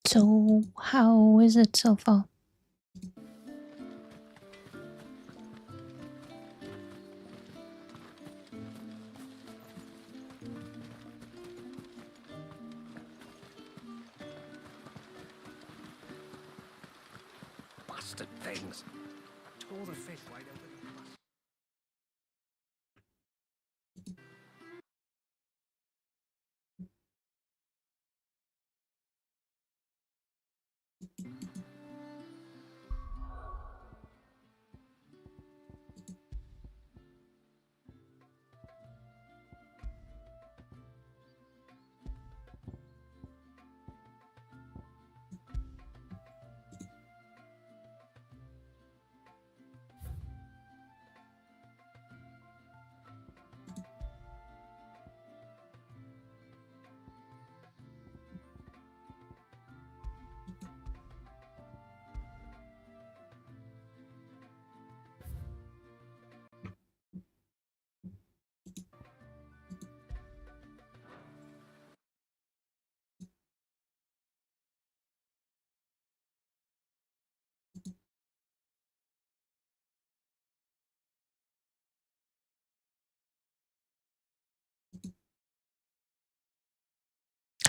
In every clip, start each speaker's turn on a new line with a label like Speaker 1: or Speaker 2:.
Speaker 1: So, how is it so far?
Speaker 2: Bastard things. Tore the fish right out of the bus.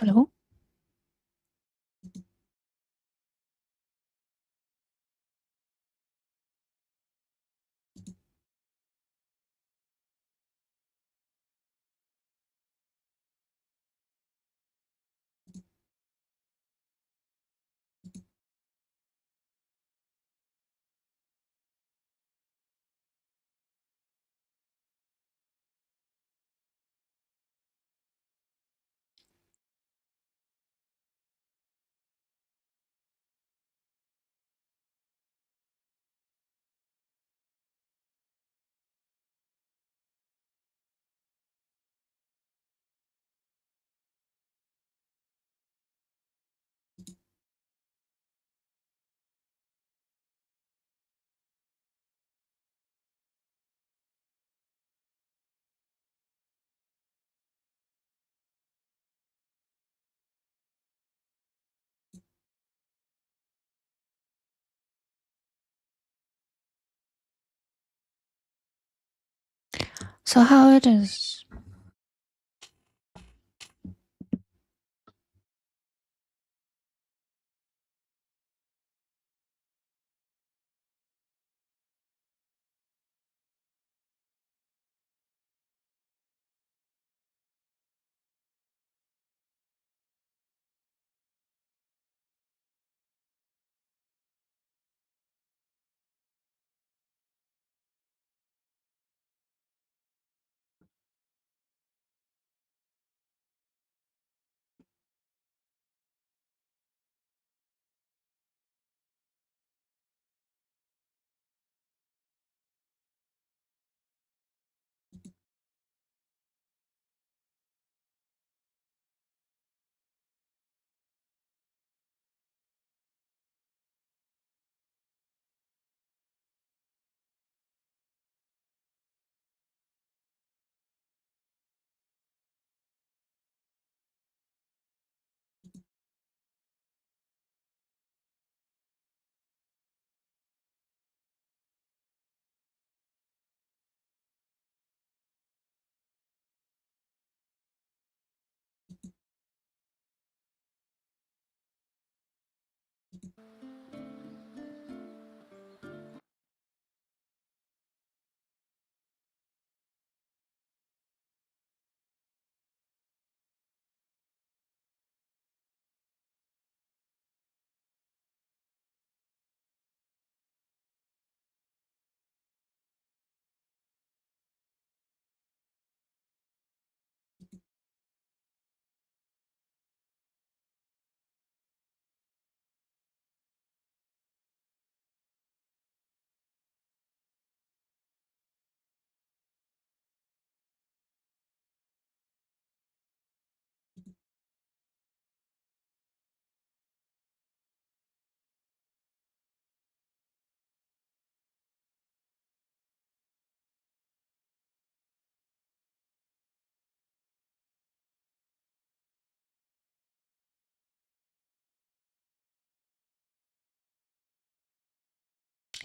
Speaker 1: Hello? So, how it is?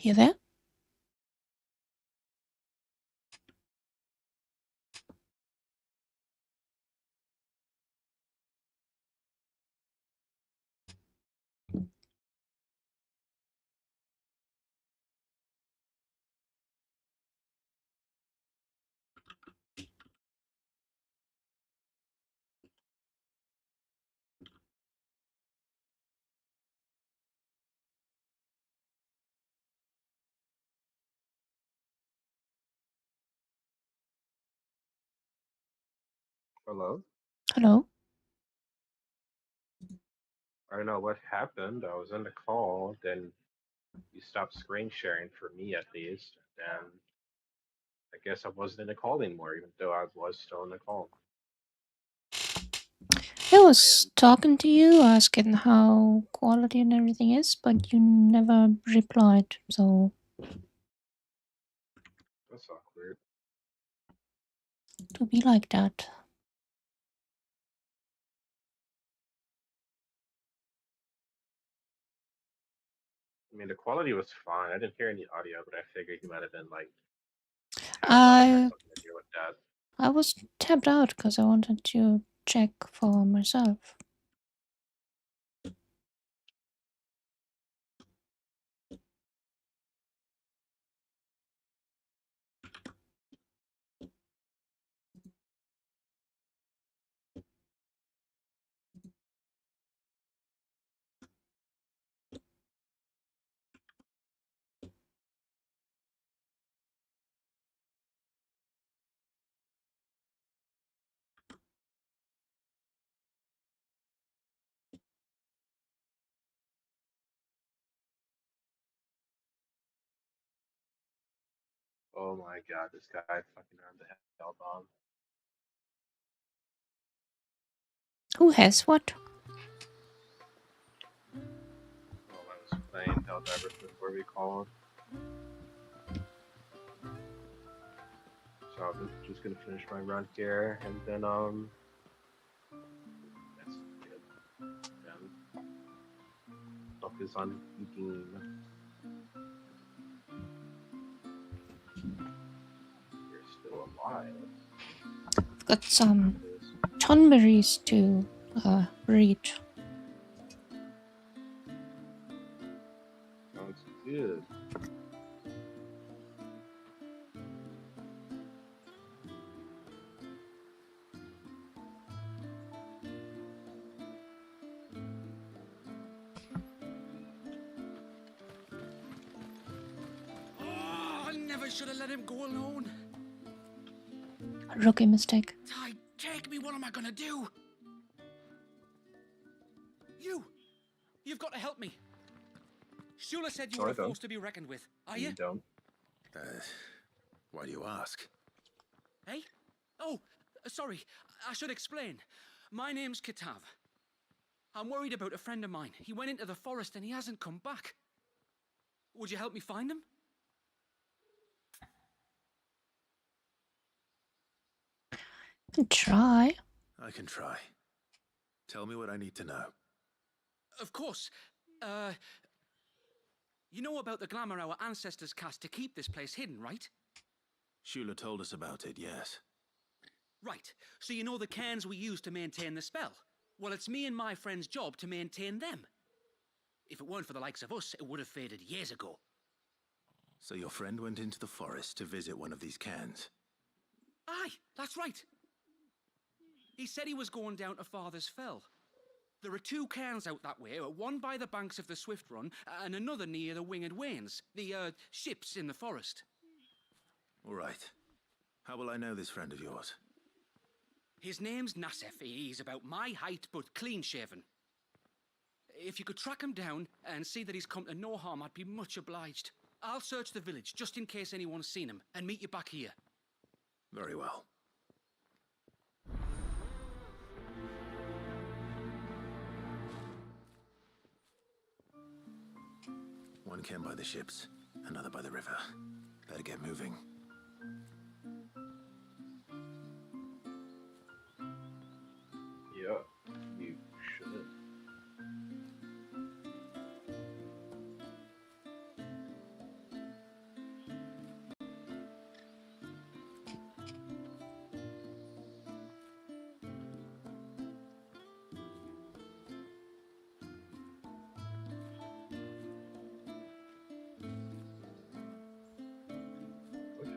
Speaker 1: You there?
Speaker 3: Hello?
Speaker 1: Hello?
Speaker 3: I don't know what happened. I was in the call, then you stopped screen sharing for me at least, and I guess I wasn't in the call anymore, even though I was still in the call.
Speaker 1: I
Speaker 3: I
Speaker 1: was
Speaker 3: am.
Speaker 1: talking to you, asking how quality and everything is, but you never replied, so
Speaker 3: That's awkward.
Speaker 1: to be like that.
Speaker 3: I mean, the quality was fine. I didn't hear any audio, but I figured you might have been like tapped out or had
Speaker 1: I
Speaker 3: something to do with that.
Speaker 1: I was tapped out because I wanted to check for myself.
Speaker 3: Oh my god, this guy fucking earned the hell bomb.
Speaker 1: Who has what?
Speaker 3: Oh, I was playing Helldivers before we called, so I'm just gonna finish my run here, and then that's good. Then focus on eating. You're still alive.
Speaker 1: I've got some
Speaker 3: This
Speaker 1: tonberries to read.
Speaker 3: sounds good.
Speaker 2: Oh, I never should have let him go alone.
Speaker 1: Rookie mistake.
Speaker 2: Ty, take me. What am I gonna do? You've got to help me. Shula said you
Speaker 3: No,
Speaker 2: were
Speaker 3: I
Speaker 2: a
Speaker 3: don't.
Speaker 2: force to be reckoned with. Are
Speaker 3: You
Speaker 2: you?
Speaker 3: don't.
Speaker 4: Uh, why do you ask?
Speaker 2: Hey? Oh, sorry. I should explain. My name's Kitav. I'm worried about a friend of mine. He went into the forest and he hasn't come back. Would you help me find him?
Speaker 1: Try.
Speaker 4: I can try. Tell me what I need to know.
Speaker 2: Of course. Uh, you know about the glamour our ancestors cast to keep this place hidden, right?
Speaker 4: Shula told us about it, yes.
Speaker 2: Right. So you know the cairns we use to maintain the spell? Well, it's me and my friend's job to maintain them. If it weren't for the likes of us, it would have faded years ago.
Speaker 4: So your friend went into the forest to visit one of these cairns.
Speaker 2: Aye, that's right. He said he was going down to Father's Fell. There are two cairns out that way, one by the banks of the Swift Run, and another near the Winged Wains, the ships in the forest.
Speaker 4: All right. How will I know this friend of yours?
Speaker 2: His name's Nassef. He's about my height, but clean-shaven. If you could track him down and see that he's come to no harm, I'd be much obliged. I'll search the village, just in case anyone's seen him, and meet you back here.
Speaker 4: Very well. One cairn by the ships, another by the river. Better get moving.
Speaker 3: Yeah, you should.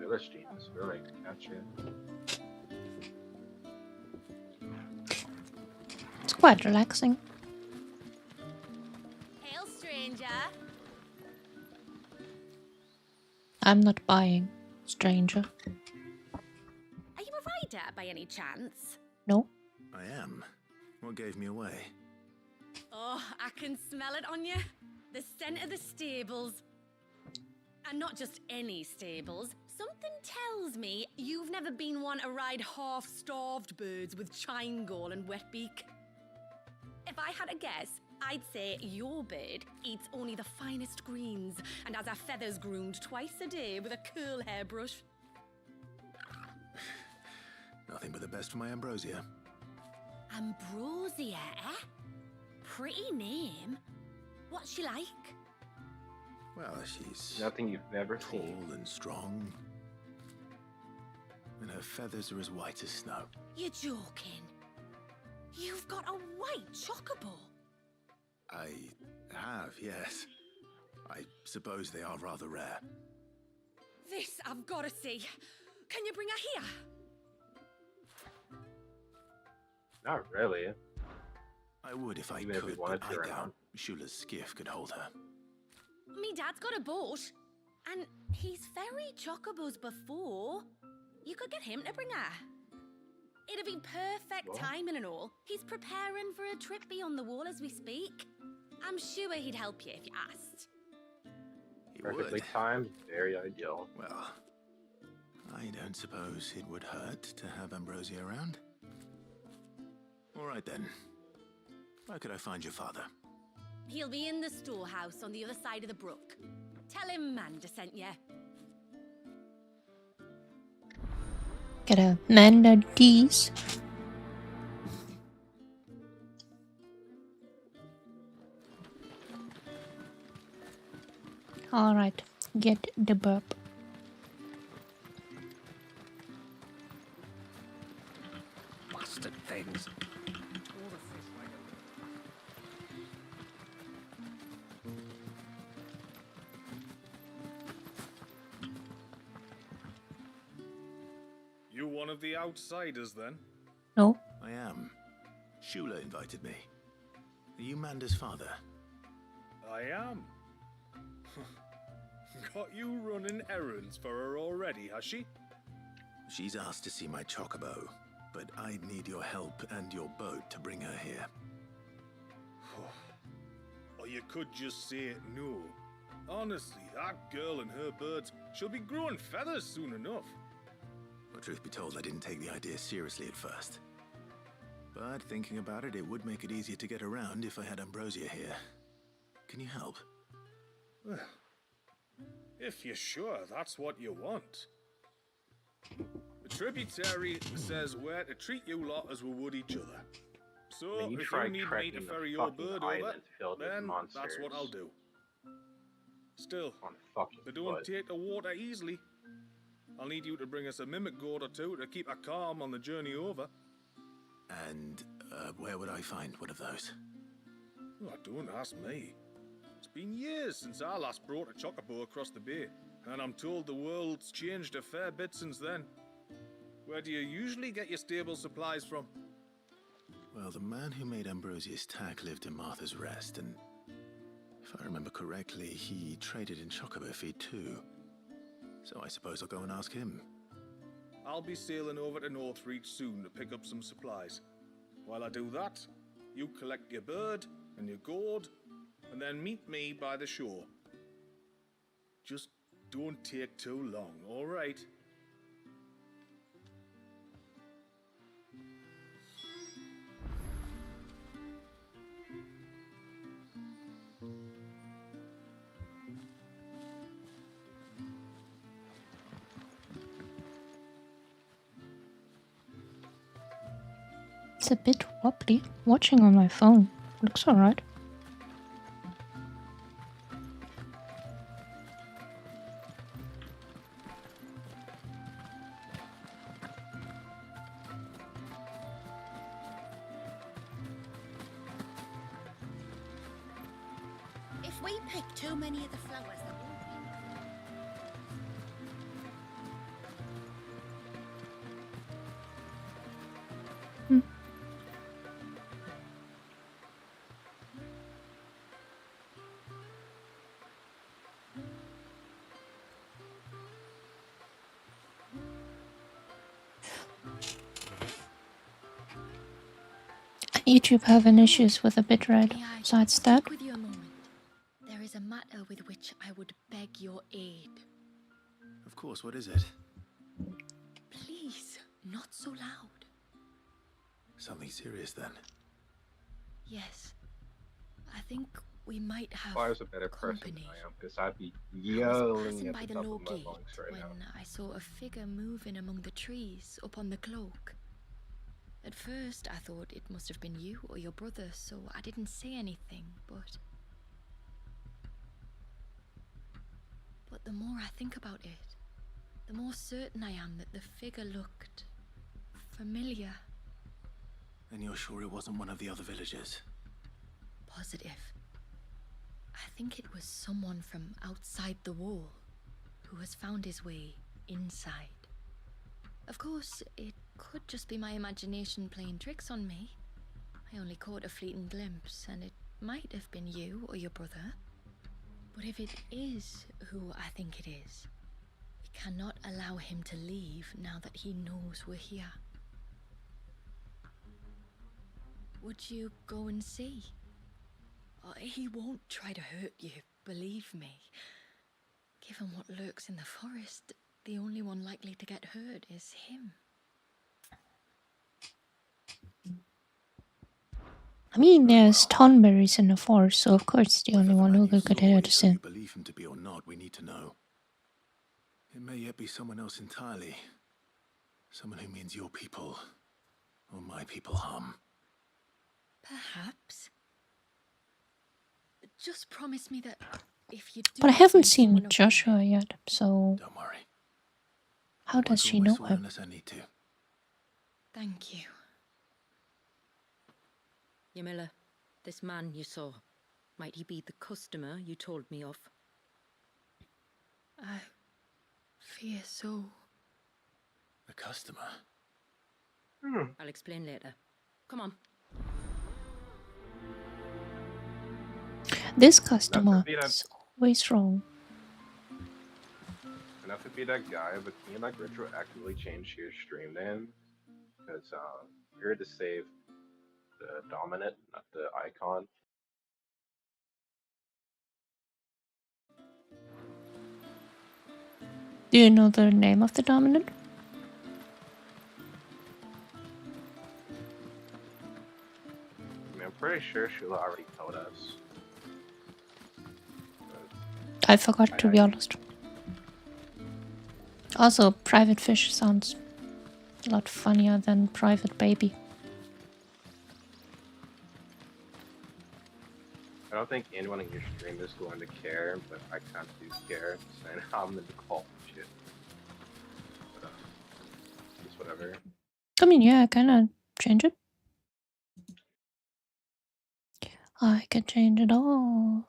Speaker 3: Philistines, really. Gotcha.
Speaker 1: It's quite relaxing.
Speaker 5: Hail, stranger.
Speaker 1: I'm not buying, stranger.
Speaker 5: Are you a rider by any chance?
Speaker 1: No?
Speaker 4: I am. What gave me away?
Speaker 5: Oh, I can smell it on you. The scent of the stables. And not just any stables. Something tells me you've never been one to ride half-starved birds with chine gall and wet beak. If I had a guess, I'd say your bird eats only the finest greens and has her feathers groomed twice a day with a curl hairbrush.
Speaker 4: Nothing but the best for my ambrosia.
Speaker 5: Ambrosia, eh? Pretty name. What's she like?
Speaker 4: Well, she's
Speaker 3: Nothing you've never
Speaker 4: tall
Speaker 3: seen.
Speaker 4: and strong. And her feathers are as white as snow.
Speaker 5: You're joking. You've got a white chocobo.
Speaker 4: I have, yes. I suppose they are rather rare.
Speaker 5: This I've got to see. Can you bring her here?
Speaker 3: Not really.
Speaker 4: I would if I
Speaker 3: Even if we
Speaker 4: could,
Speaker 3: wanted
Speaker 4: but
Speaker 3: to
Speaker 4: I
Speaker 3: right now.
Speaker 4: doubt Shula's skiff could hold her.
Speaker 5: Me dad's got a boat. And he's ferried chocobos before. You could get him to bring her. It'd be perfect
Speaker 3: Well.
Speaker 5: timing and all. He's preparing for a trip beyond the wall as we speak. I'm sure he'd help you if you asked.
Speaker 4: He
Speaker 3: Perfectly
Speaker 4: would.
Speaker 3: timed, very ideal.
Speaker 4: Well, I don't suppose it would hurt to have Ambrosia around. All right then. Where could I find your father?
Speaker 5: He'll be in the storehouse on the other side of the brook. Tell him Manda sent you.
Speaker 1: Get a Manda D's. Alright, get the burp.
Speaker 2: Bastard things.
Speaker 6: You one of the outsiders then?
Speaker 1: No?
Speaker 4: I am. Shula invited me. Are you Manda's father?
Speaker 6: I am. Got you running errands for her already, has she?
Speaker 4: She's asked to see my chocobo, but I'd need your help and your boat to bring her here.
Speaker 6: Or you could just say no. Honestly, that girl and her birds, she'll be growing feathers soon enough.
Speaker 4: Well, truth be told, I didn't take the idea seriously at first. But thinking about it, it would make it easier to get around if I had Ambrosia here. Can you help?
Speaker 6: Well, if you're sure that's what you want. The tributary says we're to treat you lot as we would each other. So,
Speaker 3: When you
Speaker 6: if
Speaker 3: try
Speaker 6: you need me to
Speaker 3: trekking the
Speaker 6: ferry your
Speaker 3: fucking
Speaker 6: bird over,
Speaker 3: island filled with
Speaker 6: then
Speaker 3: monsters
Speaker 6: that's what I'll do. Still,
Speaker 3: on fucking
Speaker 6: they don't
Speaker 3: foot.
Speaker 6: take the water easily. I'll need you to bring us a mimic goat or two to keep her calm on the journey over.
Speaker 4: And where would I find one of those?
Speaker 6: Oh, don't ask me. It's been years since I last brought a chocobo across the bay, and I'm told the world's changed a fair bit since then. Where do you usually get your stable supplies from?
Speaker 4: Well, the man who made Ambrosia's tack lived in Martha's Rest, and if I remember correctly, he traded in chocobo feed too. So I suppose I'll go and ask him.
Speaker 6: I'll be sailing over to Northreach soon to pick up some supplies. While I do that, you collect your bird and your gourd, and then meet me by the shore. Just don't take too long, all right?
Speaker 1: It's a bit wobbly. Watching on my phone. Looks alright.
Speaker 5: If we pick too many of the flowers, there won't be
Speaker 1: YouTube having issues with a bitrate.
Speaker 5: May I
Speaker 1: Besides that,
Speaker 5: speak with you a moment? There is a matter with which I would beg your aid.
Speaker 4: Of course, what is it?
Speaker 5: Please, not so loud.
Speaker 4: Something serious then.
Speaker 5: Yes. I think we might have
Speaker 3: I was a better person
Speaker 5: company.
Speaker 3: than I am, because I'd be
Speaker 5: I was
Speaker 3: yelling
Speaker 5: passing
Speaker 3: at
Speaker 5: by
Speaker 3: the
Speaker 5: the
Speaker 3: top
Speaker 5: low
Speaker 3: of my
Speaker 5: gate
Speaker 3: lungs right
Speaker 5: when
Speaker 3: now.
Speaker 5: I saw a figure moving among the trees up on the cloak. At first, I thought it must have been you or your brother, so I didn't say anything, but the more I think about it, the more certain I am that the figure looked familiar.
Speaker 4: And you're sure it wasn't one of the other villagers?
Speaker 5: Positive. I think it was someone from outside the wall who has found his way inside. Of course, it could just be my imagination playing tricks on me. I only caught a fleeting glimpse, and it might have been you or your brother. But if it is who I think it is, we cannot allow him to leave now that he knows we're here. Would you go and see? He won't try to hurt you, believe me. Given what lurks in the forest, the only one likely to get hurt is him.
Speaker 1: I mean, there's tonberries in the forest, so of course the only
Speaker 4: Whether the
Speaker 1: one
Speaker 4: man
Speaker 1: who
Speaker 4: you
Speaker 1: could
Speaker 4: saw
Speaker 1: hurt
Speaker 4: is
Speaker 1: us
Speaker 4: who you
Speaker 1: in.
Speaker 4: believe him to be or not, we need to know. It may yet be someone else entirely. Someone who means your people, or my people, harm.
Speaker 5: Perhaps. Just promise me that if you do
Speaker 1: But I haven't
Speaker 5: find
Speaker 1: seen
Speaker 5: someone up
Speaker 1: Joshua
Speaker 5: there,
Speaker 1: yet, so
Speaker 4: Don't worry.
Speaker 1: how does she know him?
Speaker 4: Unless I need to.
Speaker 5: thank you.
Speaker 7: Yamila, this man you saw, might he be the customer you told me of?
Speaker 5: I fear so.
Speaker 4: A customer?
Speaker 7: I'll explain later. Come on.
Speaker 1: This customer
Speaker 3: be that-
Speaker 1: is always wrong.
Speaker 3: Enough to be that guy, but can you like retroactively change your stream name? Because you're to save the dominant, not the icon.
Speaker 1: Do you know the name of the dominant?
Speaker 3: I mean, I'm pretty sure Sheila already told us.
Speaker 1: I forgot, to be honest. Also, private fish sounds a lot funnier than private baby.
Speaker 3: I don't think anyone in your stream is going to care, but I kind of do care, saying I'm in the call and shit. But, just whatever.
Speaker 1: I mean, yeah, I kinda change it. I can change it all.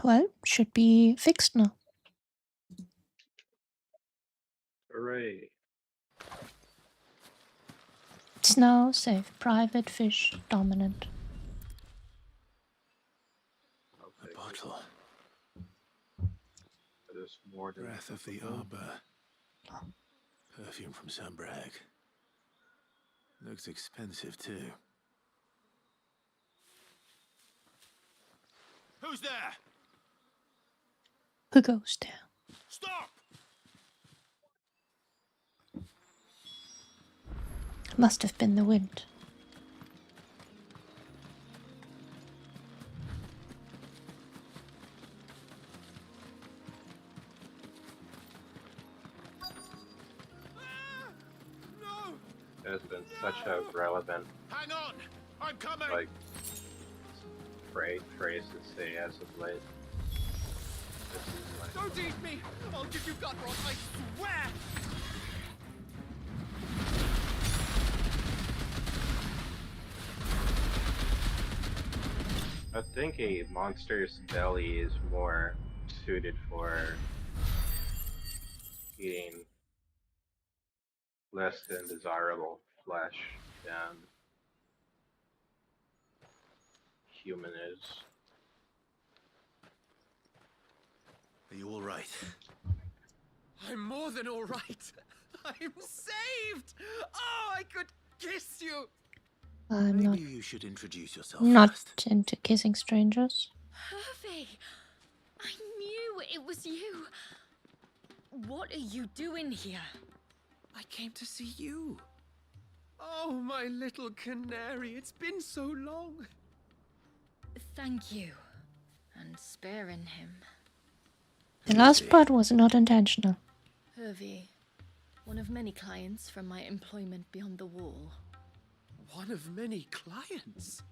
Speaker 1: Well, should be fixed now.
Speaker 3: Hooray.
Speaker 1: It's now safe. Private fish dominant.
Speaker 3: I'll
Speaker 4: A
Speaker 3: take it.
Speaker 4: bottle.
Speaker 3: That is more than
Speaker 4: Breath of the
Speaker 3: acceptable.
Speaker 4: arbor. Perfume from Sunbrag. Looks expensive too.
Speaker 6: Who's there?
Speaker 1: Who goes there?
Speaker 6: Stop!
Speaker 1: Must have been the wind.
Speaker 6: No!
Speaker 3: It has been such a relevant,
Speaker 6: Hang on! I'm coming!
Speaker 3: like, phrase to say as of late. This is like,
Speaker 6: Don't eat me! I'll give you gut rot, I swear!
Speaker 3: I think a monster's belly is more suited for eating less than desirable flesh than human is.
Speaker 4: Are you all right?
Speaker 6: I'm more than all right. I'm saved! Oh, I could kiss you!
Speaker 1: I'm not
Speaker 4: Maybe you should introduce yourself
Speaker 1: not
Speaker 4: first.
Speaker 1: into kissing strangers.
Speaker 5: Hervey! I knew it was you. What are you doing here?
Speaker 6: I came to see you. Oh, my little canary, it's been so long.
Speaker 5: Thank you. And sparing him.
Speaker 1: The last part was not intentional.
Speaker 5: Hervey, one of many clients from my employment beyond the wall.
Speaker 6: One of many clients.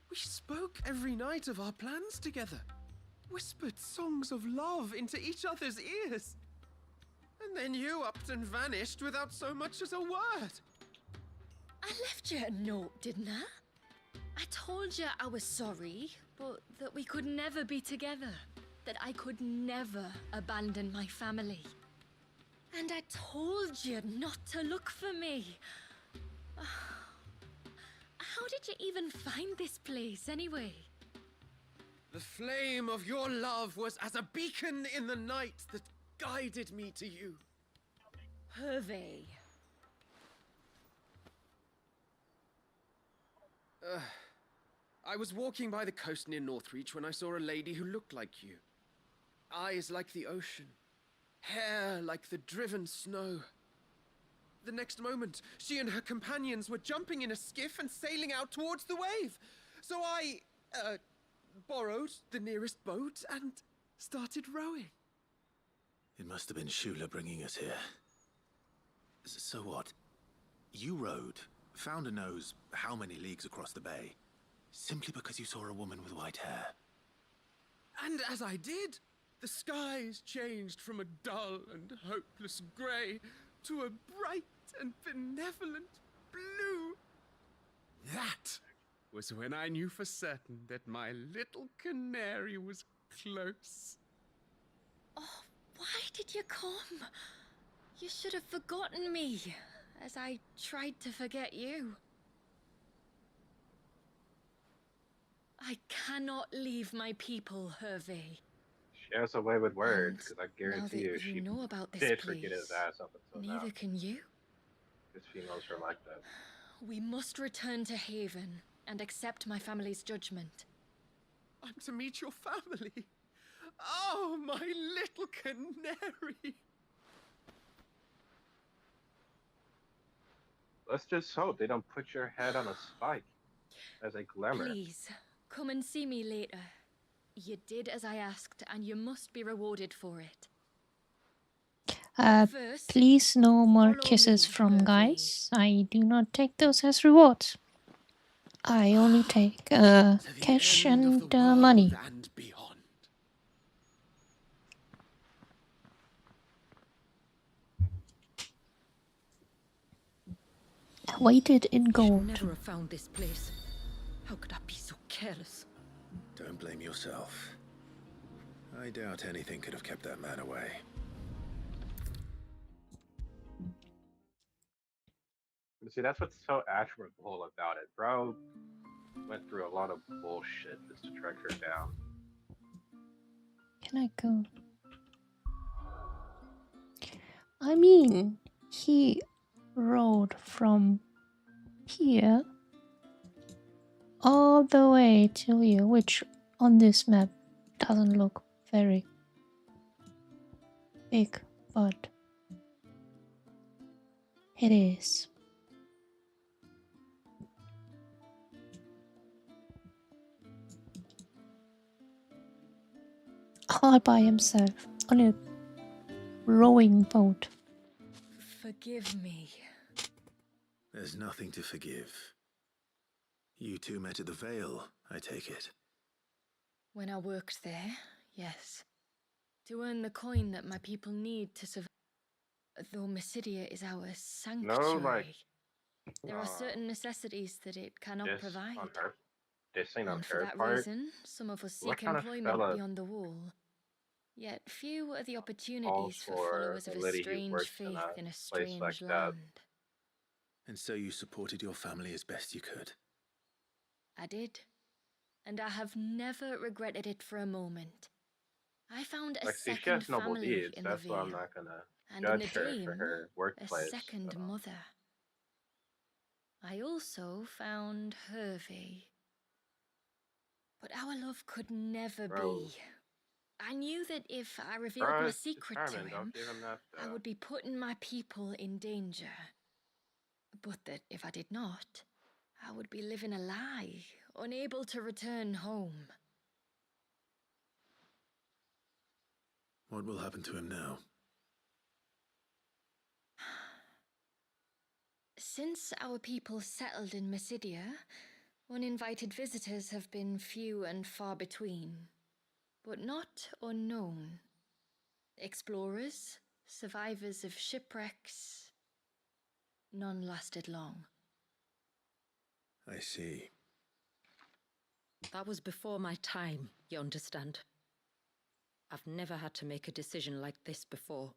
Speaker 6: We spoke every night of our plans together. Whispered songs of love into each other's ears. And then you upped and vanished without so much as a word.
Speaker 5: I left you a note, didn't I? I told you I was sorry, but that we could never be together. That I could never abandon my family. And I told you not to look for me. How did you even find this place, anyway?
Speaker 6: The flame of your love was as a beacon in the night that guided me to you.
Speaker 5: Hervey.
Speaker 6: I was walking by the coast near Northreach when I saw a lady who looked like you. Eyes like the ocean. Hair like the driven snow. The next moment, she and her companions were jumping in a skiff and sailing out towards the wave. So I, borrowed the nearest boat and started rowing.
Speaker 4: It must have been Shula bringing us here. So what? You rowed, found a nose how many leagues across the bay, simply because you saw a woman with white hair.
Speaker 6: And as I did, the skies changed from a dull and hopeless grey to a bright and benevolent blue. That was when I knew for certain that my little canary was close.
Speaker 5: Oh, why did you come? You should have forgotten me, as I tried to forget you. I cannot leave my people, Hervey.
Speaker 3: She has a way with words,
Speaker 5: And
Speaker 3: because I
Speaker 5: now
Speaker 3: guarantee
Speaker 5: that
Speaker 3: you she
Speaker 5: know about this
Speaker 3: did
Speaker 5: place,
Speaker 3: forget his ass up until now.
Speaker 5: neither can you.
Speaker 3: Because females are like that.
Speaker 5: We must return to Haven and accept my family's judgment.
Speaker 6: I'm to meet your family. Oh, my little canary.
Speaker 3: Let's just hope they don't put your head on a spike as a glamour.
Speaker 5: Please, come and see me later. You did as I asked, and you must be rewarded for it. First,
Speaker 1: Please no more
Speaker 5: follow
Speaker 1: kisses
Speaker 5: me,
Speaker 1: from
Speaker 5: Hervey.
Speaker 1: guys. I do not take those as rewards. I only take
Speaker 6: To the
Speaker 1: cash
Speaker 6: end of
Speaker 1: and
Speaker 6: the world
Speaker 1: money.
Speaker 6: and beyond.
Speaker 1: Weighted in
Speaker 7: Should
Speaker 1: gold.
Speaker 7: never have found this place. How could I be so careless?
Speaker 4: Don't blame yourself. I doubt anything could have kept that man away.
Speaker 3: See, that's what's so admirable about it. Bro went through a lot of bullshit just to track her down.
Speaker 1: Can I go? I mean, he rode from here all the way to here, which on this map doesn't look very big, but it is. All by himself on a rowing boat.
Speaker 5: Forgive me.
Speaker 4: There's nothing to forgive. You two met at the Vale, I take it.
Speaker 5: When I worked there, yes. To earn the coin that my people need to survive. Though Mysidia is our sanctuary, there are certain necessities that it cannot provide.
Speaker 3: Dissing on
Speaker 5: And for
Speaker 3: her
Speaker 5: that
Speaker 3: part.
Speaker 5: reason, some of us
Speaker 3: What
Speaker 5: seek
Speaker 3: kind of
Speaker 5: employment
Speaker 3: fella
Speaker 5: beyond the wall. Yet few are the
Speaker 3: falls
Speaker 5: opportunities for
Speaker 3: for
Speaker 5: followers
Speaker 3: a
Speaker 5: of a
Speaker 3: lady who
Speaker 5: strange
Speaker 3: works in
Speaker 5: faith in a
Speaker 3: place like
Speaker 5: strange
Speaker 3: that?
Speaker 5: land?
Speaker 4: And so you supported your family as best you could?
Speaker 5: I did. And I have never regretted it for a moment. I found a
Speaker 3: Like, see, she
Speaker 5: second
Speaker 3: has noble
Speaker 5: family
Speaker 3: deeds.
Speaker 5: in the
Speaker 3: That's why I'm
Speaker 5: Vale,
Speaker 3: not gonna
Speaker 5: and in the
Speaker 3: judge her for
Speaker 5: dream,
Speaker 3: her
Speaker 5: a
Speaker 3: workplace.
Speaker 5: second mother. I also found Hervey. But our love could never be. I knew that if I revealed my secret to him, I would be putting my people in danger. But that if I did not, I would be living a lie, unable to return home.
Speaker 4: What will happen to him now?
Speaker 5: Since our people settled in Mysidia, uninvited visitors have been few and far between, but not unknown. Explorers, survivors of shipwrecks, none lasted long.
Speaker 4: I see.
Speaker 7: That was before my time, you understand? I've never had to make a decision like this before.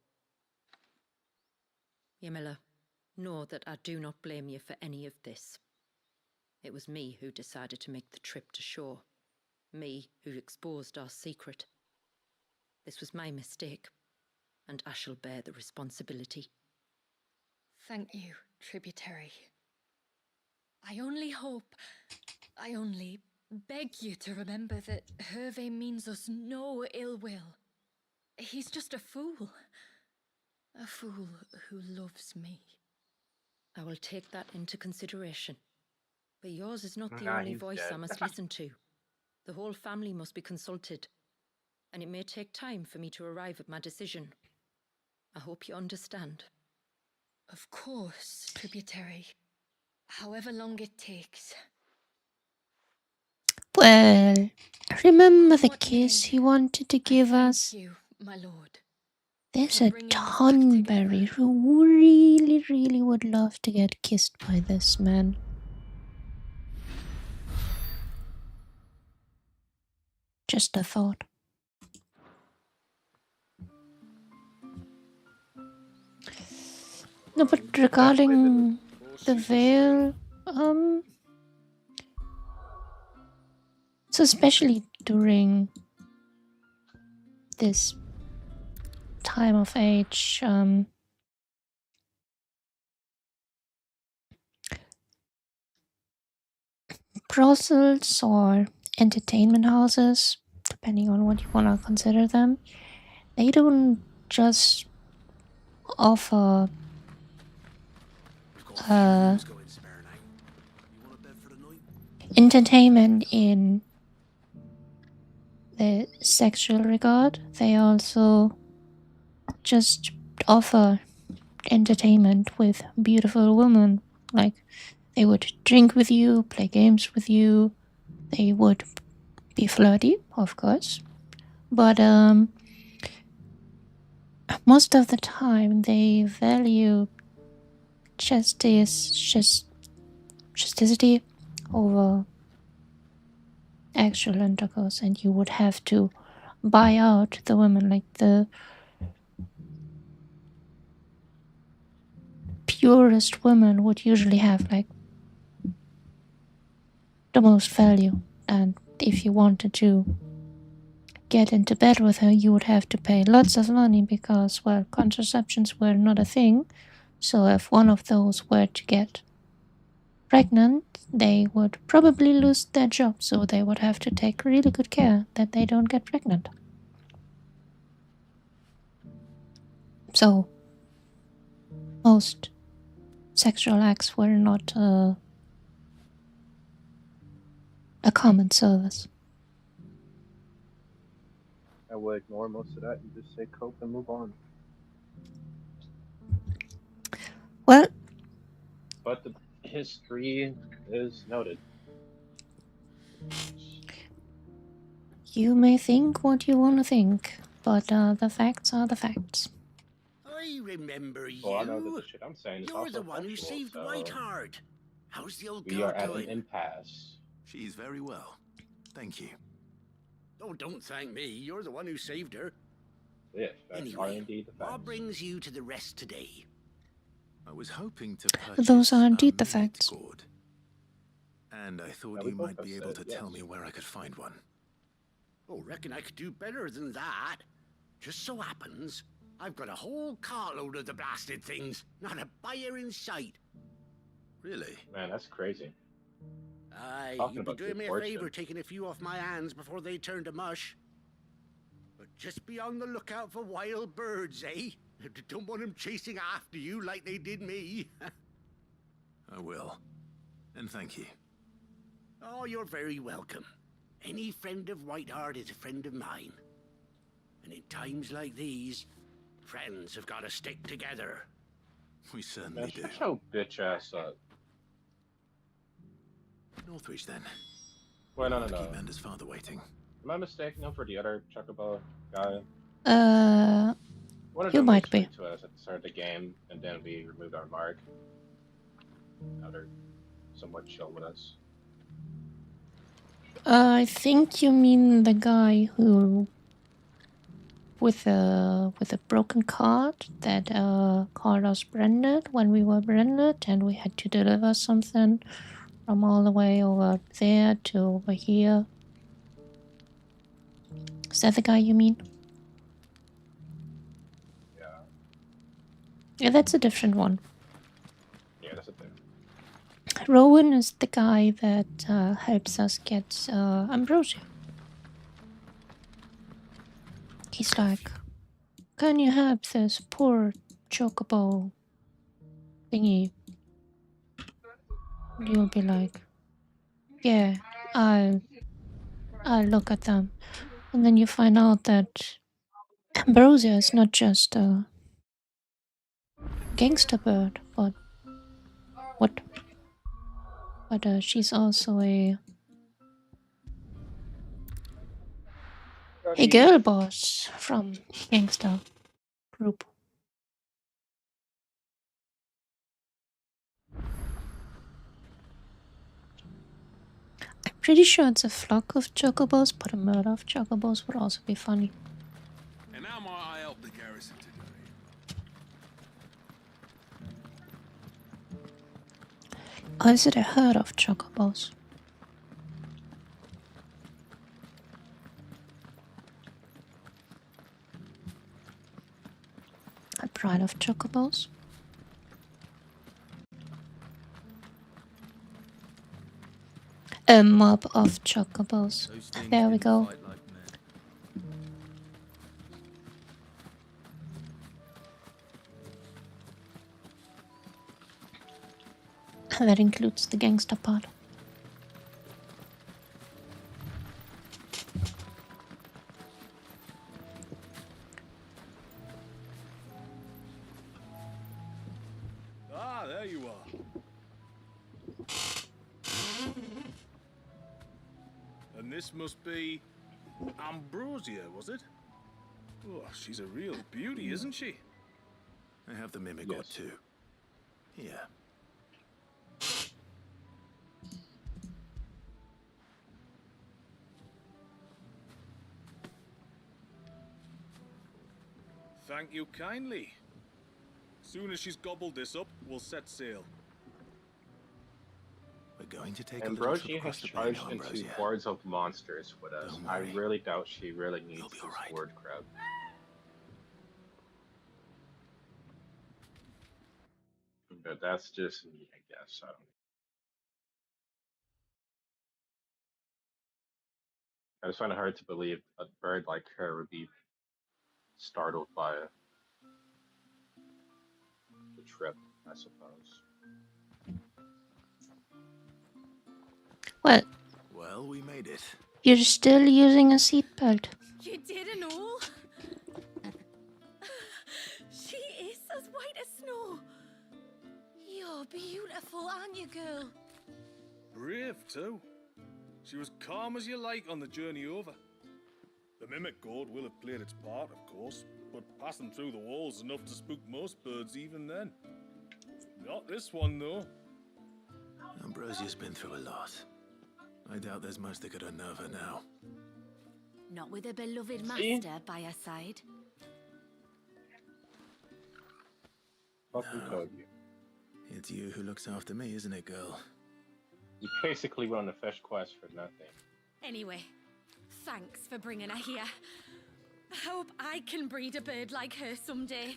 Speaker 7: Yamila, know that I do not blame you for any of this. It was me who decided to make the trip to shore. Me who exposed our secret. This was my mistake, and I shall bear the responsibility.
Speaker 5: Thank you, tributary. I only beg you to remember that Hervé means us no ill will. He's just a fool. A fool who loves me.
Speaker 7: I will take that into consideration. But yours is not the
Speaker 3: Nah,
Speaker 7: only
Speaker 3: he's
Speaker 7: voice
Speaker 3: dead.
Speaker 7: I must listen to. The whole family must be consulted, and it may take time for me to arrive at my decision. I hope you understand.
Speaker 5: Of course, tributary. However long it takes.
Speaker 1: Well, remember the kiss he wanted to give us?
Speaker 5: Thank you, my lord.
Speaker 1: There's
Speaker 5: for
Speaker 1: a
Speaker 5: bringing us back
Speaker 1: Tonberry
Speaker 5: together.
Speaker 1: who really, really would love to get kissed by this man. Just a thought. No, but regarding the Vale, so especially during this time of age, brothels or entertainment houses, depending on what you want to consider them, they don't just offer entertainment in the sexual regard. They also just offer entertainment with beautiful women. Like, they would drink with you, play games with you. They would be flirty, of course. But most of the time they value chasticity over actual intercourse, and you would have to buy out the women, like the purest women would usually have like the most value, and if you wanted to get into bed with her, you would have to pay lots of money because, well, contraceptions were not a thing. So if one of those were to get pregnant, they would probably lose their job. So they would have to take really good care that they don't get pregnant. So most sexual acts were not a common service.
Speaker 3: I would ignore most of that and just say cope and move on.
Speaker 1: Well,
Speaker 3: But the history is noted.
Speaker 1: you may think what you want to think, but the facts are the facts.
Speaker 8: I remember you.
Speaker 3: Well, I know that the shit I'm saying is
Speaker 8: You're
Speaker 3: also
Speaker 8: the one who
Speaker 3: factual,
Speaker 8: saved
Speaker 3: so
Speaker 8: Whiteheart. How's the old
Speaker 3: we
Speaker 8: girl
Speaker 3: are at an
Speaker 8: doing?
Speaker 3: impasse.
Speaker 4: She's very well. Thank you.
Speaker 8: Oh, don't thank me. You're the one who saved her.
Speaker 3: Yes, that's are
Speaker 8: Anyway,
Speaker 3: indeed the facts.
Speaker 8: what brings you to the rest today?
Speaker 4: I was hoping to purchase
Speaker 1: Those are
Speaker 4: a
Speaker 1: indeed the
Speaker 4: mimic
Speaker 1: facts.
Speaker 4: gourd. And I thought
Speaker 3: Yeah, we
Speaker 4: you
Speaker 3: both
Speaker 4: might
Speaker 3: have
Speaker 4: be
Speaker 3: said
Speaker 4: able to tell
Speaker 3: yes.
Speaker 4: me where I could find one.
Speaker 8: Oh, reckon I could do better than that. Just so happens, I've got a whole carload of the blasted things. Not a buyer in sight.
Speaker 4: Really?
Speaker 3: Man, that's crazy.
Speaker 8: Aye,
Speaker 3: Talking
Speaker 8: you'd be
Speaker 3: about
Speaker 8: doing
Speaker 3: good
Speaker 8: me a
Speaker 3: fortune.
Speaker 8: favor taking a few off my hands before they turn to mush. But just be on the lookout for wild birds, eh? Don't want them chasing after you like they did me.
Speaker 4: I will. And thank you.
Speaker 8: Oh, you're very welcome. Any friend of Whiteheart is a friend of mine. And in times like these, friends have got to stick together.
Speaker 4: We certainly
Speaker 3: Man,
Speaker 4: do.
Speaker 3: shut your bitch ass up.
Speaker 4: Northreach, then.
Speaker 3: Wait, no.
Speaker 4: To keep Amanda's father waiting.
Speaker 3: Am I mistaken for the other Chocobo guy? One of
Speaker 1: You
Speaker 3: them
Speaker 1: might
Speaker 3: was
Speaker 1: be.
Speaker 3: straight to us at the start of the game, and then we removed our mark. Now they're somewhat chill with us.
Speaker 1: I think you mean the guy who with a broken card that called us branded when we were branded, and we had to deliver something from all the way over there to over here. Is that the guy you mean?
Speaker 3: Yeah.
Speaker 1: Yeah, that's a different one.
Speaker 3: Yeah, that's a thing.
Speaker 1: Rowan is the guy that helps us get ambrosia. He's like, can you help this poor chocobo thingy? You'll be like, yeah, I'll look at them. And then you find out that ambrosia is not just a gangster bird, but what? But she's also a girl boss from gangster group. I'm pretty sure it's a flock of chocobos, but a murder of chocobos would also be funny.
Speaker 6: And how might I help the garrison today?
Speaker 1: Or is it a herd of chocobos? A pride of chocobos? A mob of chocobos. There we go. That includes the gangster part.
Speaker 6: Ah, there you are. And this must be Ambrosia, was it? Oh, she's a real beauty, isn't she?
Speaker 4: I have the mimic or two. Here.
Speaker 6: Thank you kindly. Soon as she's gobbled this up, we'll set sail.
Speaker 4: We're going to take a little trip
Speaker 3: Ambrosia has
Speaker 4: across the bay now,
Speaker 3: charged into
Speaker 4: Ambrosia.
Speaker 3: hordes of monsters with us.
Speaker 4: Don't
Speaker 3: I
Speaker 4: worry.
Speaker 3: really doubt she really needs
Speaker 4: You'll be
Speaker 3: this
Speaker 4: all right.
Speaker 3: word crowd. But that's just me, I guess. I just find it hard to believe a bird like her would be startled by the trip, I suppose.
Speaker 1: Well,
Speaker 4: Well, we made it.
Speaker 1: you're still using a seatbelt.
Speaker 5: You didn't know? She is as white as snow. You're beautiful, aren't you, girl?
Speaker 6: Brave, too. She was calm as you like on the journey over. The mimic gourd will have played its part, of course, but passing through the walls is enough to spook most birds even then. Not this one, though.
Speaker 4: Ambrosia's been through a lot. I doubt there's much that could unnerve her now.
Speaker 5: Not with a beloved
Speaker 3: See?
Speaker 5: master by her side.
Speaker 3: Fucking
Speaker 4: No.
Speaker 3: told you.
Speaker 4: It's you who looks after me, isn't it, girl?
Speaker 3: You basically went on a fetch quest for nothing.
Speaker 5: Anyway, thanks for bringing her here. I hope I can breed a bird like her someday.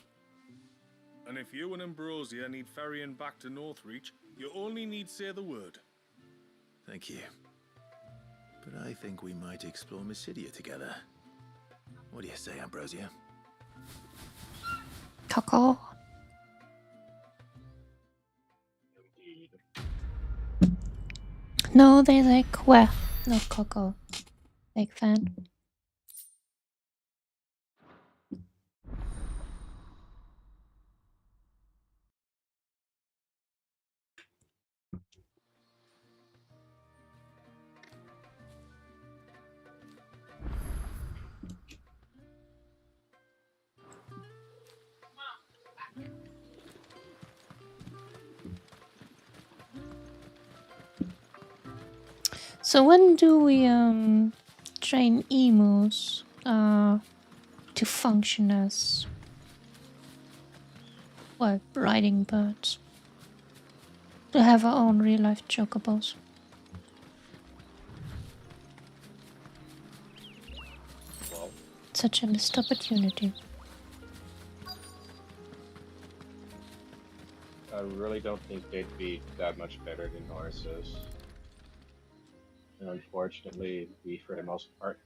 Speaker 6: And if you and Ambrosia need ferrying back to Northreach, you only need say the word.
Speaker 4: Thank you. But I think we might explore Mysidia together. What do you say, Ambrosia?
Speaker 1: Coco.
Speaker 3: Indeed.
Speaker 1: No, they like, well, not Coco. Big fan. So when do we train emus to function as, well, riding birds? To have our own real life chocobos.
Speaker 3: Well,
Speaker 1: Such a missed opportunity.
Speaker 3: I really don't think they'd be that much better than horses. And unfortunately, we, for the most part,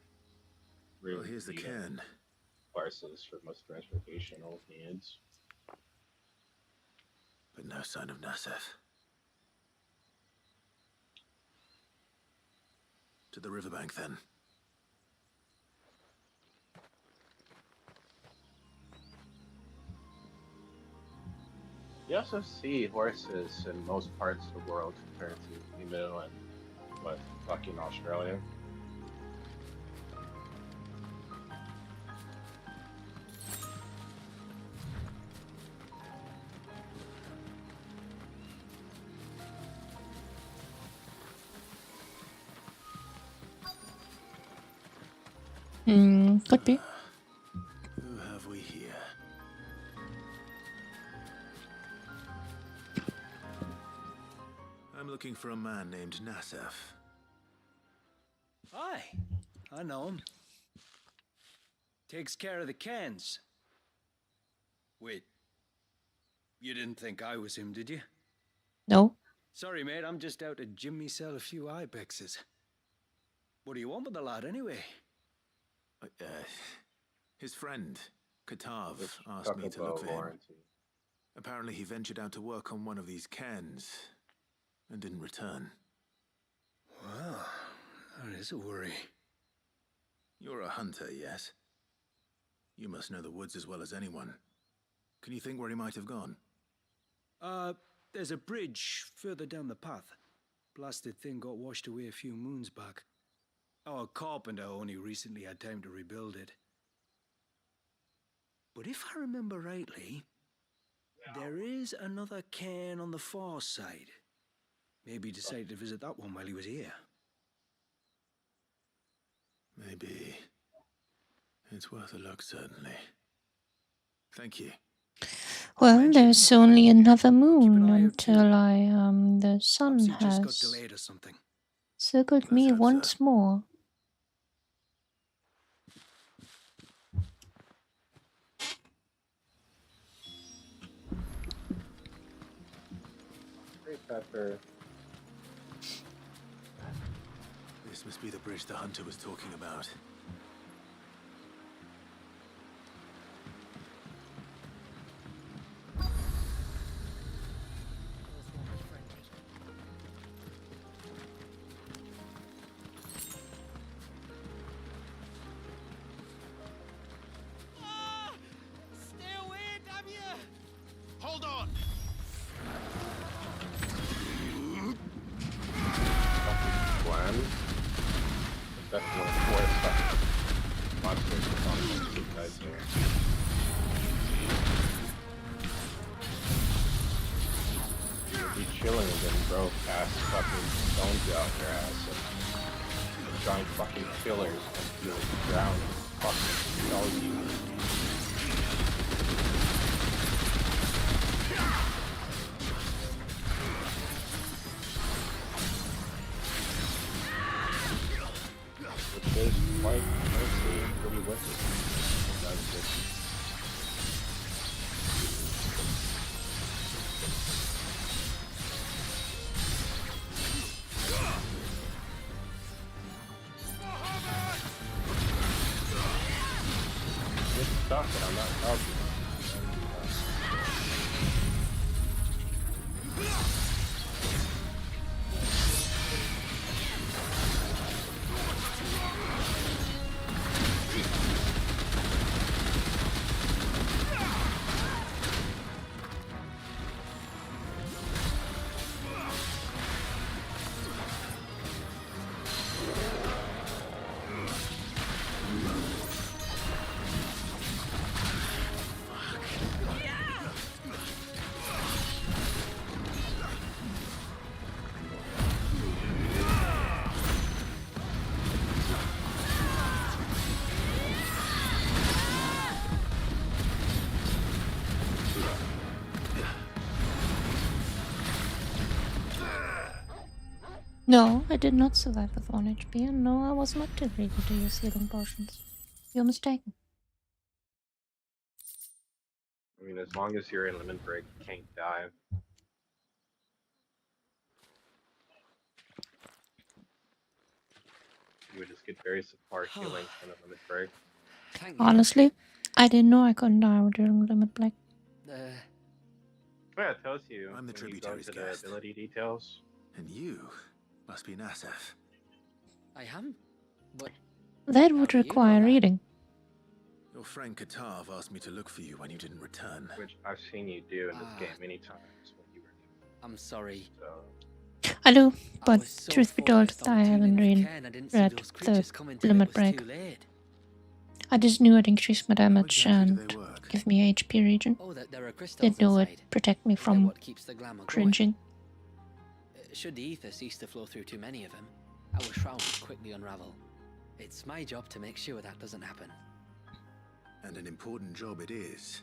Speaker 3: really
Speaker 4: Well, here's the
Speaker 3: need
Speaker 4: cairn.
Speaker 3: horses for most transportational needs.
Speaker 4: But no sign of Nassef. To the riverbank, then.
Speaker 3: You also see horses in most parts of the world compared to emu and what, fucking Australia.
Speaker 1: Could be.
Speaker 4: Who have we here? I'm looking for a man named Nassef.
Speaker 9: Aye, I know him. Takes care of the cans. Wait, you didn't think I was him, did you?
Speaker 1: No.
Speaker 9: Sorry, mate, I'm just out to gym myself a few ibexes. What do you want with the lad, anyway?
Speaker 4: His friend, Katav,
Speaker 3: Let's
Speaker 4: asked
Speaker 3: talk
Speaker 4: me to
Speaker 3: about
Speaker 4: look for him.
Speaker 3: warranty.
Speaker 4: Apparently he ventured out to work on one of these cairns and didn't return.
Speaker 9: Well, that is a worry.
Speaker 4: You're a hunter, yes? You must know the woods as well as anyone. Can you think where he might have gone?
Speaker 9: There's a bridge further down the path. Blasted thing got washed away a few moons back. Our carpenter only recently had time to rebuild it. But if I remember rightly, there is another cairn on the far side. Maybe he decided to visit that one while he was here.
Speaker 4: Maybe. It's worth a look, certainly. Thank you.
Speaker 1: Well, there's only another moon
Speaker 9: eye out
Speaker 1: until the sun
Speaker 9: Perhaps he just got
Speaker 1: has
Speaker 9: delayed or something.
Speaker 1: circled
Speaker 4: Let's
Speaker 1: me
Speaker 4: hope so.
Speaker 1: once more.
Speaker 3: Hey, Pepper.
Speaker 4: This must be the bridge the hunter was talking about.
Speaker 2: Stay away, damn you!
Speaker 6: Hold on!
Speaker 3: Gwen. That's one of the worst fucking monsters on the two guys here. You'll be chilling and then bro cast fucking stones out your ass and giant fucking killers and you'll drown and fucking tell you. Which is quite honestly pretty wicked. That's just good stuff that I'm not helping.
Speaker 1: No, I did not survive with 1 HP, and no, I was not too eager to use healing potions. You're mistaken.
Speaker 3: I mean, as long as you're in limit break, you can't die. You would just get very support healing in a limit break.
Speaker 2: Thank you.
Speaker 1: Honestly, I didn't know I couldn't die during limit break.
Speaker 3: Yeah, it tells you
Speaker 4: I'm the
Speaker 3: when you go
Speaker 4: tributary's
Speaker 3: to the
Speaker 4: guest.
Speaker 3: ability details.
Speaker 4: And you must be Nasef.
Speaker 2: I am? But
Speaker 1: That
Speaker 2: how
Speaker 1: would
Speaker 2: do you know
Speaker 1: require
Speaker 2: that?
Speaker 1: reading.
Speaker 4: Your friend Katav asked me to look for you when you didn't return.
Speaker 3: Which I've seen you do in this
Speaker 2: Ah.
Speaker 3: game many times when you were
Speaker 2: I'm sorry.
Speaker 3: so.
Speaker 1: I do,
Speaker 2: I
Speaker 1: but
Speaker 2: was so
Speaker 1: truth be told,
Speaker 2: focused on
Speaker 1: I
Speaker 2: tuning
Speaker 1: haven't
Speaker 2: with
Speaker 1: really
Speaker 2: Ken, I didn't see
Speaker 1: read
Speaker 2: those
Speaker 1: the
Speaker 2: creatures coming till it
Speaker 1: limit
Speaker 2: was
Speaker 1: break.
Speaker 2: too late.
Speaker 1: I just knew it increased my damage
Speaker 4: exactly do
Speaker 1: and
Speaker 4: they work?
Speaker 1: give me HP regen.
Speaker 2: Oh, that there are crystals
Speaker 1: Didn't know
Speaker 2: inside.
Speaker 1: it protect me
Speaker 2: They're
Speaker 1: from
Speaker 2: what keeps the glamour going.
Speaker 1: cringing.
Speaker 2: Should the ether cease to flow through too many of them, our shroud would quickly unravel. It's my job to make sure that doesn't happen.
Speaker 4: And an important job it is.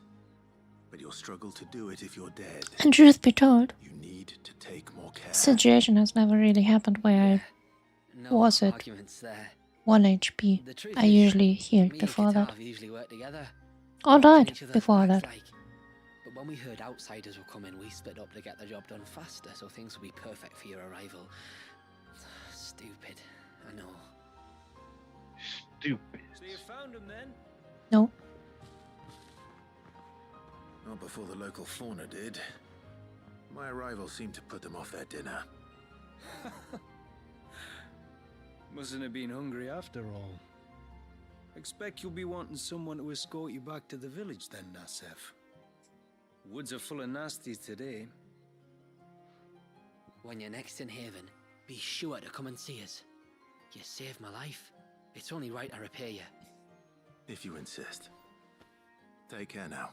Speaker 4: But you'll struggle to do it if you're dead.
Speaker 1: And truth be told,
Speaker 4: You need to take more care.
Speaker 1: situation has never really happened where
Speaker 2: No
Speaker 1: Was it?
Speaker 2: arguments there.
Speaker 1: I 1 HP.
Speaker 2: The truth
Speaker 1: I
Speaker 2: is,
Speaker 1: usually healed
Speaker 2: me
Speaker 1: before
Speaker 2: and
Speaker 1: that.
Speaker 2: Katav usually work together.
Speaker 1: Or
Speaker 2: watching
Speaker 1: died
Speaker 2: each other's
Speaker 1: before
Speaker 2: backs
Speaker 1: that.
Speaker 2: like. But when we heard outsiders were coming, we split up to get the job done faster, so things would be perfect for your arrival. Stupid, I know.
Speaker 3: Stupid.
Speaker 9: So you found him then?
Speaker 1: No.
Speaker 4: Not before the local fauna did. My arrival seemed to put them off their dinner.
Speaker 9: Mustn't have been hungry after all. Expect you'll be wanting someone to escort you back to the village then, Nasef. Woods are full of nasties today.
Speaker 2: When you're next in Haven, be sure to come and see us. You saved my life. It's only right I repay you.
Speaker 4: If you insist. Take care now.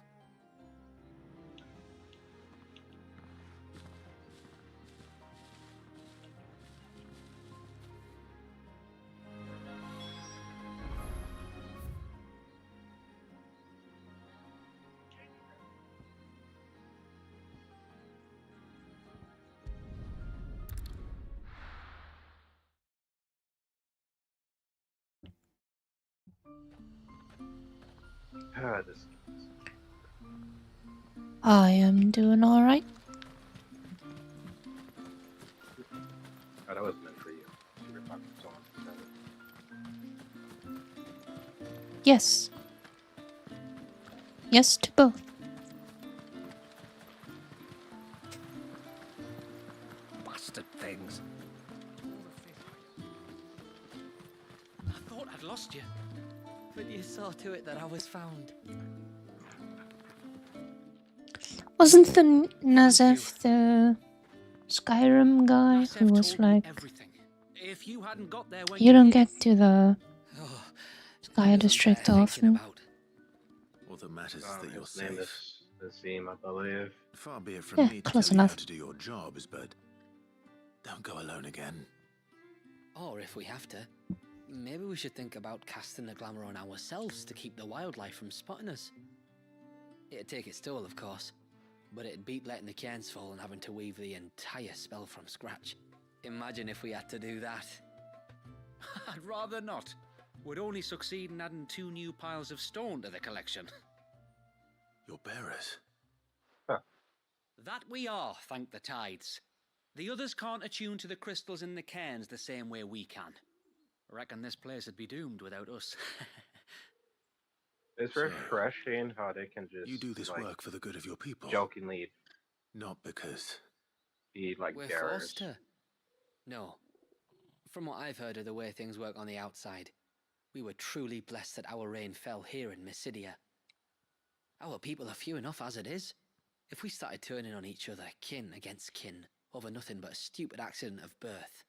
Speaker 3: This.
Speaker 1: I am doing alright.
Speaker 3: Oh, that was meant for you. You were talking to someone.
Speaker 1: Yes. Yes to both.
Speaker 8: Bastard things.
Speaker 2: I thought I'd lost you.
Speaker 10: But you saw to it that I was found.
Speaker 1: Wasn't the Nazef the Skyrim guy
Speaker 2: Nasev
Speaker 1: who was
Speaker 2: told me
Speaker 1: like,
Speaker 2: everything. If you hadn't got there when
Speaker 1: you don't
Speaker 2: did,
Speaker 1: get to the
Speaker 10: Oh,
Speaker 1: Sky
Speaker 10: neither
Speaker 1: District
Speaker 10: better thinking
Speaker 1: often?
Speaker 10: about.
Speaker 4: All that matters is that you're
Speaker 3: His name
Speaker 4: safe.
Speaker 3: is Nazim, I believe.
Speaker 4: Far be it from
Speaker 1: Yeah,
Speaker 4: me to
Speaker 1: close
Speaker 4: tell you how
Speaker 1: enough.
Speaker 4: to do your jobs, but don't go alone again.
Speaker 10: Or if we have to, maybe we should think about casting the glamour on ourselves to keep the wildlife from spotting us. It'd take its toll, of course, but it'd beat letting the cairns fall and having to weave the entire spell from scratch. Imagine if we had to do that.
Speaker 2: I'd rather not. Would only succeed in adding 2 new piles of stone to the collection.
Speaker 4: Your bearers.
Speaker 2: That we are, thank the tides. The others can't attune to the crystals in the cairns the same way we can. Reckon this place would be doomed without us.
Speaker 3: It's
Speaker 4: So,
Speaker 3: refreshing how they can just
Speaker 4: You do this
Speaker 3: like,
Speaker 4: work for the good of your people.
Speaker 3: jokingly
Speaker 4: Not because.
Speaker 3: be like
Speaker 10: We're
Speaker 3: bearers.
Speaker 10: forced to. No. From what I've heard of the way things work on the outside, we were truly blessed that our rain fell here in Mysidia. Our people are few enough as it is. If we started turning on each other, kin against kin, over nothing but a stupid accident of birth,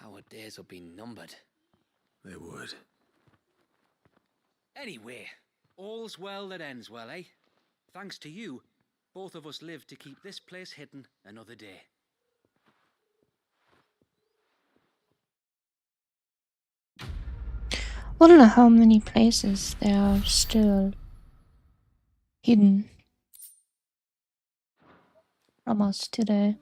Speaker 10: our days would be numbered.
Speaker 4: They would.
Speaker 2: Anyway, all's well that ends well, eh? Thanks to you, both of us lived to keep this place hidden another day.
Speaker 1: Wonder how many places there are still hidden from us today.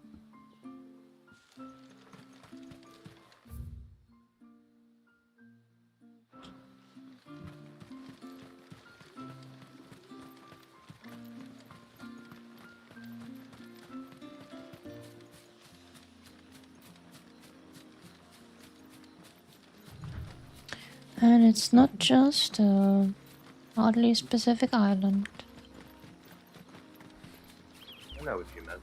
Speaker 1: And it's not just a oddly specific island.
Speaker 3: I know what you meant.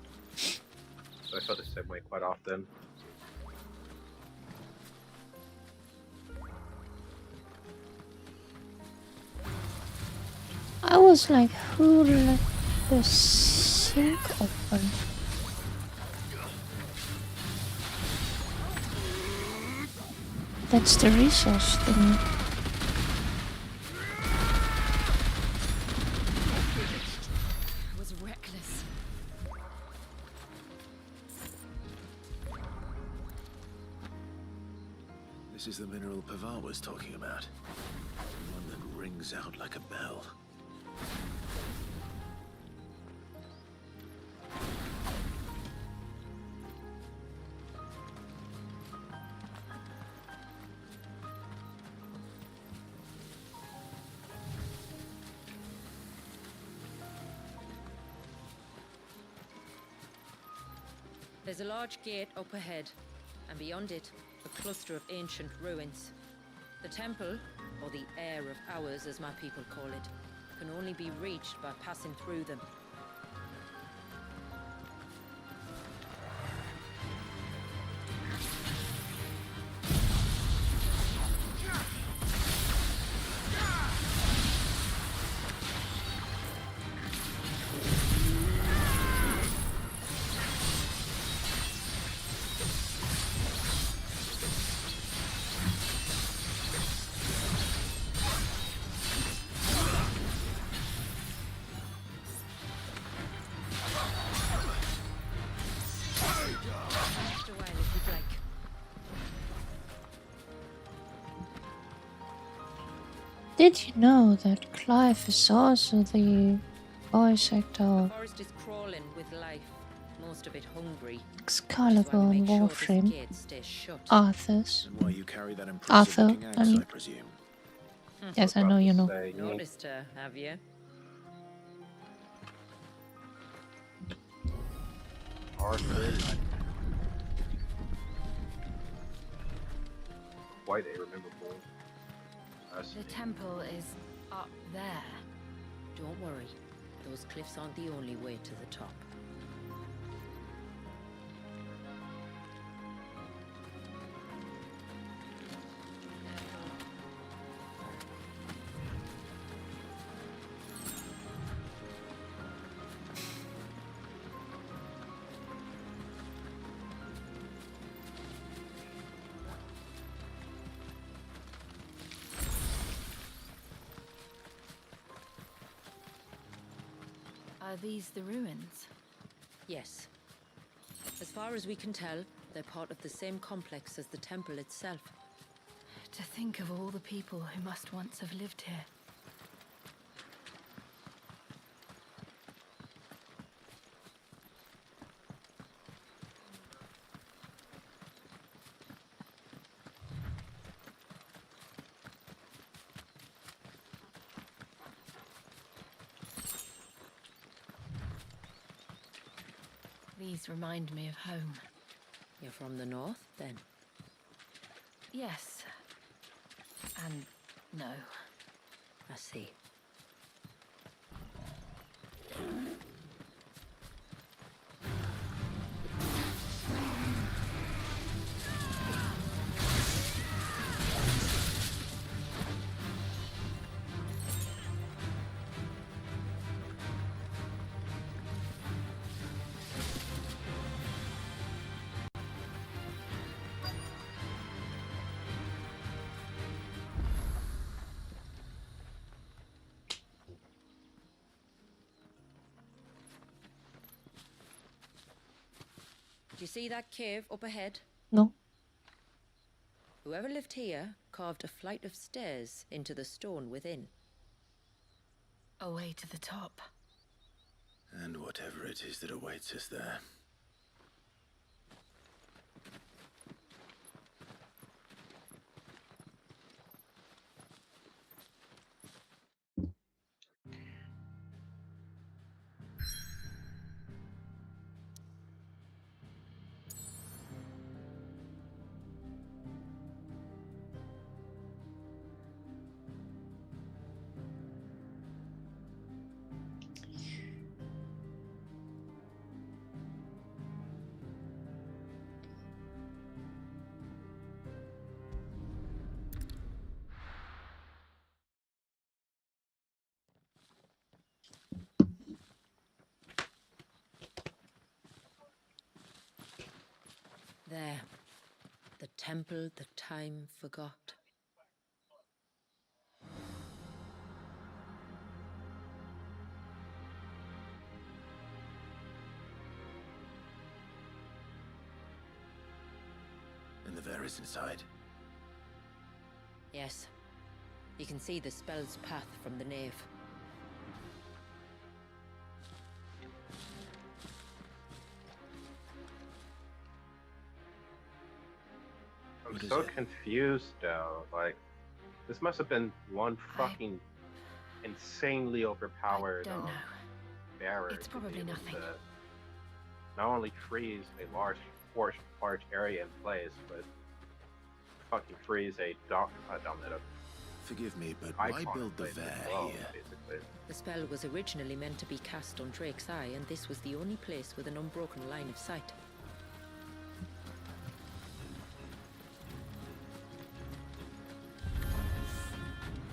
Speaker 3: I feel the same way quite often.
Speaker 1: I was like, who let the sink open? That's the resource thing.
Speaker 5: I was reckless.
Speaker 4: This is the mineral Pavar was talking about. One that rings out like a bell.
Speaker 7: There's a large gate up ahead, and beyond it, a cluster of ancient ruins. The temple, or the Heir of Hours as my people call it, can only be reached by passing through them. Just a while if you'd like.
Speaker 1: Did you know that Clive is also the voice actor
Speaker 7: The
Speaker 1: of
Speaker 7: forest is crawling with life, most of it hungry.
Speaker 1: Excalibur
Speaker 7: Which is why we
Speaker 1: and
Speaker 7: make sure this
Speaker 1: Warframe?
Speaker 7: gate stays shut.
Speaker 1: Arthur's.
Speaker 4: And why you carry that
Speaker 1: Arthur,
Speaker 4: impressive looking axe,
Speaker 1: I mean.
Speaker 4: I presume.
Speaker 1: Yes, I
Speaker 3: About
Speaker 1: know
Speaker 3: to
Speaker 1: you know.
Speaker 3: say,
Speaker 7: Noticed her, have you?
Speaker 3: Arthur, quite a rememberable.
Speaker 11: The temple is up there.
Speaker 7: Don't worry. Those cliffs aren't the only way to the top.
Speaker 11: Are these the ruins?
Speaker 7: Yes. As far as we can tell, they're part of the same complex as the temple itself.
Speaker 11: To think of all the people who must once have lived here. These remind me of home.
Speaker 7: You're from the north, then?
Speaker 11: Yes. And no.
Speaker 7: I see. Do you see that cave up ahead?
Speaker 1: No.
Speaker 7: Whoever lived here carved a flight of stairs into the stone within.
Speaker 11: A way to the top.
Speaker 4: And whatever it is that awaits us there.
Speaker 7: There. The temple that time forgot.
Speaker 4: And the Varys inside.
Speaker 7: Yes. You can see the spell's path from the nave.
Speaker 3: I'm
Speaker 4: What is
Speaker 3: so
Speaker 4: it?
Speaker 3: confused though. Like, this must have been one fucking insanely overpowered
Speaker 11: Don't know.
Speaker 3: bearer.
Speaker 11: It's
Speaker 3: to be
Speaker 11: probably
Speaker 3: able
Speaker 11: nothing.
Speaker 3: to not only freeze a large area in place, but fucking freeze a
Speaker 4: Forgive me, but
Speaker 3: icon
Speaker 4: why build the
Speaker 3: place as
Speaker 4: Var
Speaker 3: well,
Speaker 4: here?
Speaker 3: basically.
Speaker 7: The spell was originally meant to be cast on Drake's Eye, and this was the only place with an unbroken line of sight.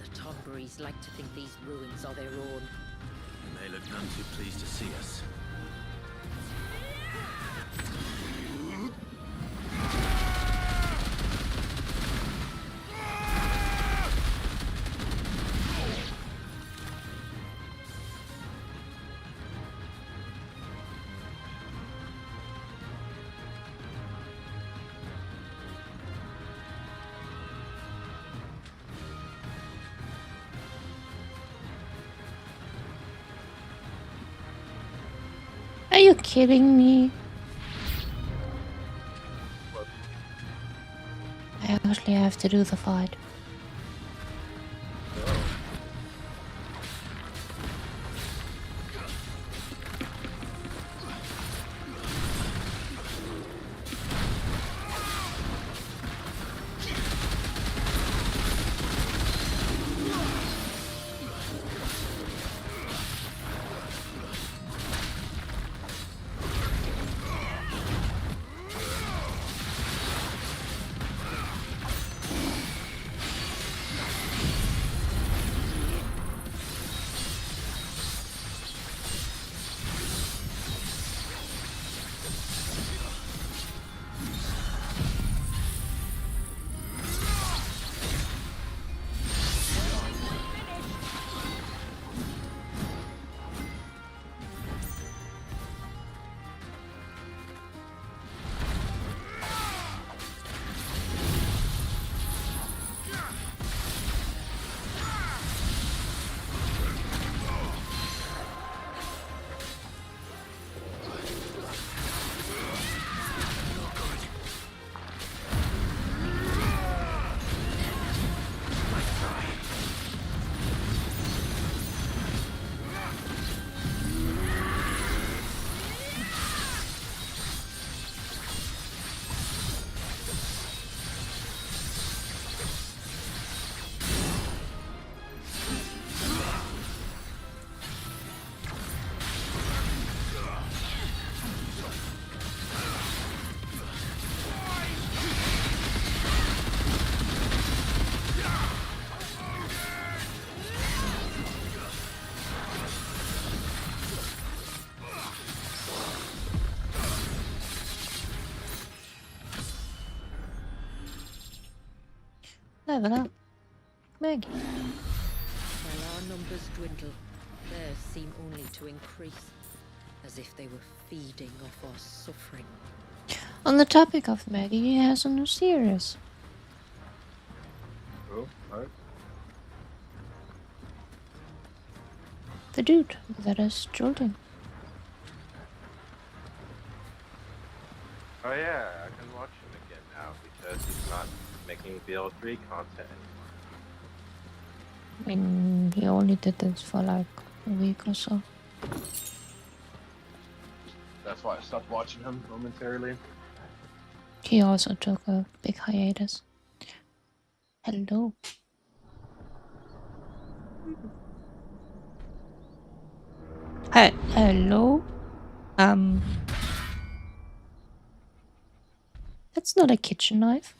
Speaker 7: The Tonberries like to think these ruins are their own.
Speaker 4: They look none too pleased to see us.
Speaker 1: Are you kidding me? I actually have to do the fight. Level up. Maggie.
Speaker 7: While our numbers dwindle, theirs seem only to increase, as if they were feeding off our suffering.
Speaker 1: On the topic of Maggie, he has a new series.
Speaker 3: Oh, what?
Speaker 1: The dude that is jolting.
Speaker 3: Oh yeah, I can watch him again now because he's not making BL3 content anymore.
Speaker 1: I mean, he only did this for like a week or so.
Speaker 3: That's why I stopped watching him momentarily.
Speaker 1: He also took a big hiatus. Hello. Hello? That's not a kitchen knife.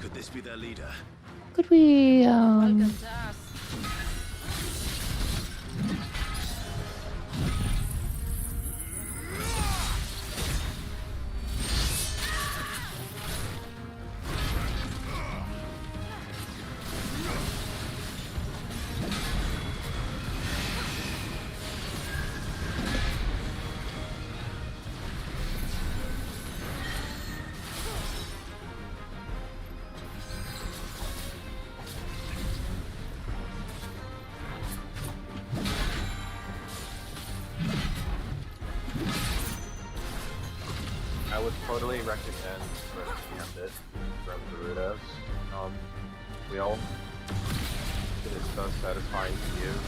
Speaker 4: Could this be their leader?
Speaker 1: Could we,
Speaker 7: Welcome to us.
Speaker 3: I would totally recommend for Gambit from Garuda's wheel. It is so satisfying to use.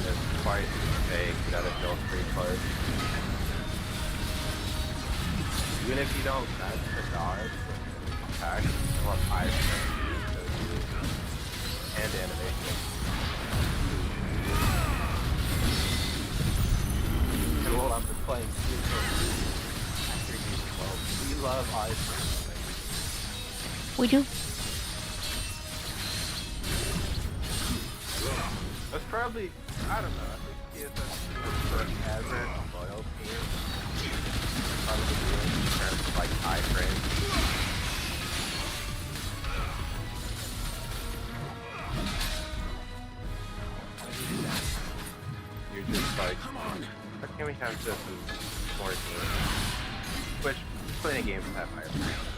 Speaker 3: It's quite vague that it built 3 parts. Even if you don't match the dodge with attack, you'll have high and animation. And while I'm playing after you 12, we love eyes.
Speaker 1: We do.
Speaker 3: That's probably, I don't know, I think TSS first ever loyal team. Probably doing in terms of like high frame. You're just like, why can't we have this in more games? Which, plenty of games have higher frames.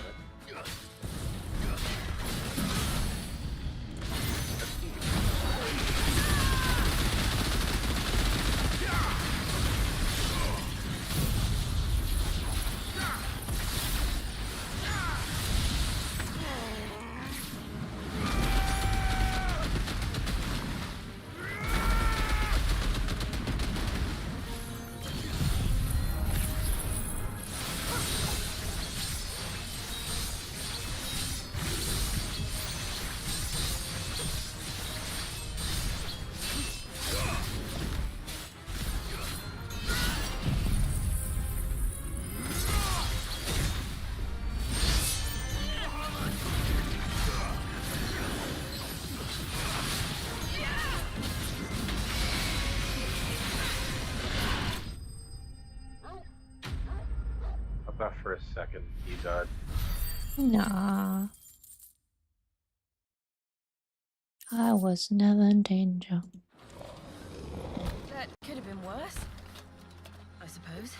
Speaker 3: I thought for a second he died.
Speaker 1: Nah. I was never in danger.
Speaker 11: That could have been worse, I suppose.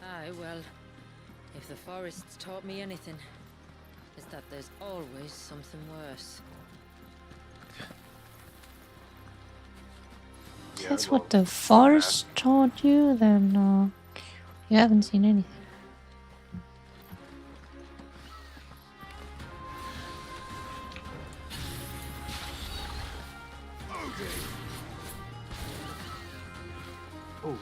Speaker 7: Aye, well, if the forest's taught me anything, it's that there's always something worse.
Speaker 3: Yeah,
Speaker 1: That's
Speaker 3: well,
Speaker 1: what the forest taught you, then you haven't seen anything.
Speaker 3: Oh.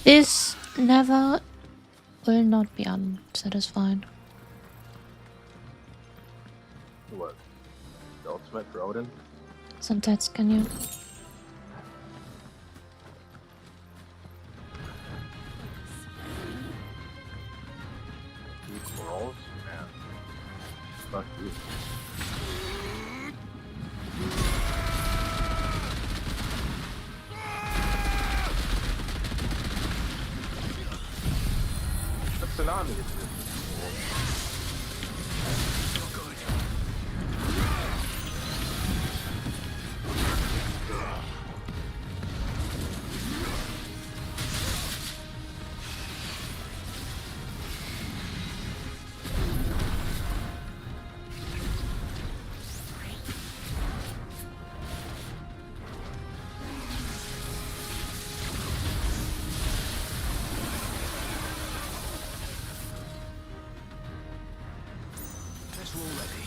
Speaker 1: This never will not be unsatisfied.
Speaker 3: What? The ultimate for Odin?
Speaker 1: Sometimes can you?
Speaker 3: Two quarrels? Man. Fuck you. The tsunami is just cool.
Speaker 8: Vessel ready.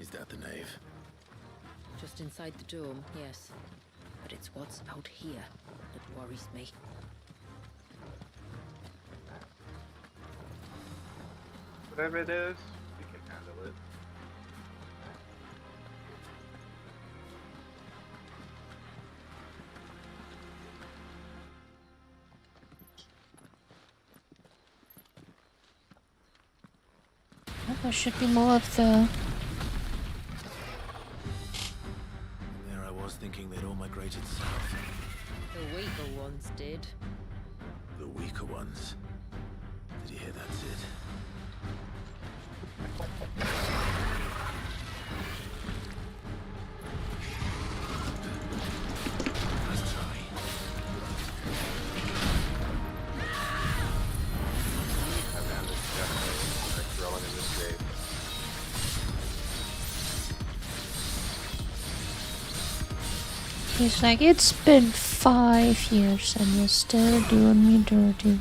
Speaker 4: Is that the nave?
Speaker 7: Just inside the dome, yes. But it's what's out here that worries me.
Speaker 3: Whatever it is, we can handle it.
Speaker 1: There should be more of the.
Speaker 4: And there I was thinking they'd all migrated south.
Speaker 7: The weaker ones did.
Speaker 4: The weaker ones. Did you hear that, Sid? Let's try.
Speaker 3: And then it's definitely like growing in this shape.
Speaker 1: He's like, it's been 5 years and you're still doing me dirty.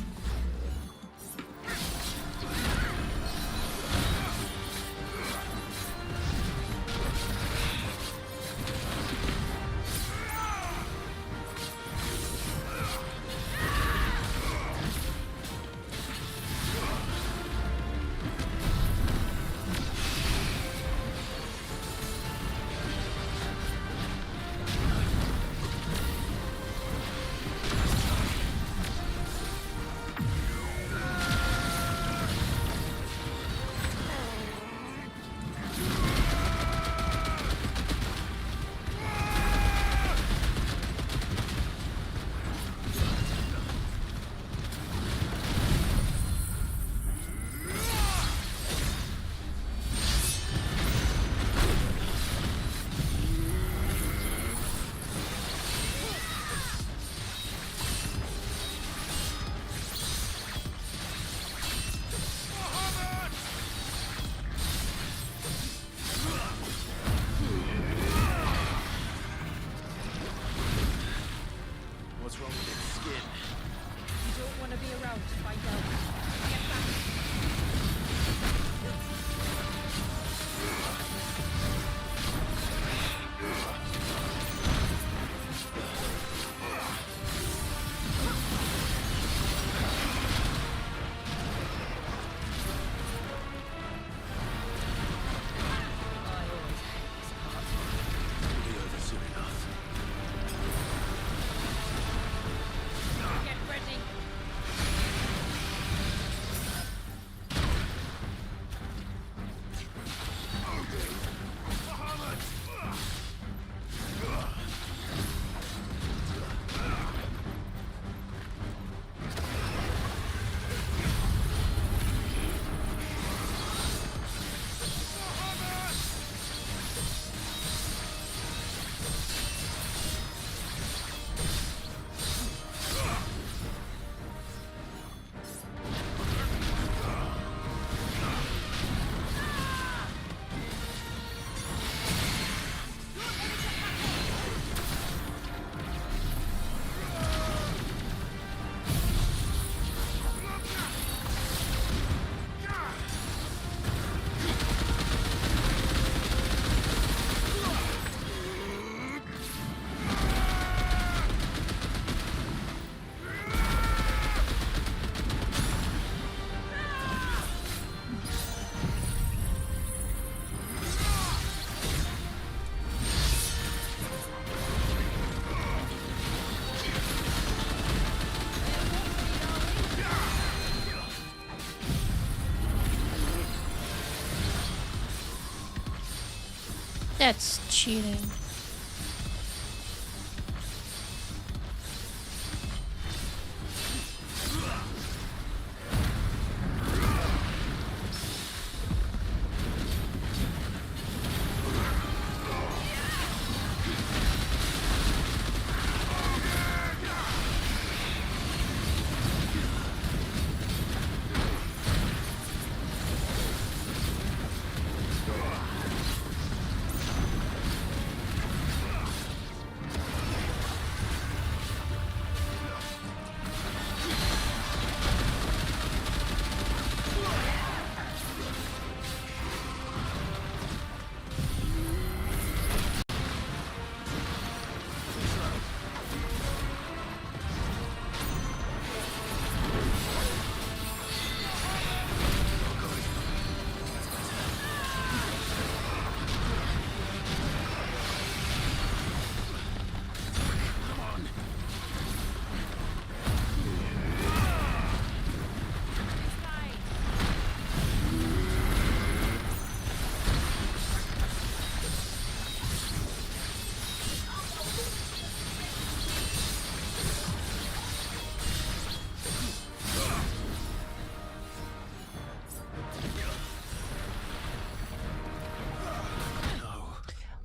Speaker 1: That's cheating.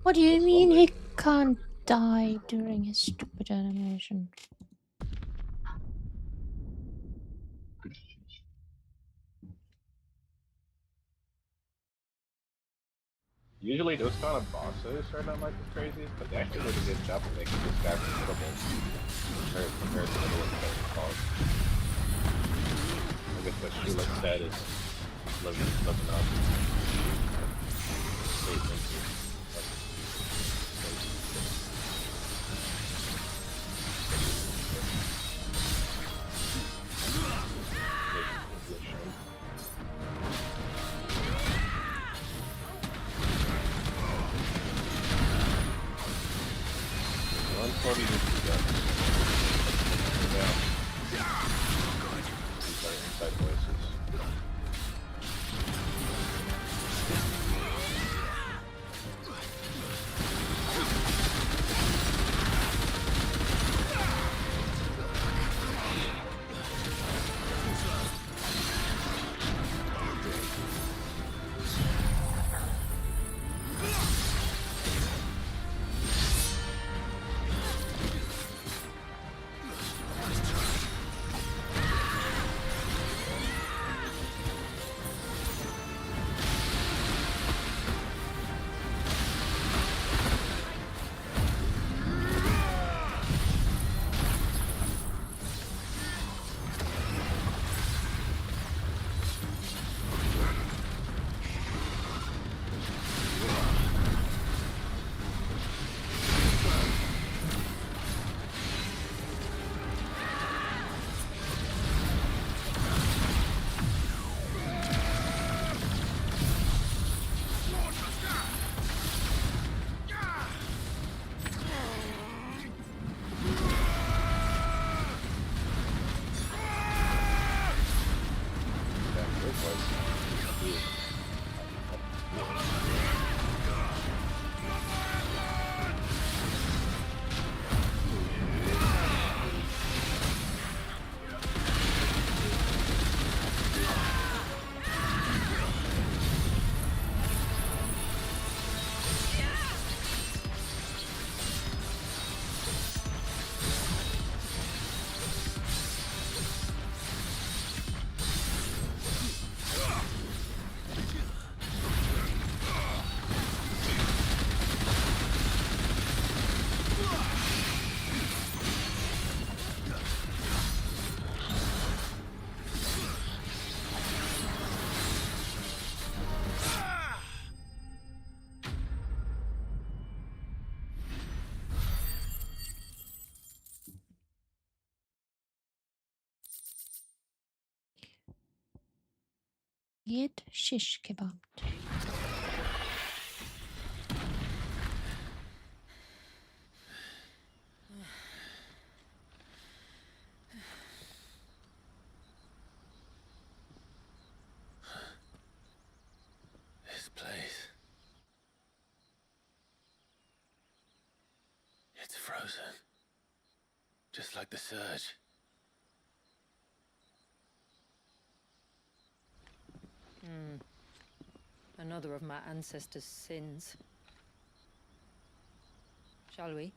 Speaker 1: What do you mean he can't die during his stupid animation?
Speaker 3: Usually those kind of bosses are not like the craziest, but they actually did a good job of making this guy formidable compared to the other ones that we fought. I guess what Sheila said is looking up. Get shish kebab.
Speaker 4: This place. the surge.
Speaker 7: Another of my ancestors' sins. Shall we?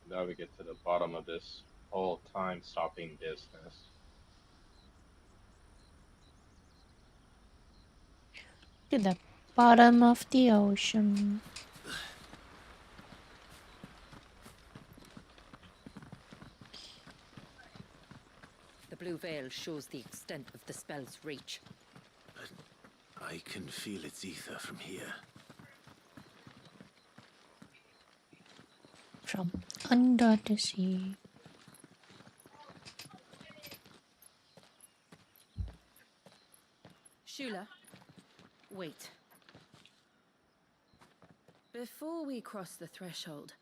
Speaker 3: Now we get to the bottom of this whole time stopping business.
Speaker 1: To the bottom of the ocean.
Speaker 7: The blue veil shows the extent of the spell's reach.
Speaker 4: But I can feel its ether from here.
Speaker 1: From under the sea.
Speaker 11: Shula, wait. Before we cross the threshold,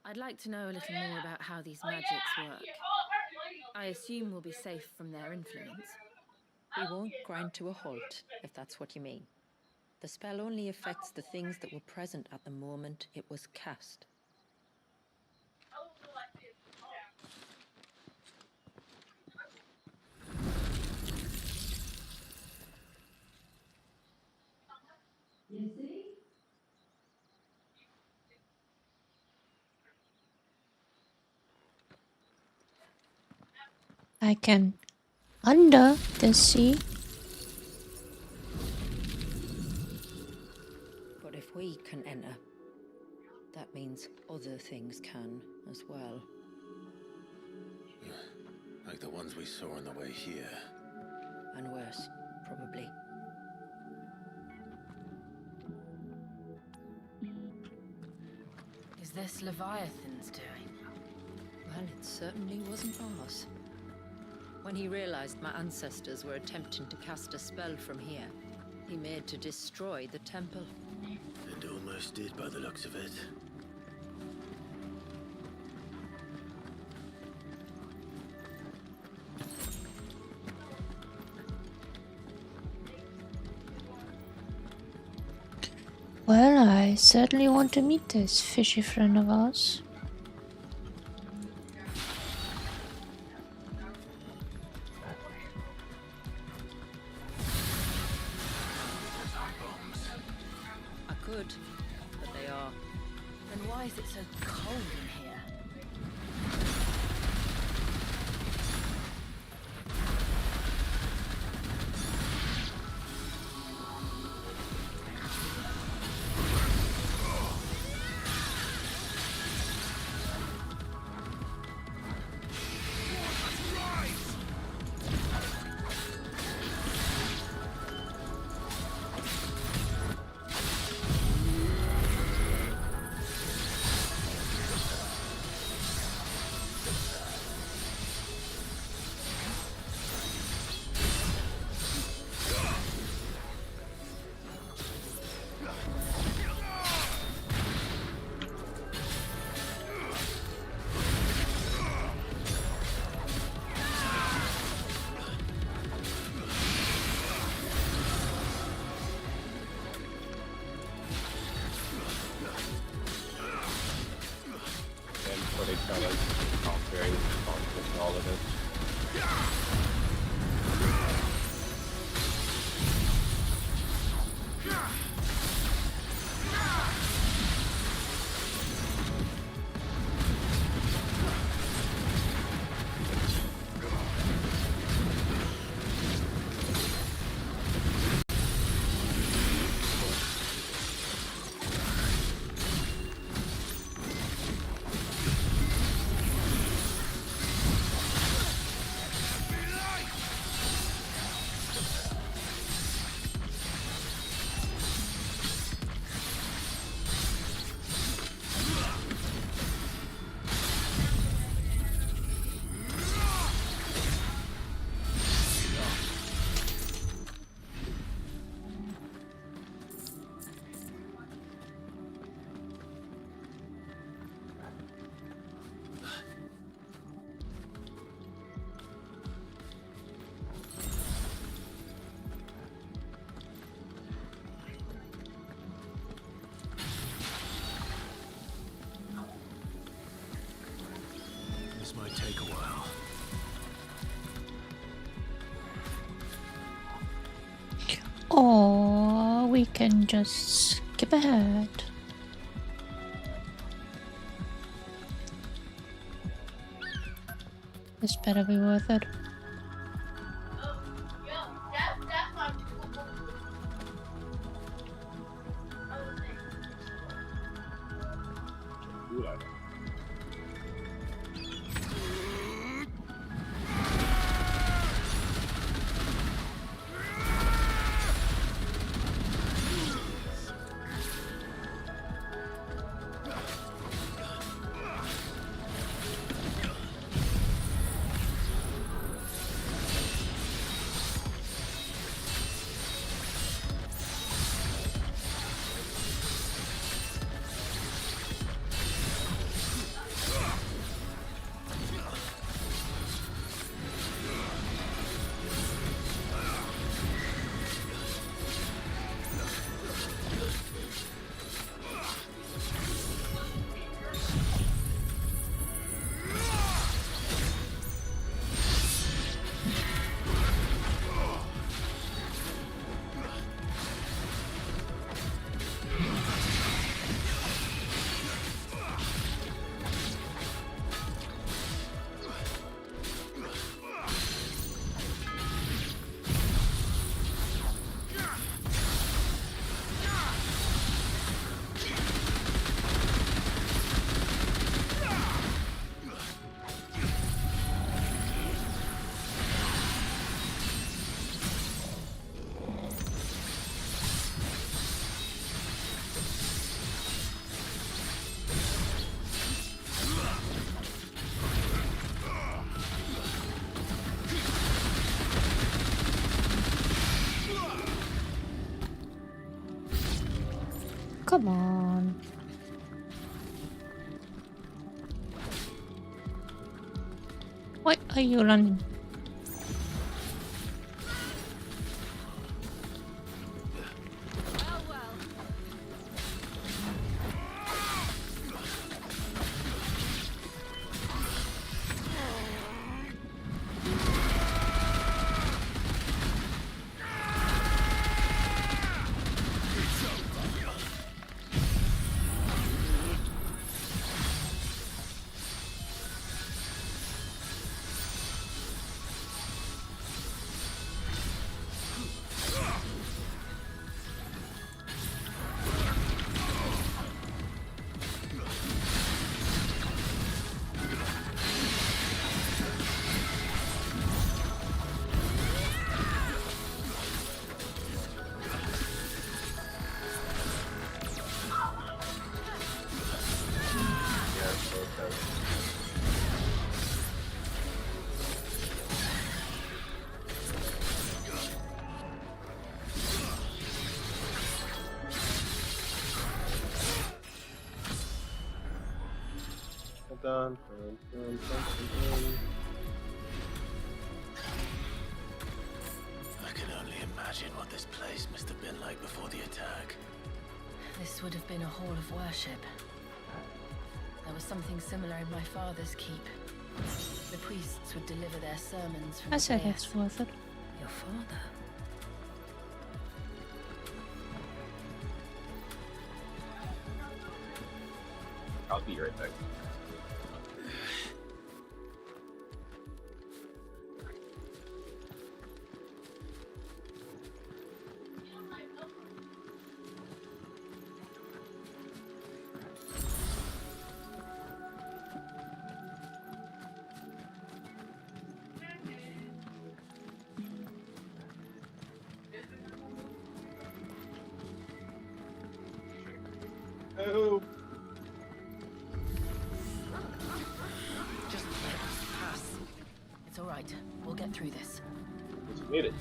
Speaker 11: I'd like to know a little more about how these magics work. I assume we'll be safe from their influence.
Speaker 7: We won't grind to a halt, if that's what you mean. The spell only affects the things that were present at the moment it was cast.
Speaker 1: I can under the sea.
Speaker 7: But if we can enter, that means other things can as well.
Speaker 4: Like the ones we saw on the way here.
Speaker 7: And worse, probably.
Speaker 11: Is this Leviathan's doing?
Speaker 7: Well, it certainly wasn't ours. When he realized my ancestors were attempting to cast a spell from here, he made to destroy the temple.
Speaker 4: And almost did by the looks of it.
Speaker 1: Well, I certainly want to meet this fishy friend of ours.
Speaker 7: I could, but they are.
Speaker 11: Then why is it so cold in here?
Speaker 3: And footage of us not very responsible for all of this.
Speaker 4: This might take a while.
Speaker 1: Or we can just skip ahead. This better be worth it.
Speaker 3: Do that.
Speaker 1: Come on. Why are you running?
Speaker 3: Dun, dun, dun, dun, dun.
Speaker 4: I can only imagine what this place must have been like before the attack.
Speaker 11: This would have been a hall of worship. There was something similar in my father's keep. The priests would deliver their sermons from
Speaker 1: I
Speaker 11: the
Speaker 1: said
Speaker 11: dais.
Speaker 1: it's worth it.
Speaker 11: Your father?
Speaker 3: I'll be right back. Oh.
Speaker 11: Just pass. It's all right. We'll get through this.
Speaker 3: Just made it.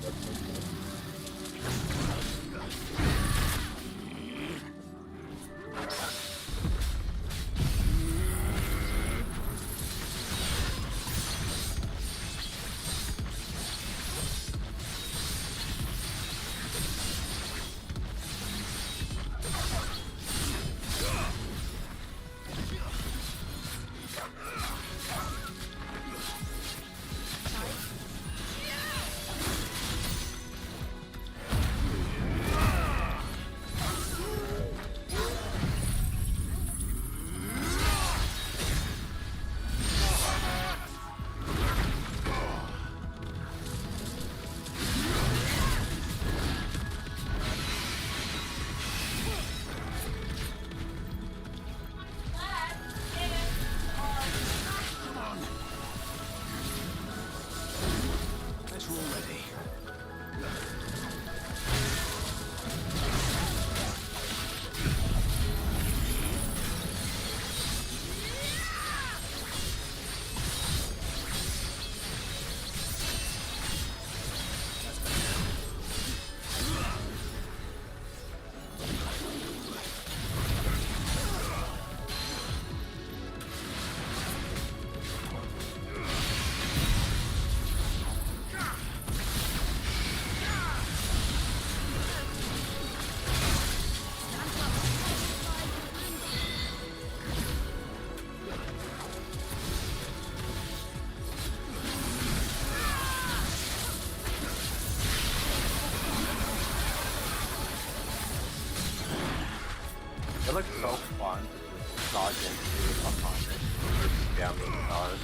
Speaker 3: scamming cars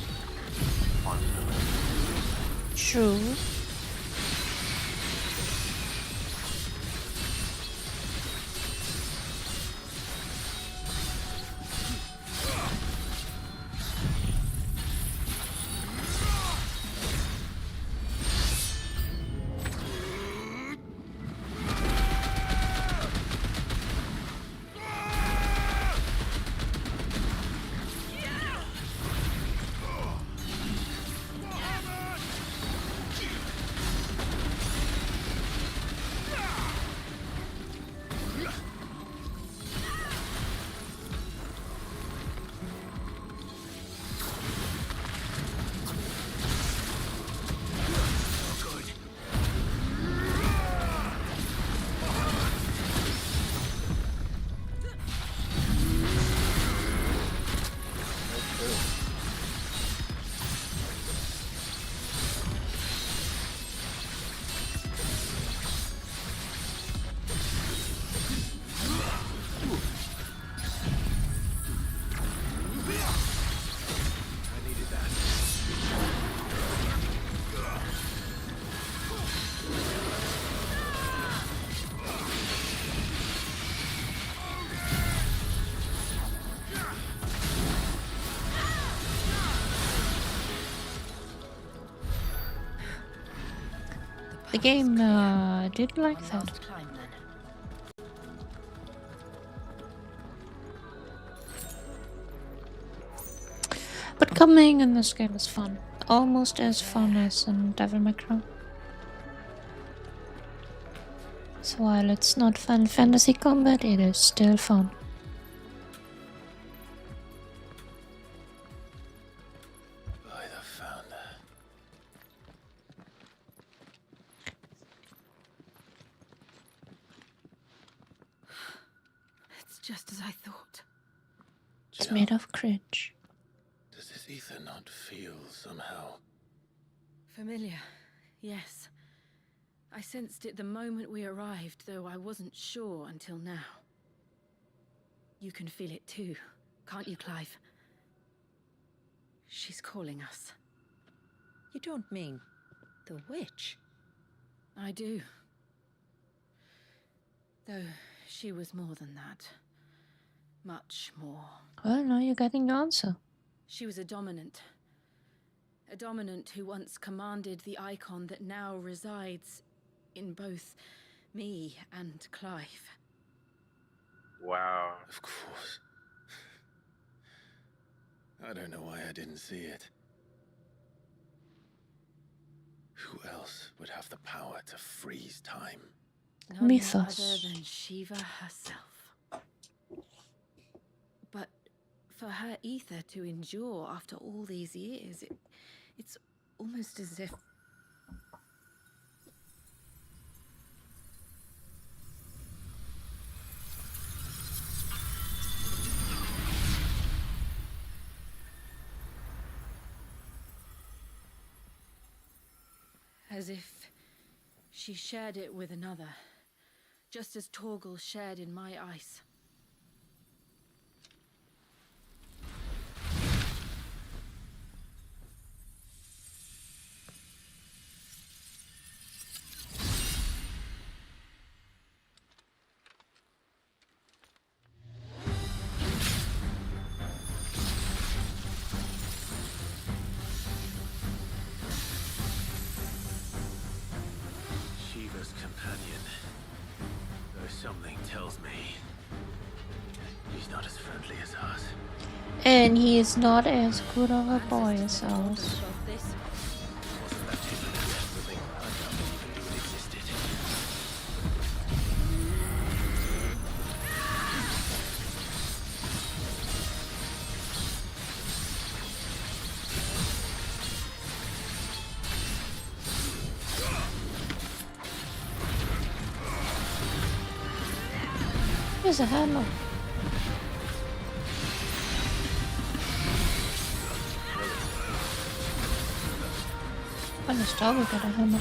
Speaker 3: constantly.
Speaker 1: True. The game did like
Speaker 11: One
Speaker 1: that.
Speaker 11: last climb, then.
Speaker 1: But coming in this game is fun. Almost as fun as in Devil May Cry. So while it's not Final Fantasy combat, it is still fun.
Speaker 4: By the founder.
Speaker 11: It's just as I thought.
Speaker 1: It's made of cringe.
Speaker 4: Does this ether not feel somehow?
Speaker 11: Familiar, yes. I sensed it the moment we arrived, though I wasn't sure until now. You can feel it too, can't you, Clive? She's calling us.
Speaker 7: You don't mean the witch?
Speaker 11: I do. Though she was more than that. Much more.
Speaker 1: Well, now you're getting the answer.
Speaker 11: She was a dominant. A dominant who once commanded the icon that now resides in both me and Clive.
Speaker 3: Wow.
Speaker 4: Of course. I don't know why I didn't see it. Who else would have the power to freeze time?
Speaker 11: None
Speaker 1: Mythos.
Speaker 11: other than Shiva herself. But for her ether to endure after all these years, it's almost as if... As if she shared it with another, just as Torgal shared in my ice.
Speaker 4: Shiva's companion. Though something tells me he's not as friendly as us.
Speaker 1: And he is not as good of a boy as
Speaker 11: Ancestors never told
Speaker 1: ours.
Speaker 11: us about this.
Speaker 4: Wasn't that even a desperate thing? I doubt they even knew it existed.
Speaker 1: Here's a hammer. On the star we got a hammer.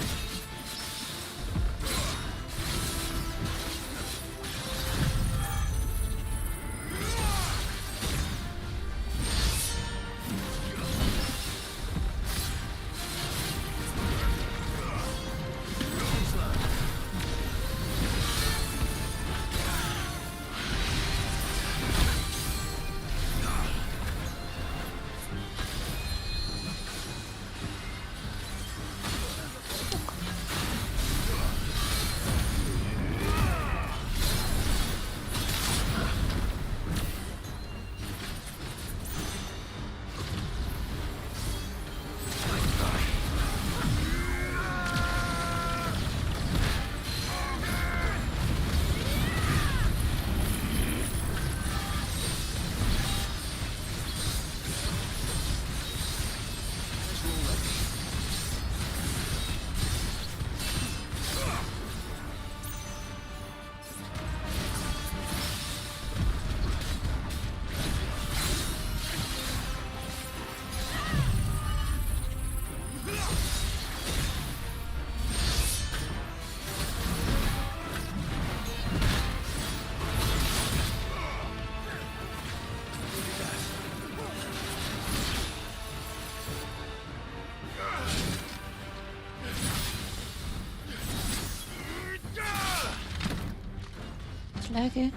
Speaker 1: Laggy.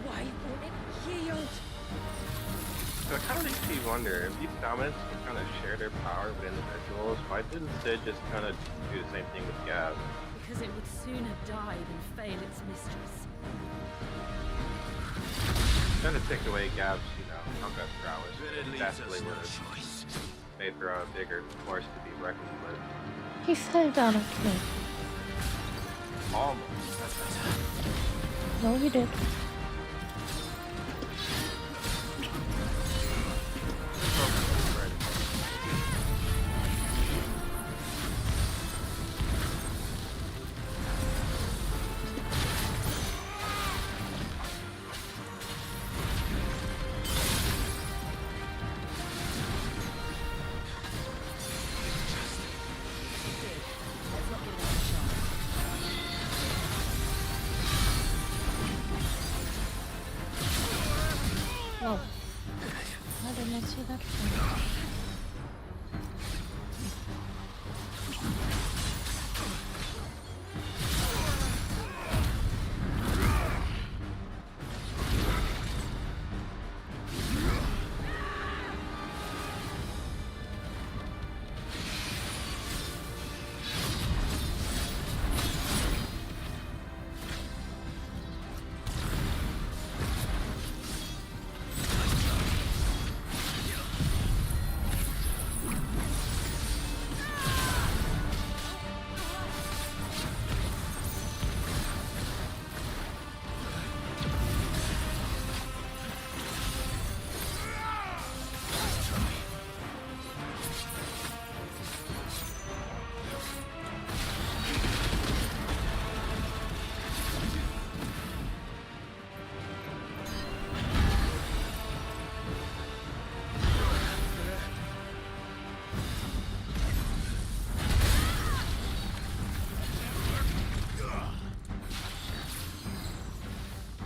Speaker 5: Why won't it yield?
Speaker 3: So it kind of makes me wonder if these dominants can kind of share their power with individuals. Why didn't Sid just kind of do the same thing with Gav?
Speaker 11: Because it would sooner die than fail its mistress.
Speaker 3: Trying to take away Gav's, combat prowess. Definitely would have made her a bigger force to be reckoned with.
Speaker 1: He fell down a cliff.
Speaker 3: Almost.
Speaker 1: No, he did. Whoa. I did not see that coming.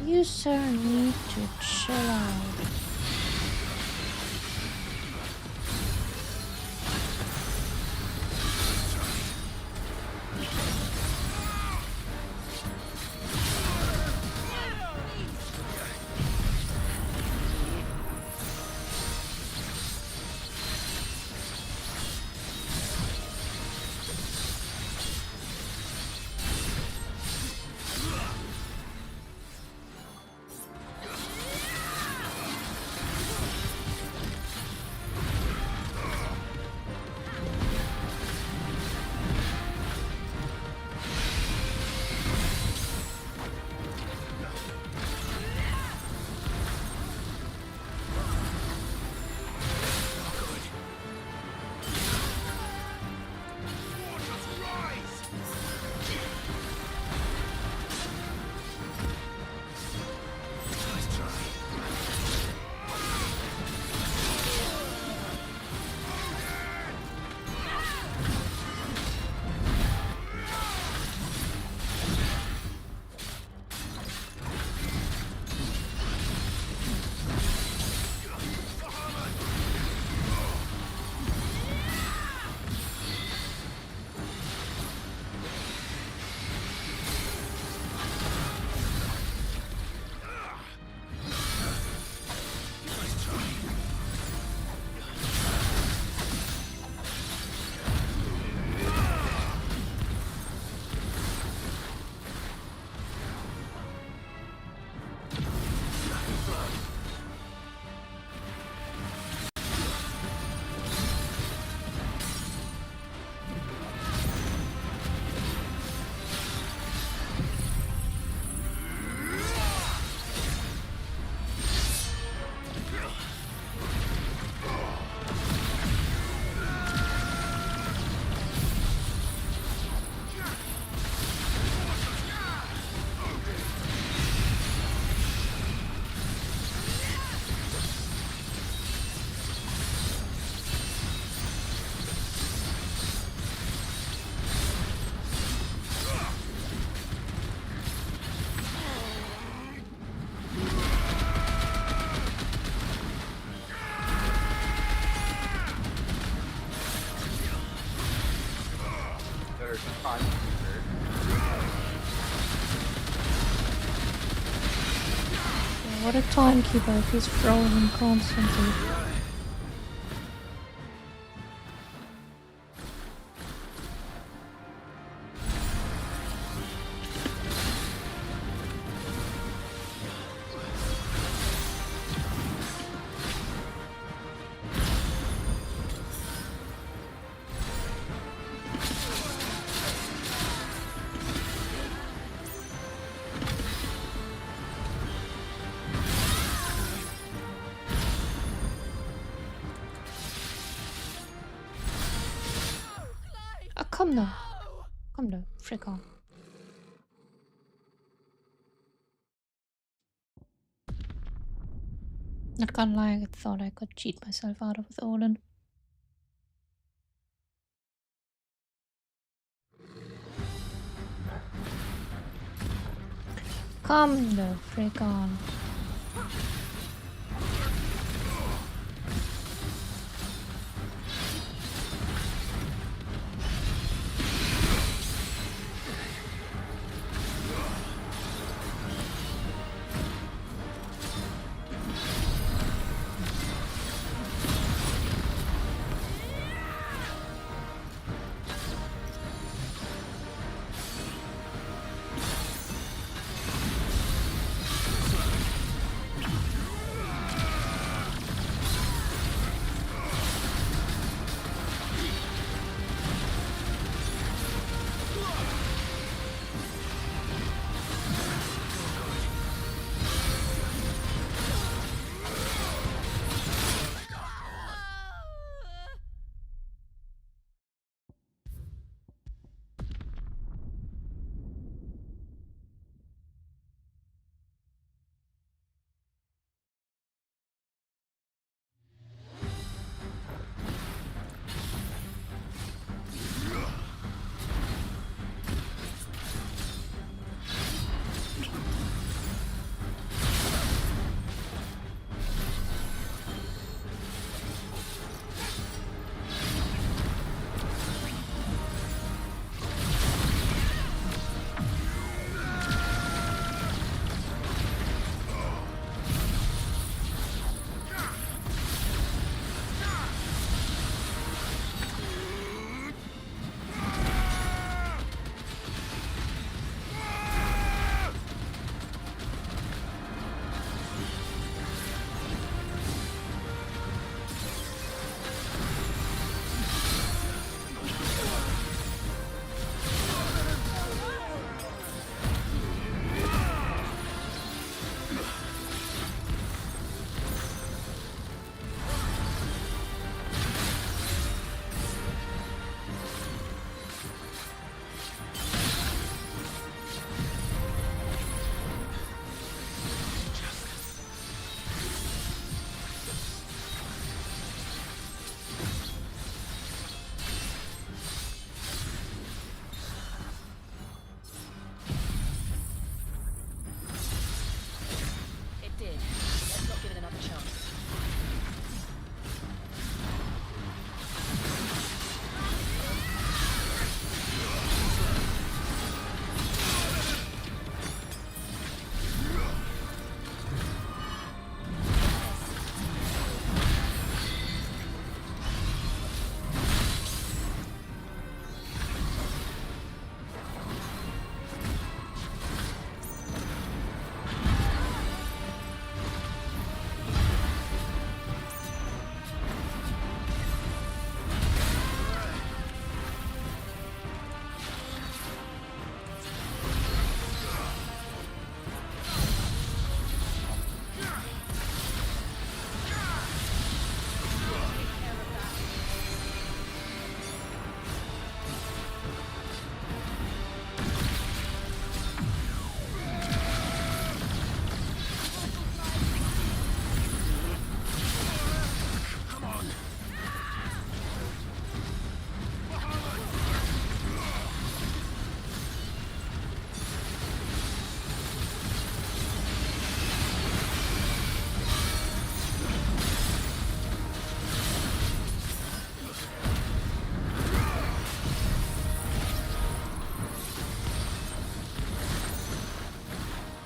Speaker 1: You sir need to chill out. What a timekeeper if he's frozen constantly. Kom nu. Kom nu, frick on. Not gonna lie, I thought I could cheat myself out of with Olin. Come the frick on.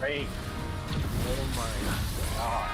Speaker 3: Great. Oh my god.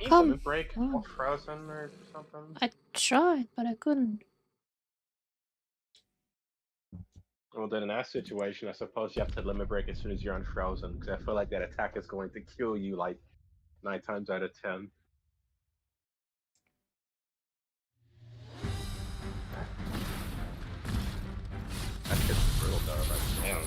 Speaker 1: Come
Speaker 3: break
Speaker 1: on.
Speaker 3: or frozen or something?
Speaker 1: I tried, but I couldn't.
Speaker 3: Well, then in that situation, I suppose you have to limit break as soon as you're unfrozen, because I feel like that attack is going to kill you like 9 times out of 10. That shit's brutal though, but damn.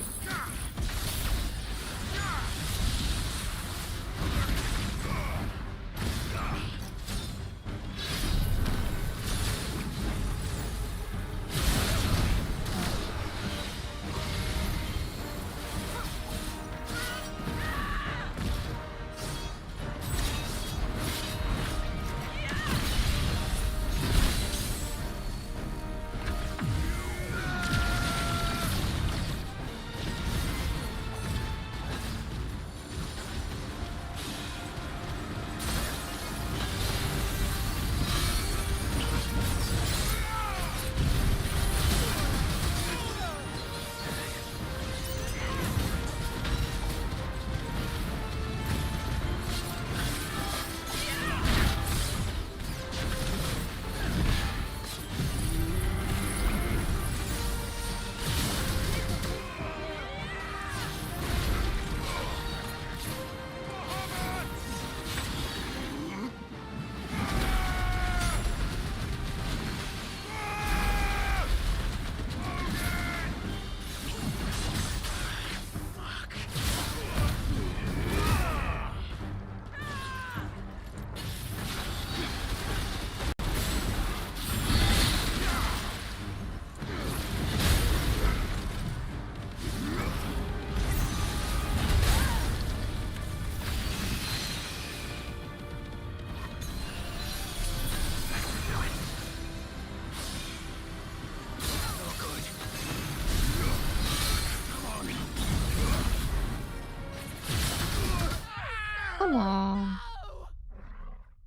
Speaker 1: Come on.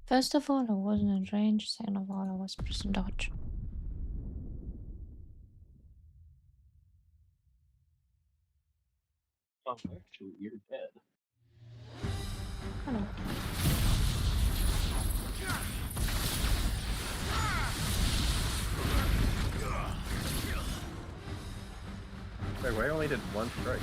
Speaker 1: First of all, I wasn't in range. Second of all, I was pressing dodge.
Speaker 3: Oh, actually, you're dead.
Speaker 1: Hello.
Speaker 3: Wait, I only did one strike.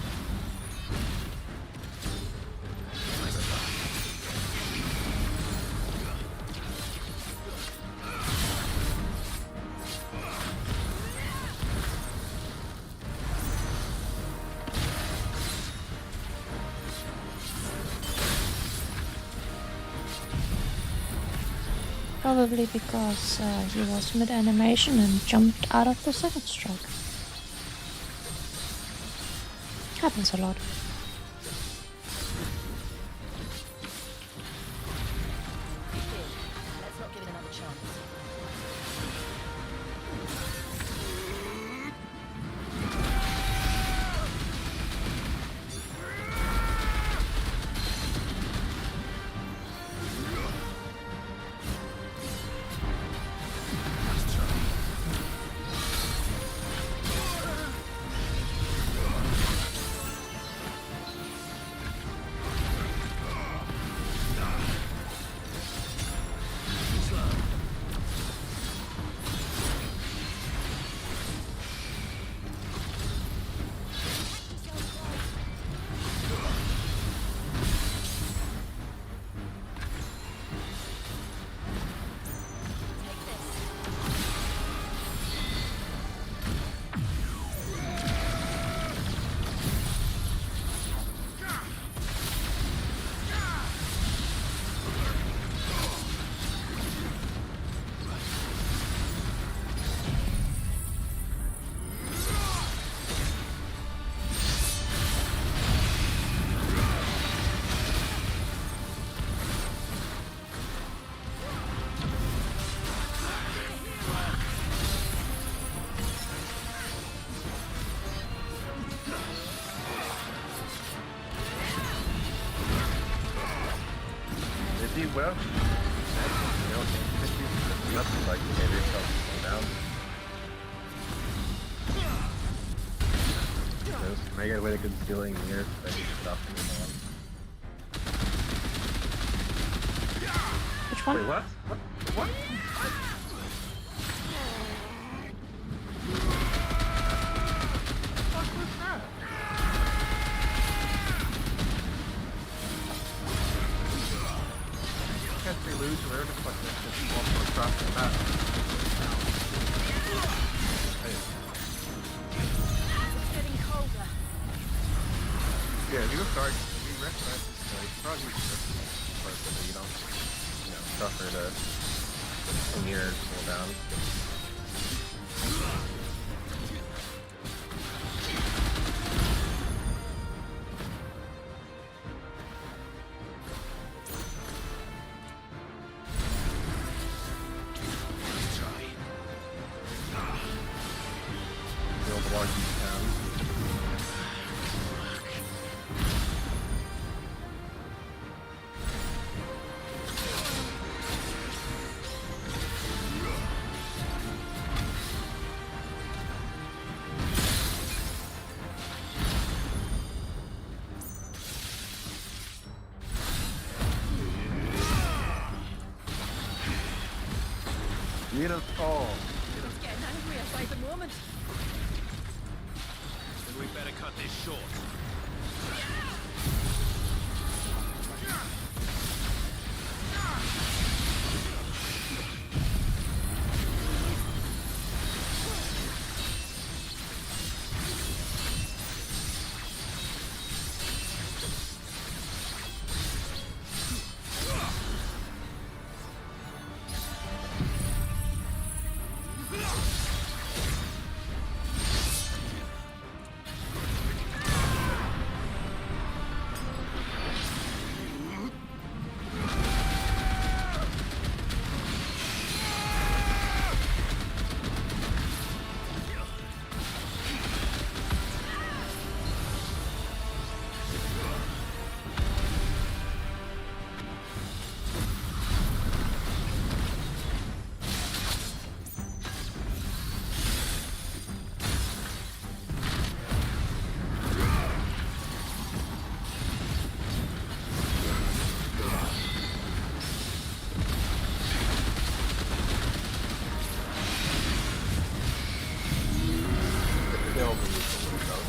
Speaker 1: Probably because he was mid-animation and jumped out of the second strike. Happens a lot.
Speaker 11: Let's not give it another chance.
Speaker 3: well, you know, nothing like maybe yourself slow down. Just make it with a concealing mirror so that you stop in the on.
Speaker 1: Which one?
Speaker 3: Wait, what? What? What was that? I guess they lose where the fuck that just walk across the map.
Speaker 11: It's getting colder.
Speaker 3: Yeah, if you start, if you recognize this, like, probably first so you don't, you know, suffer the mirror pull down. Build a large town. Lead us all.
Speaker 11: It's getting angrier by the moment.
Speaker 6: Then we better cut this short. They'll move a little though.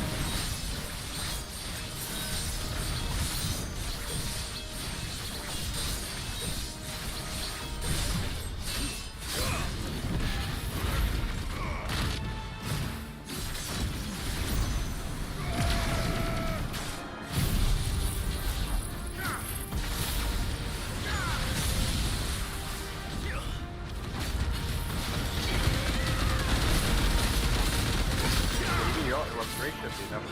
Speaker 6: Even your great ship is never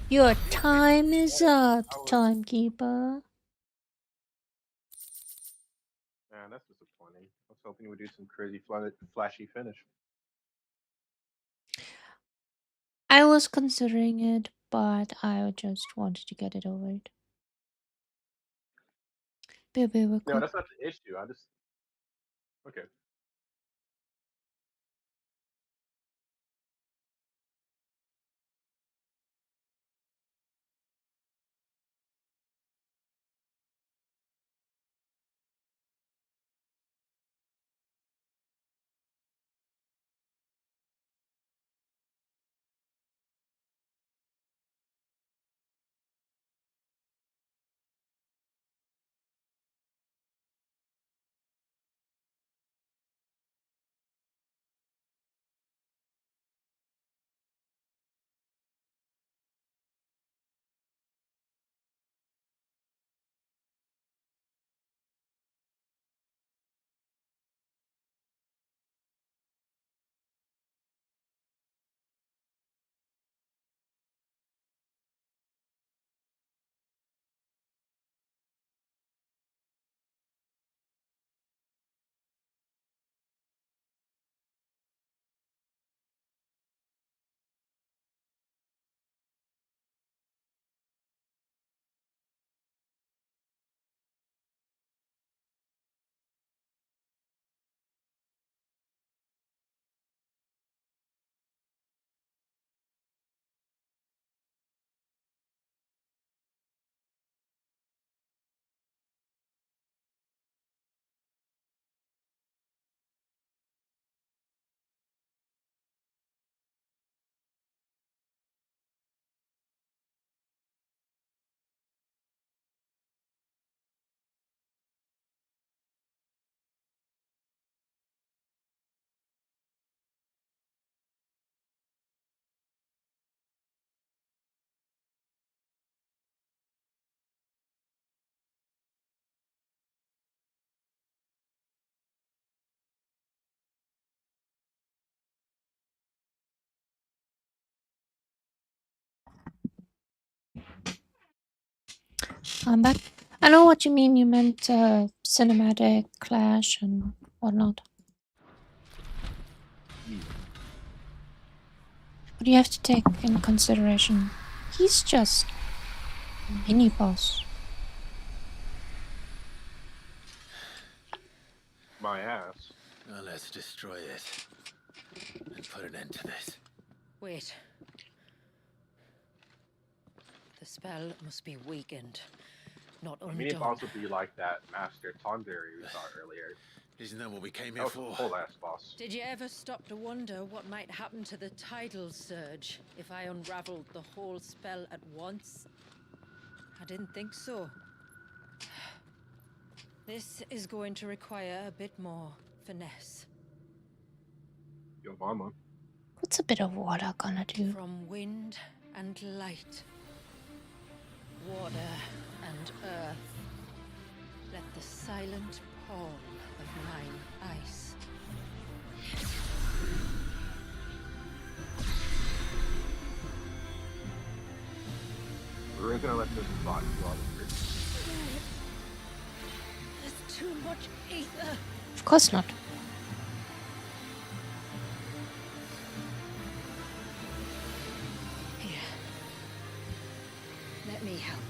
Speaker 1: Your time is up, timekeeper.
Speaker 3: Man, that's disappointing. I was hoping you would do some crazy flashy finish.
Speaker 1: I was considering it, but I just wanted to get it over it. Be real
Speaker 3: No,
Speaker 1: quick.
Speaker 3: that's not the issue. I just okay.
Speaker 1: I'm back. I know what you mean. You meant cinematic clash and whatnot. But you have to take in consideration, he's just a mini boss.
Speaker 3: My ass.
Speaker 4: Now let's destroy it and put an end to this.
Speaker 7: Wait. The spell must be weakened, not
Speaker 3: A
Speaker 7: undone.
Speaker 3: mini boss would be like that Master Tonderi we saw earlier.
Speaker 4: Isn't that what we came
Speaker 3: That
Speaker 4: here
Speaker 3: was
Speaker 4: for?
Speaker 3: a whole ass boss.
Speaker 7: Did you ever stop to wonder what might happen to the tidal surge if I unraveled the whole spell at once? I didn't think so. This is going to require a bit more finesse.
Speaker 3: Yo mama.
Speaker 1: What's a bit of water gonna do?
Speaker 7: From wind and light, water and earth, let the silent pall of mine ice.
Speaker 3: We're gonna let this spot do all the tricks.
Speaker 7: There's too much ether.
Speaker 1: Of course not.
Speaker 7: Here. Let me help.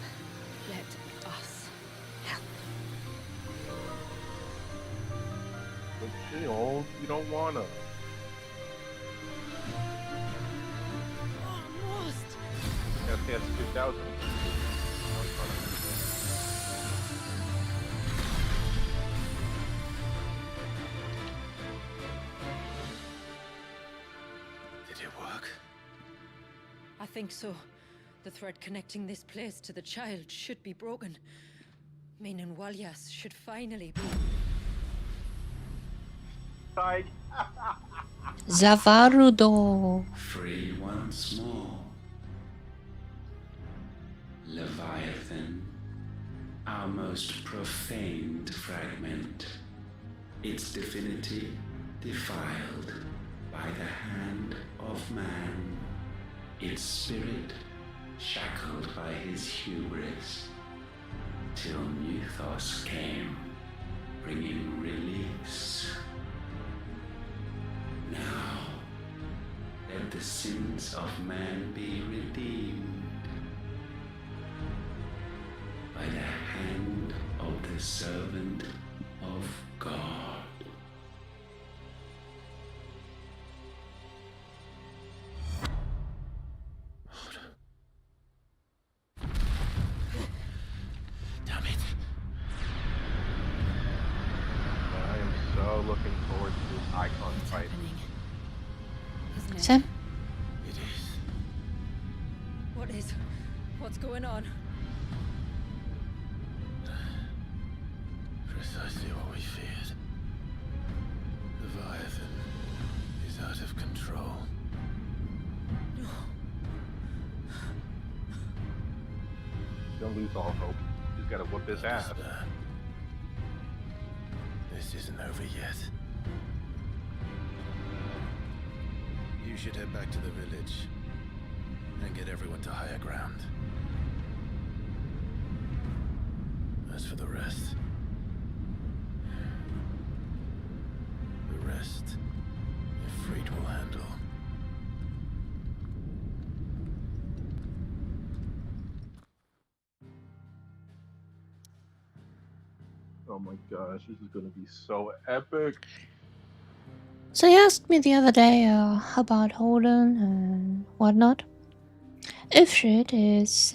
Speaker 7: Let us help.
Speaker 3: But you don't wanna.
Speaker 7: Almost.
Speaker 3: FPS 2000.
Speaker 4: Did it work?
Speaker 7: I think so. The thread connecting this place to the child should be broken. Meaning Walyas should finally be...
Speaker 3: Side.
Speaker 1: Zavarudo.
Speaker 12: Free once more. Leviathan, our most profaned fragment, its divinity defiled by the hand of man, its spirit shackled by his hubris, till Mythos came, bringing release. Now, let the sins of man be redeemed by the hand of the servant of God.
Speaker 4: Damn it.
Speaker 3: I am so looking forward to this icon fight.
Speaker 11: Isn't it?
Speaker 1: Sam?
Speaker 4: It is.
Speaker 7: What is? What's going on?
Speaker 4: Precisely what we feared. Leviathan is out of control.
Speaker 3: Don't lose all hope. He's gotta whoop his ass.
Speaker 4: Understand. This isn't over yet. You should head back to the village and get everyone to higher ground. As for the rest, Ifrit will handle.
Speaker 3: Oh my gosh, this is gonna be so epic.
Speaker 1: So you asked me the other day about Holden and whatnot. Ifrit is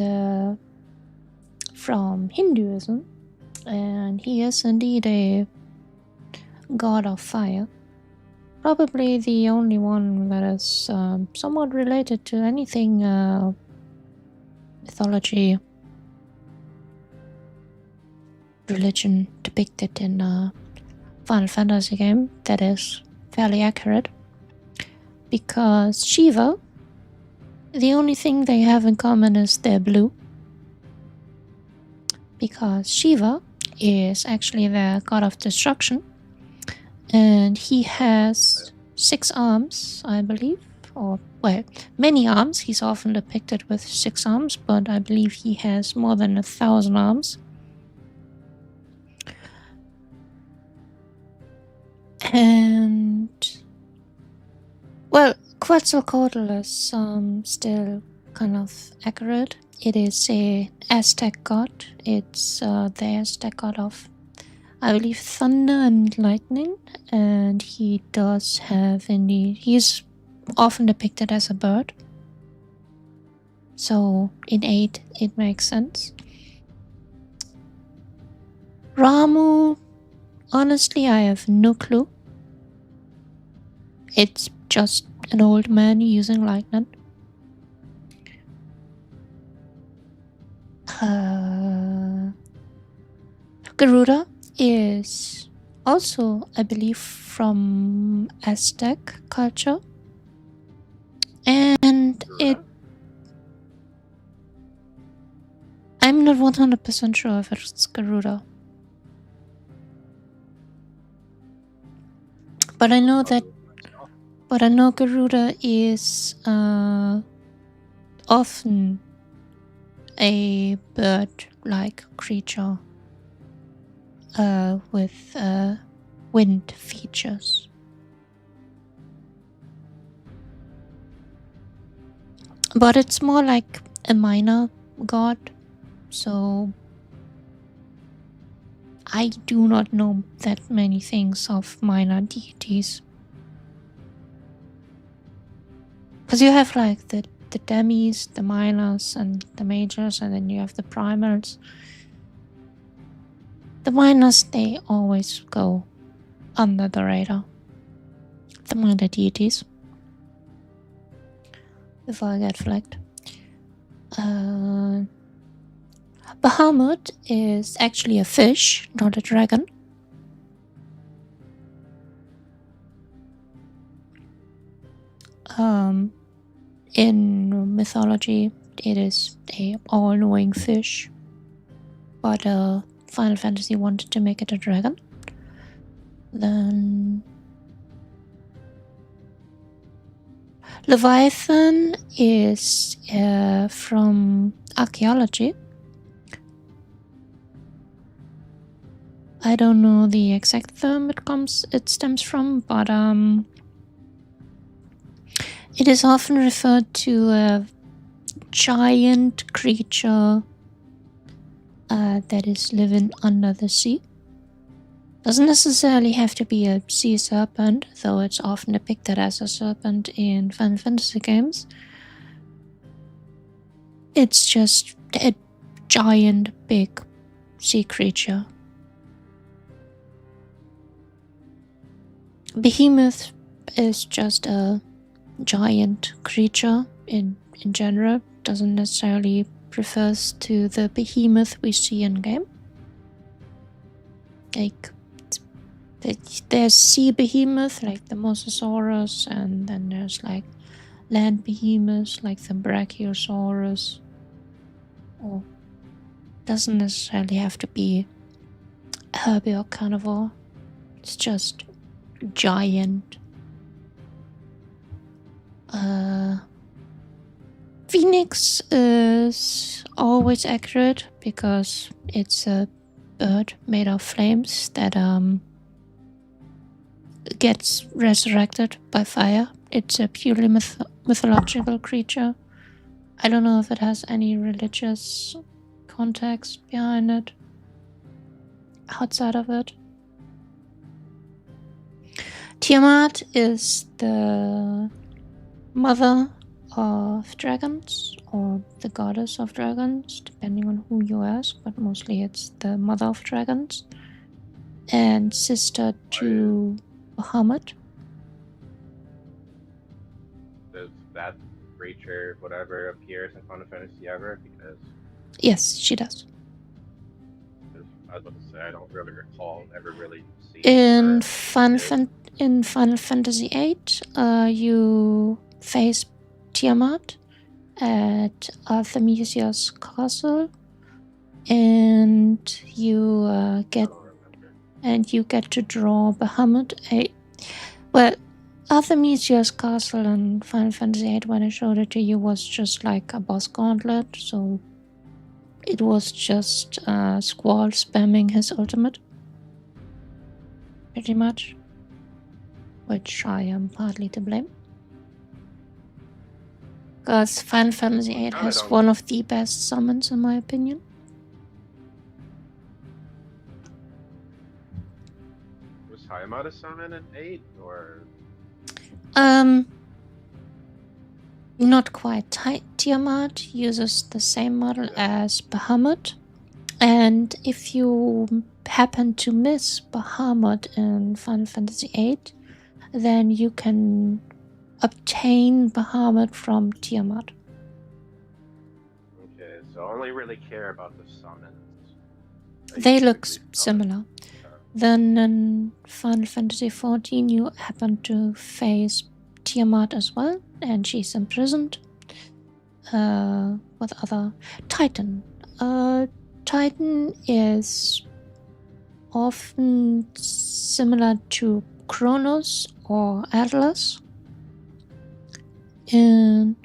Speaker 1: from Hinduism, and he is indeed a god of fire. Probably the only one that is somewhat related to anything mythology, religion depicted in a Final Fantasy game that is fairly accurate. Because Shiva, the only thing they have in common is they're blue. Because Shiva is actually the god of destruction, and he has 6 arms, I believe, or, well, many arms. He's often depicted with 6 arms, but I believe he has more than 1,000 arms. And, well, Quetzalcoatl is still kind of accurate. It is a Aztec god. It's the Aztec god of, I believe, thunder and lightning, and he does have indeed, he's often depicted as a bird. So in 8, it makes sense. Ramu, honestly, I have no clue. It's just an old man using lightning. Garuda is also, I believe, from Aztec culture. And I'm not 100% sure if it's Garuda. But I know that, Garuda is often a bird-like creature with wind features. But it's more like a minor god, so I do not know that many things of minor deities. Because you have like the demis, the minors, and the majors, and then you have the primals. The minors, they always go under the radar. The minor deities. Before I get flagged. Bahamut is actually a fish, not a dragon. In mythology, it is a all-knowing fish, but Final Fantasy wanted to make it a dragon. Then Leviathan is from archaeology. I don't know the exact term it stems from, but it is often referred to a giant creature that is living under the sea. Doesn't necessarily have to be a sea serpent, though it's often depicted as a serpent in Final Fantasy games. It's just a giant, big sea creature. Behemoth is just a giant creature in general. Doesn't necessarily refers to the behemoth we see in game. Like, there's sea behemoth, like the Mosasaurus, and then there's like land behemoths, like the Brachiosaurus. Or doesn't necessarily have to be herby or carnivore. It's just giant. Phoenix is always accurate because it's a bird made of flames that gets resurrected by fire. It's a purely mythological creature. I don't know if it has any religious context behind it. Outside of it, Tiamat is the mother of dragons, or the goddess of dragons, depending on who you ask, but mostly it's the mother of dragons, and sister to Bahamut.
Speaker 3: Does that creature, whatever, appears in Final Fantasy ever? Because
Speaker 1: yes, she does.
Speaker 3: I was about to say, I don't really recall ever really seeing
Speaker 1: in
Speaker 3: her.
Speaker 1: In Final Fantasy VIII, you face Tiamat at Artemisia's castle, and you get to draw Bahamut. Well, Arthemisia's castle in Final Fantasy VIII, when I showed it to you, was just like a boss gauntlet, so it was just Squall spamming his ultimate. Pretty much. Which I am partly to blame. Because Final Fantasy VIII has one of the best summons, in my opinion.
Speaker 3: Was Hayamada summon in 8 or?
Speaker 1: Not quite. Tiamat uses the same model as Bahamut. And if you happen to miss Bahamut in Final Fantasy VIII, then you can obtain Bahamut from Tiamat.
Speaker 3: Okay, so I only really care about the summons.
Speaker 1: They look similar. Then in Final Fantasy XIV, you happen to face Tiamat as well, and she's imprisoned. What other? Titan. Titan is often similar to Kronos or Atlas. And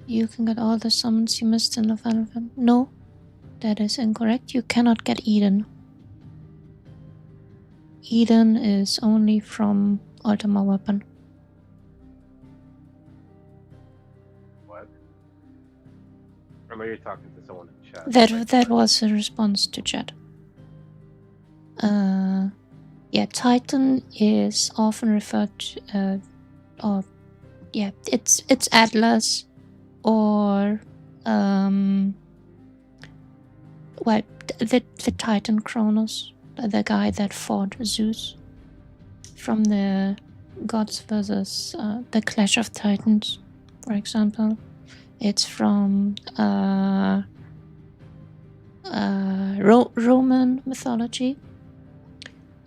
Speaker 1: you can get all the summons you missed in the Final Fantasy. No, that is incorrect. You cannot get Eden. Eden is only from Ultima Weapon.
Speaker 3: What? Or you're talking to someone in chat?
Speaker 1: That was a response to chat. Yeah, Titan is often referred to, it's Atlas or the Titan Kronos, the guy that fought Zeus from the Gods versus the Clash of Titans, for example. It's from Roman mythology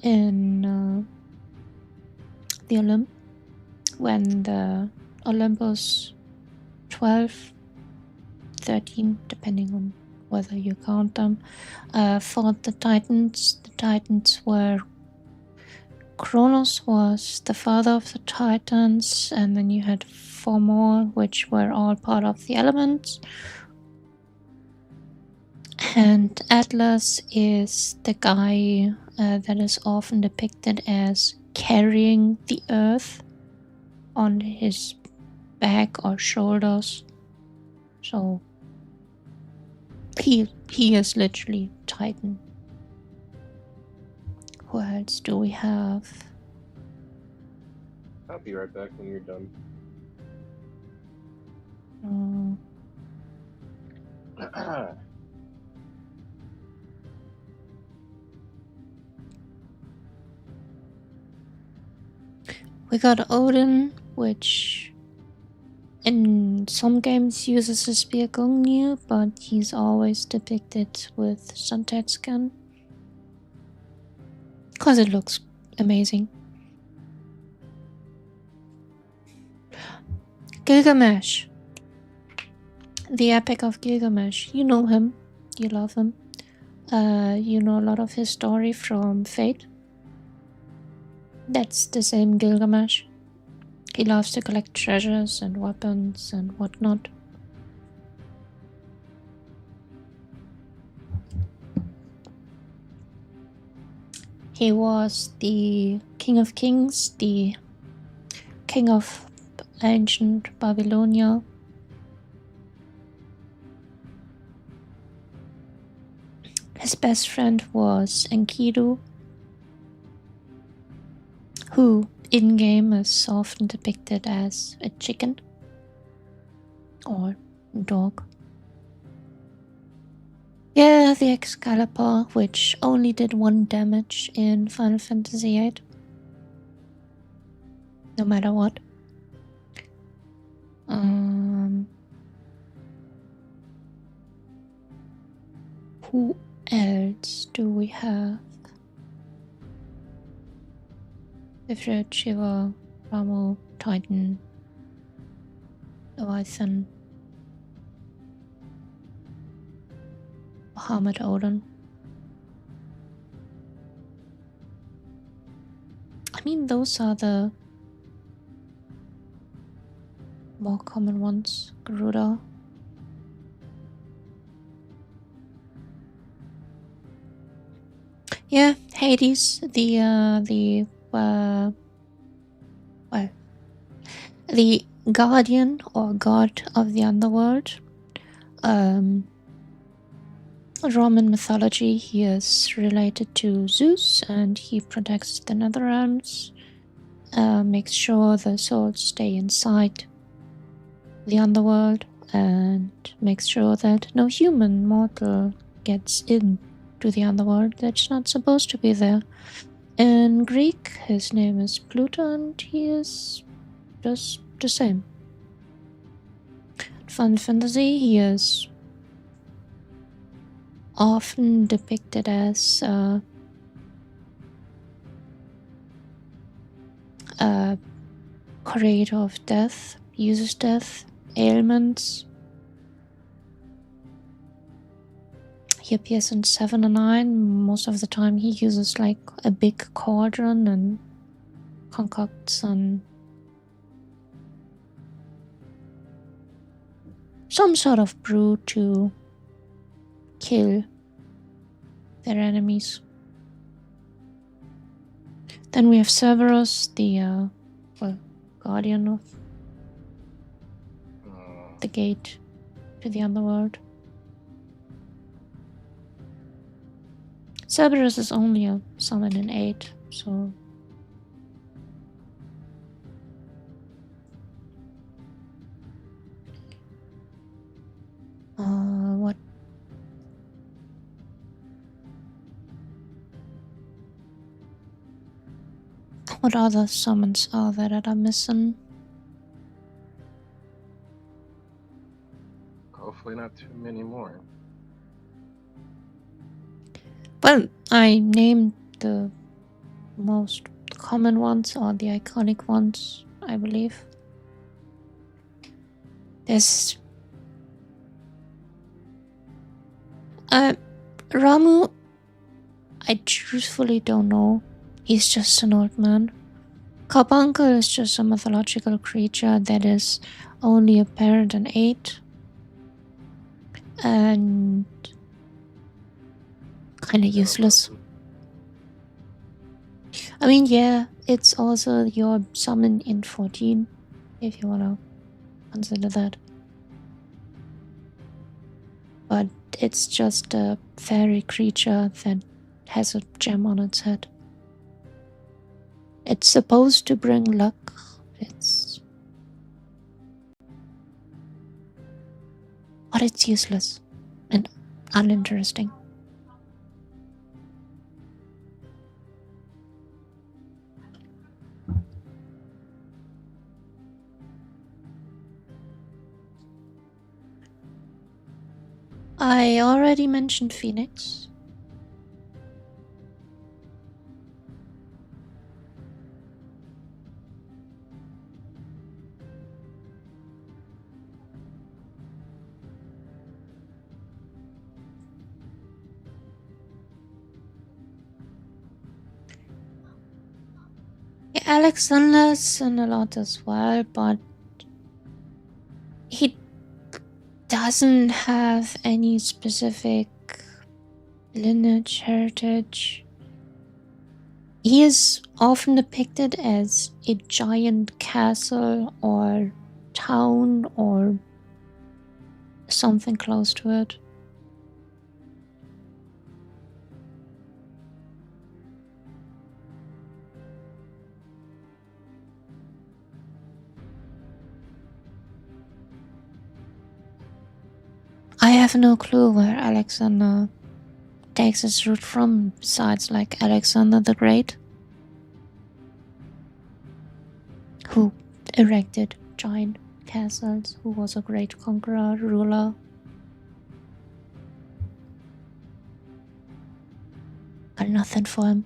Speaker 1: in the Olymp, when the Olympus 12, 13, depending on whether you count them, fought the Titans. The Titans were... Kronos was the father of the Titans, and then you had 4 more, which were all part of the elements. And Atlas is the guy that is often depicted as carrying the earth on his back or shoulders. So he is literally Titan. Who else do we have?
Speaker 3: I'll be right back when you're done.
Speaker 1: We got Odin, which in some games uses a spear Gungnir, but he's always depicted with sunset skin. Because it looks amazing. Gilgamesh. The Epic of Gilgamesh. You know him. You love him. You know a lot of his story from Fate. That's the same Gilgamesh. He loves to collect treasures and weapons and whatnot. He was the King of Kings, the King of ancient Babylonia. His best friend was Enkidu, who in-game is often depicted as a chicken or dog. Yeah, the Excalibur, which only did 1 damage in Final Fantasy VIII. No matter what. Who else do we have? Ifrit, Shiva, Ramu, Titan, Leviathan, Bahamut, Odin. mean, those are the more common ones. Garuda. Yeah, Hades, the guardian or god of the underworld. Roman mythology, he is related to Zeus, and he protects the nether realms, makes sure the souls stay inside the underworld, and makes sure that no human mortal gets into the underworld that's not supposed to be there. In Greek, his name is Pluto, and he is just the same. Fun fantasy, he is often depicted as a creator of death, uses death, ailments. He appears in 7 and 9. Most of the time he uses like a big cauldron and concocts some sort of brew to kill their enemies. Then we have Cerberus, the guardian of the gate to the underworld. Cerberus is only a summon in 8, so what other summons are there that I'm missing?
Speaker 3: Hopefully not too many more.
Speaker 1: Well, I named the most common ones or the iconic ones, I believe. There's Ramu, I truthfully don't know. He's just an old man. Carbuncle is just a mythological creature that is only apparent in 8. And kinda useless. I mean, yeah, it's also your summon in 14, if you wanna consider that. But it's just a fairy creature that has a gem on its head. It's supposed to bring luck. But it's useless and uninteresting. I already mentioned Phoenix. Yeah, Alexander's in a lot as well, but he doesn't have any specific lineage, heritage. He is often depicted as a giant castle or town or something close to it. I have no clue where Alexander takes his root from, besides like Alexander the Great, who erected giant castles, who was a great conqueror, ruler. Got nothing for him.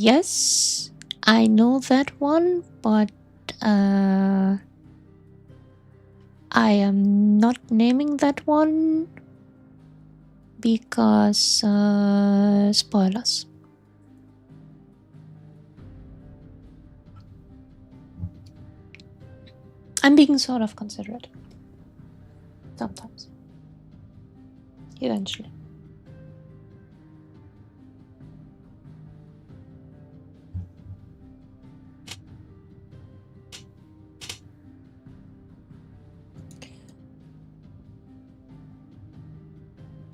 Speaker 1: Yes, I know that one, but I am not naming that one because spoilers. I'm being sort of considerate. Sometimes. Eventually.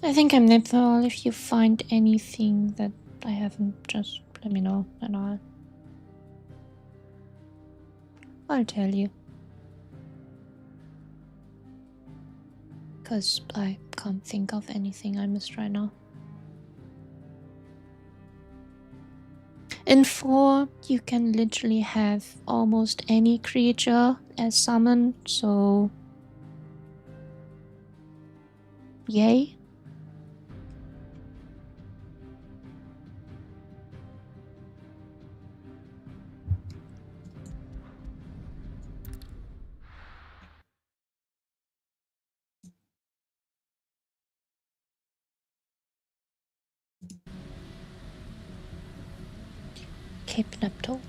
Speaker 1: I think I'm neutral. If you find anything that I haven't, just let me know and I'll tell you. Because I can't think of anything I missed right now. In 4, you can literally have almost any creature as summon, so yay. Cape Neptune.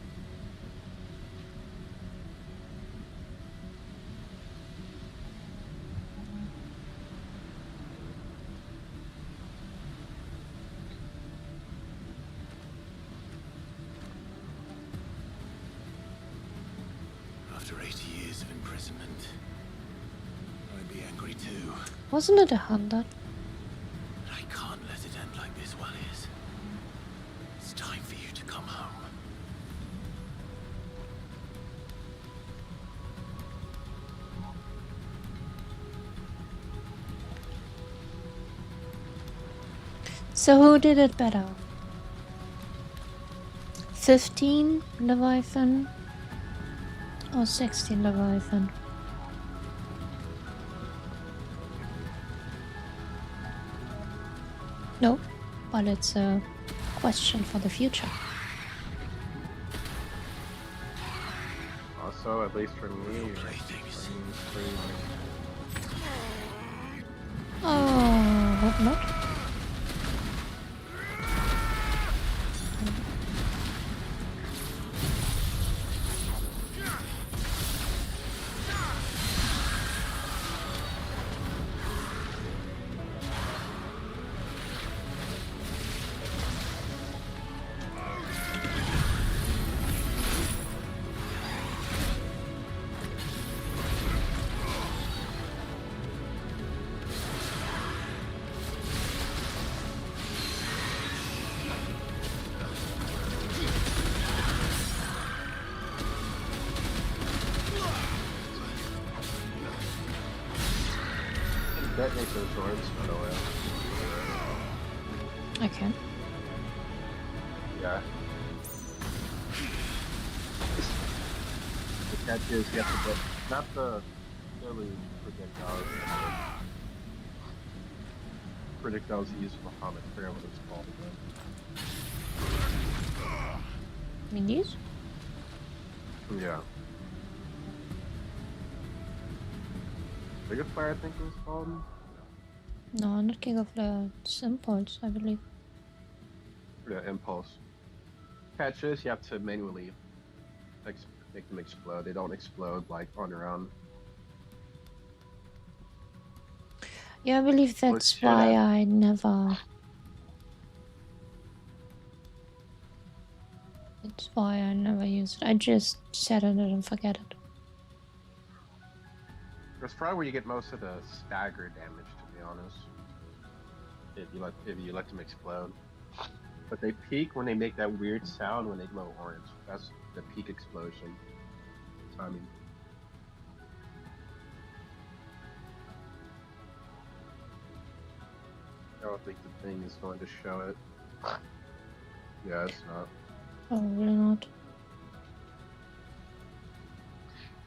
Speaker 4: After 80 years of imprisonment, I'd be angry too.
Speaker 1: Wasn't it 100?
Speaker 4: I can't let it end like this, Walliers. It's time for you to come home.
Speaker 1: So who did it better? 15 Leviathan or 16 Leviathan? No, but it's a question for the future.
Speaker 3: Also, at least for me,
Speaker 1: Oh, hope not.
Speaker 3: detonate those orbs, by the way.
Speaker 1: Okay.
Speaker 3: Yeah. The catch is you have to get not the silly projectiles. Projectiles he used Muhammad. I forget what it's called again.
Speaker 1: Minis?
Speaker 3: Yeah. Biggest fire, I think it was called.
Speaker 1: No, not King of the Impulse, I believe.
Speaker 3: Yeah, impulse. Catches, you have to manually make them explode. They don't explode like on their own.
Speaker 1: Yeah, I believe that's why I never. That's why I never used it. I just set it and forget it.
Speaker 3: That's probably where you get most of the stagger damage, to be honest. If you let them explode. But they peak when they make that weird sound when they glow orange. That's the peak explosion timing. I don't think the thing is going to show it. Yeah, it's not.
Speaker 1: Oh, really not.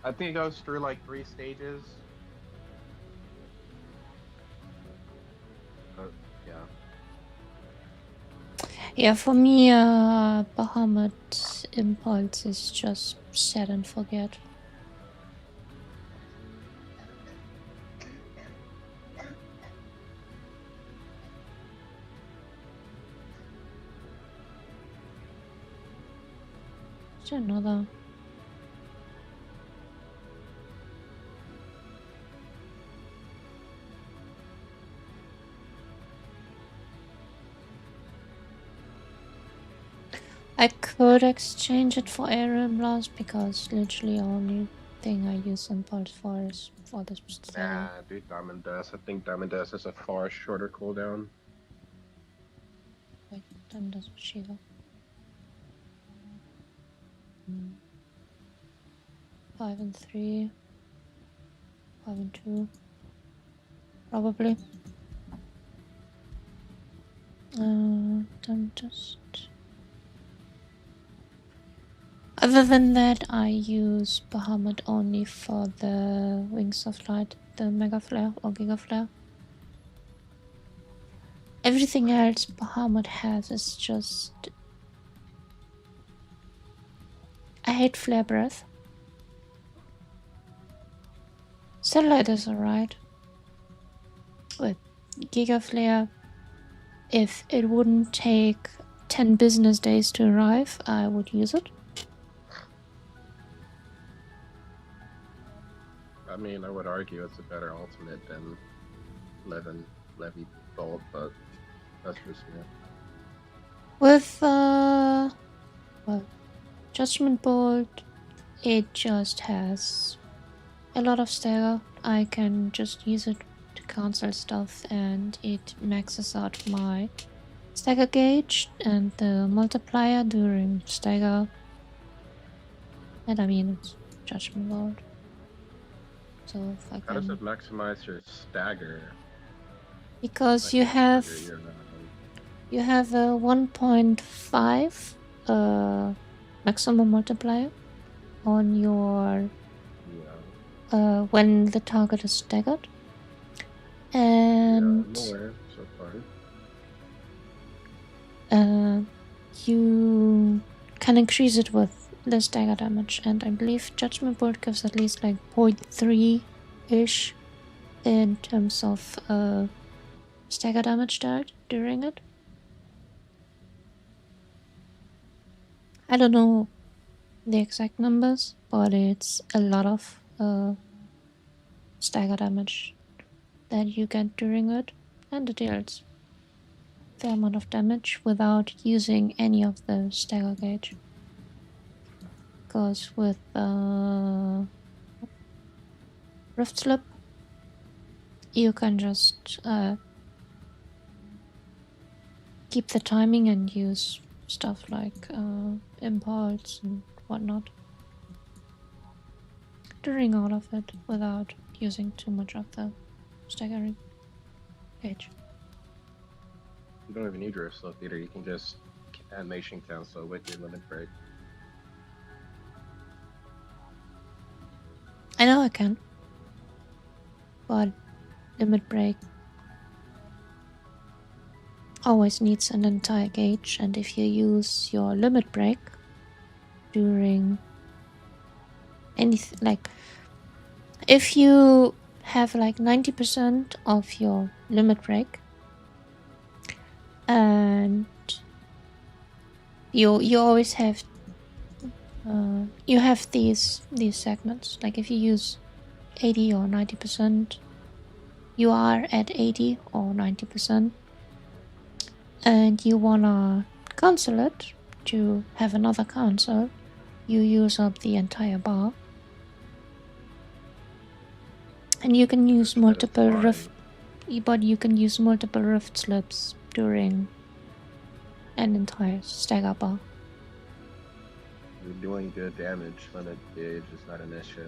Speaker 3: I think it goes through like 3 stages. But, yeah.
Speaker 1: Yeah, for me, Bahamut Impulse is just set and forget. Is there another? I could exchange it for Aerial Blast because literally the only thing I use Impulse for is for this stagger.
Speaker 3: Nah, dude, Diamond Dust. I think Diamond Dust has a far shorter cooldown.
Speaker 1: Wait, Diamond Dust Shiva. 5 and 3. 5 and 2. Probably. Diamond Dust. Other than that, I use Bahamut only for the Wings of Light, the Mega Flare or Giga Flare. Everything else Bahamut has is just... I hate Flare Breath. Satellite is alright. With Giga Flare, if it wouldn't take 10 business days to arrive, I would use it.
Speaker 3: I mean, I would argue it's a better ultimate than Levy Bolt, but that's just me.
Speaker 1: With well, Judgment Bolt, it just has a lot of stagger. I can just use it to cancel stuff, and it maxes out my stagger gauge and the multiplier during stagger. And I mean, it's Judgment Bolt. So if I
Speaker 3: How does
Speaker 1: can...
Speaker 3: it maximize your stagger?
Speaker 1: Because
Speaker 3: Like,
Speaker 1: you have
Speaker 3: you're not-
Speaker 1: you have a 1.5 maximum multiplier on your when the target is staggered, and
Speaker 3: I'm aware so far.
Speaker 1: you can increase it with the stagger damage, and I believe Judgment Bolt gives at least like 0.3-ish in terms of stagger damage dealt during it. I don't know the exact numbers, but it's a lot of stagger damage that you get during it, and it deals a fair amount of damage without using any of the stagger gauge. Because with Rift Slip, you can just keep the timing and use stuff like impulse and whatnot during all of it without using too much of the staggering gauge.
Speaker 3: You don't even need Drift Slip either. You can just animation cancel with your limit break.
Speaker 1: I know I can, but limit break always needs an entire gauge, and if you use your limit break during anything, like if you have like 90% of your limit break and you always have you have these segments, like if you use 80 or 90%, you are at 80 or 90%, and you wanna cancel it to have another cancel, you use up the entire bar. And you can use multiple rift, but you can use multiple rift slips during an entire stagger bar.
Speaker 3: You're doing good damage. Limit gauge is not an issue.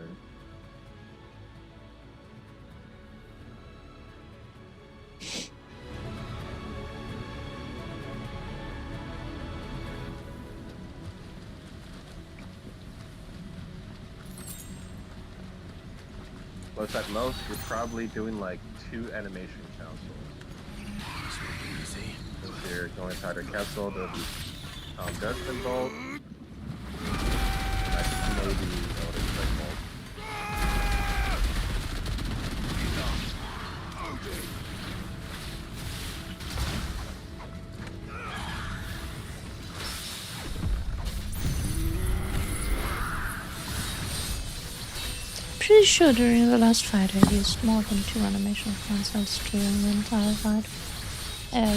Speaker 3: Plus, at most, you're probably doing like 2 animation councils. If you're going to either cancel, there'll be Judgment Bolt. Maybe Elder Strike Bolt.
Speaker 1: pretty sure during the last fight I used more than 2 animation cancels during the entire fight.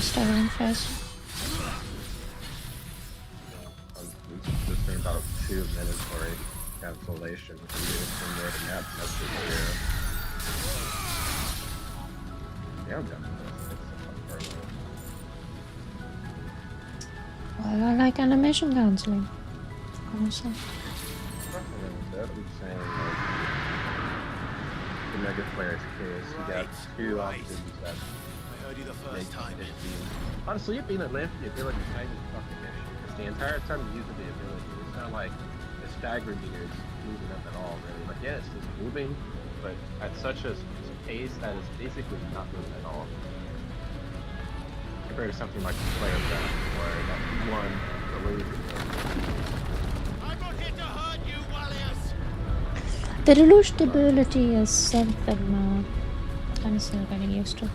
Speaker 1: Staggering phase.
Speaker 3: Just been about 2 mandatory cancellation for you from where the map message here. Yeah, I'm done with this.
Speaker 1: Well, I like animation cancelling. Honestly.
Speaker 3: I'm saying, like, the Mega Player's case, you got 2 options that
Speaker 4: I heard you the first time.
Speaker 3: Honestly, it being a lift, the ability is not even fucking issue. Because the entire time you're using the ability, it's not like the stagger meter is moving up at all, really. Like, yeah, it's just moving, but at such a pace that is basically not moving at all. Compared to something like the player back, where that one delusion.
Speaker 8: I'm not here to hurt you, Wallius!
Speaker 1: The delusion ability is something I'm still getting used to.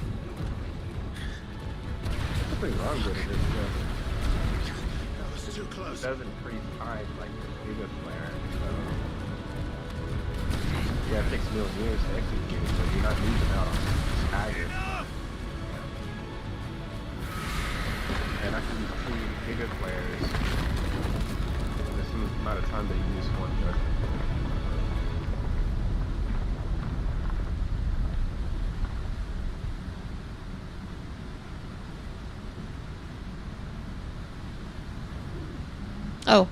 Speaker 3: Nothing wrong with it, it's
Speaker 4: This is too close.
Speaker 3: it does increase time like the Giga player, so yeah, it takes a million years to execute, but you're not losing out on stagger. And I can use 2 Giga players in the same amount of time that you use one judgment.
Speaker 1: Oh.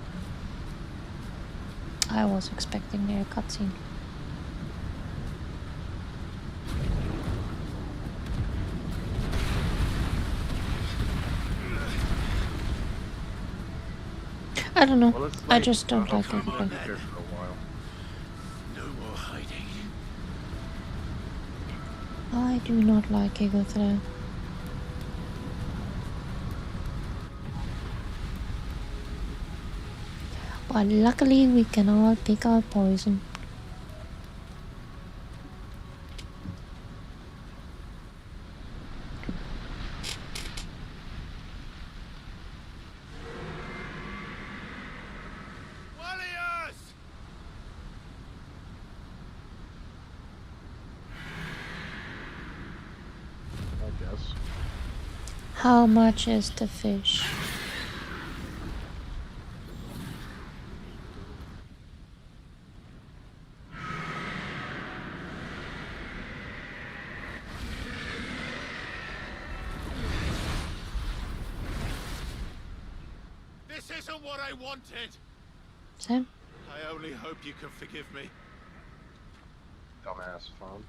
Speaker 1: I was expecting their cutscene. I don't know.
Speaker 3: Well,
Speaker 1: I just don't like
Speaker 3: it.
Speaker 1: it.
Speaker 3: For a while.
Speaker 4: No more hiding.
Speaker 1: I do not like Giga. But luckily we can all pick our poison.
Speaker 8: Wallius!
Speaker 3: I guess.
Speaker 1: How much is the fish?
Speaker 8: This isn't what I wanted!
Speaker 1: Sam?
Speaker 8: I only hope you can forgive me.
Speaker 3: Dumbass phone.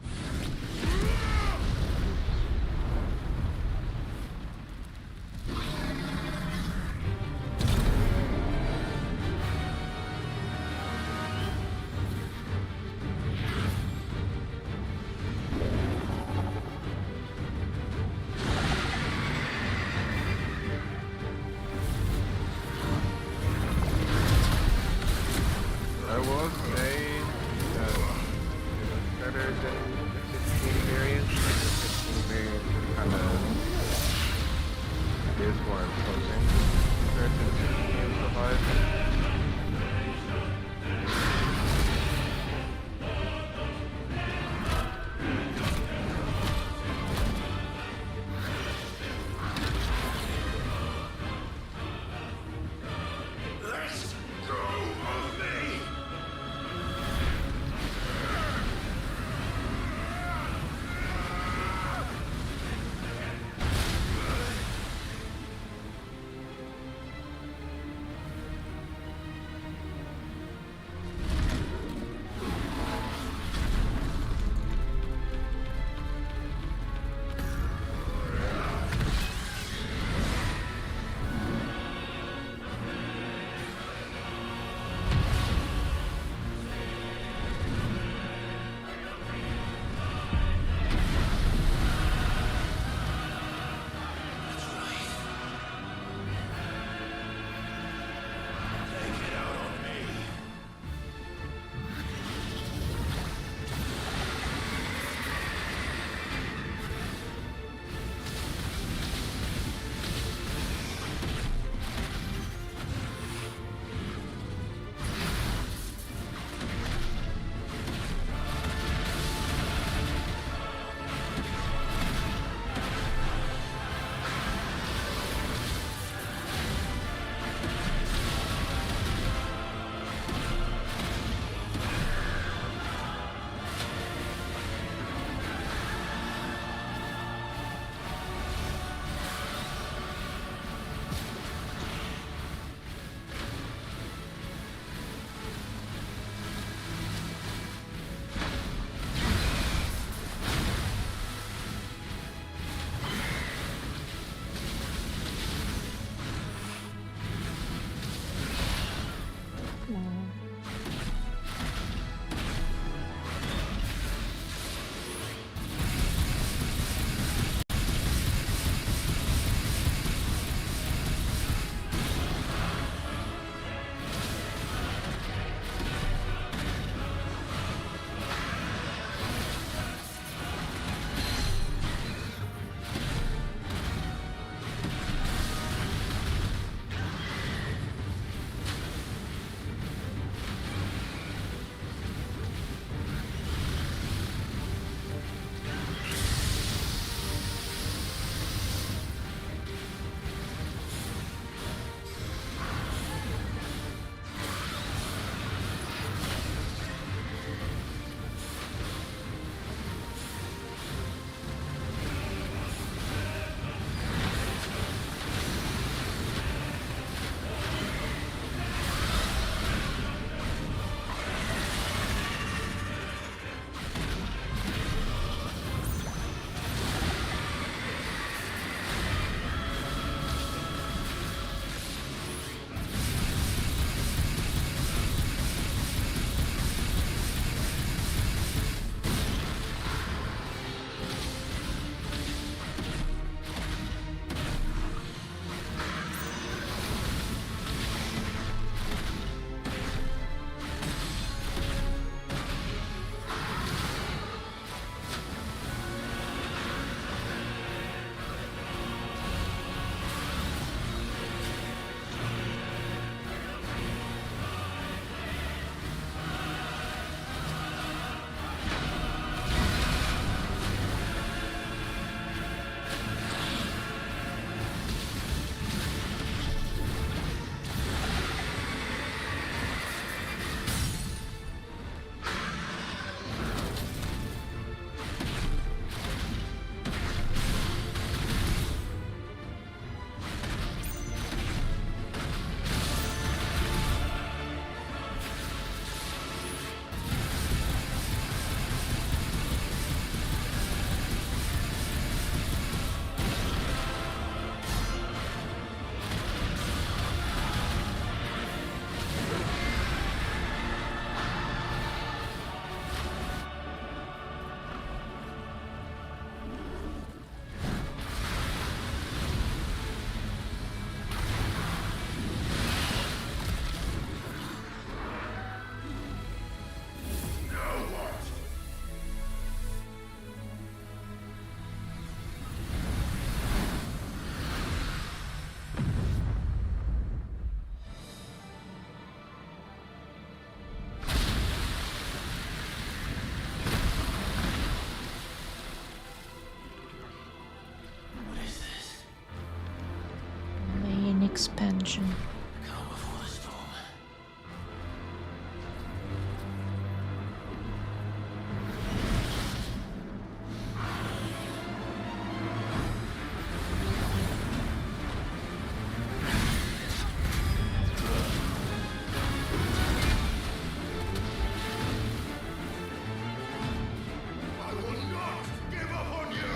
Speaker 3: I will say better than the 16 variant. The 16 variant kind of is more imposing compared to the 16 provides.
Speaker 8: Let's go, homie!
Speaker 1: expansion.
Speaker 4: Calm before the storm.
Speaker 13: I will not give up on you!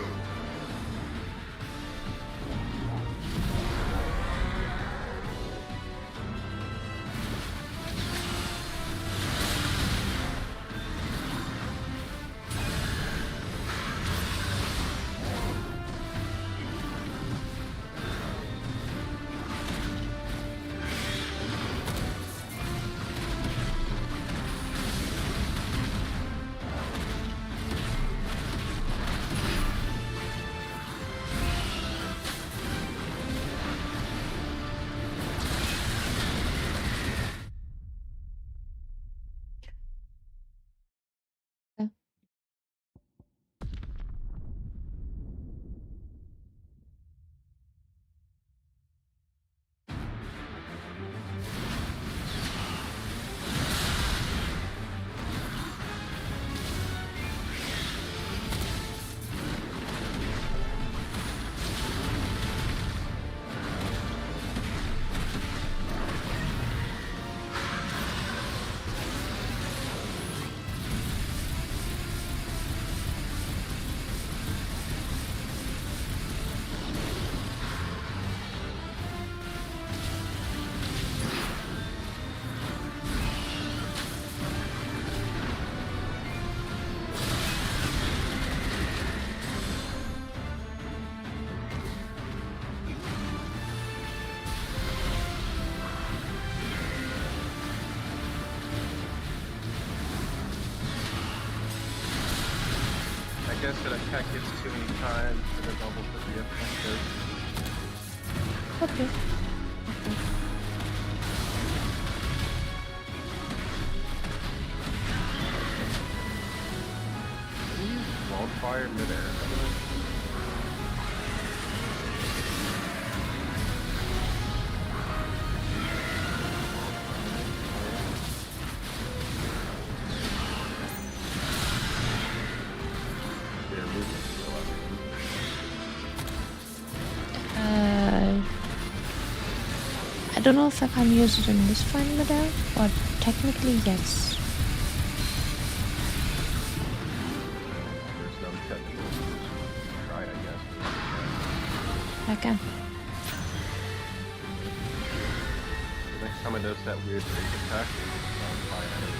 Speaker 3: I guess an attack hits too many times for the double to be effective.
Speaker 1: Okay.
Speaker 3: Can you use wildfire midair?
Speaker 1: I don't know if I can use it in this final model, but technically yes.
Speaker 3: There's no technical solution. Try it, I guess.
Speaker 1: I can.
Speaker 3: Next time it does that weird rage attack, it's fire anyway.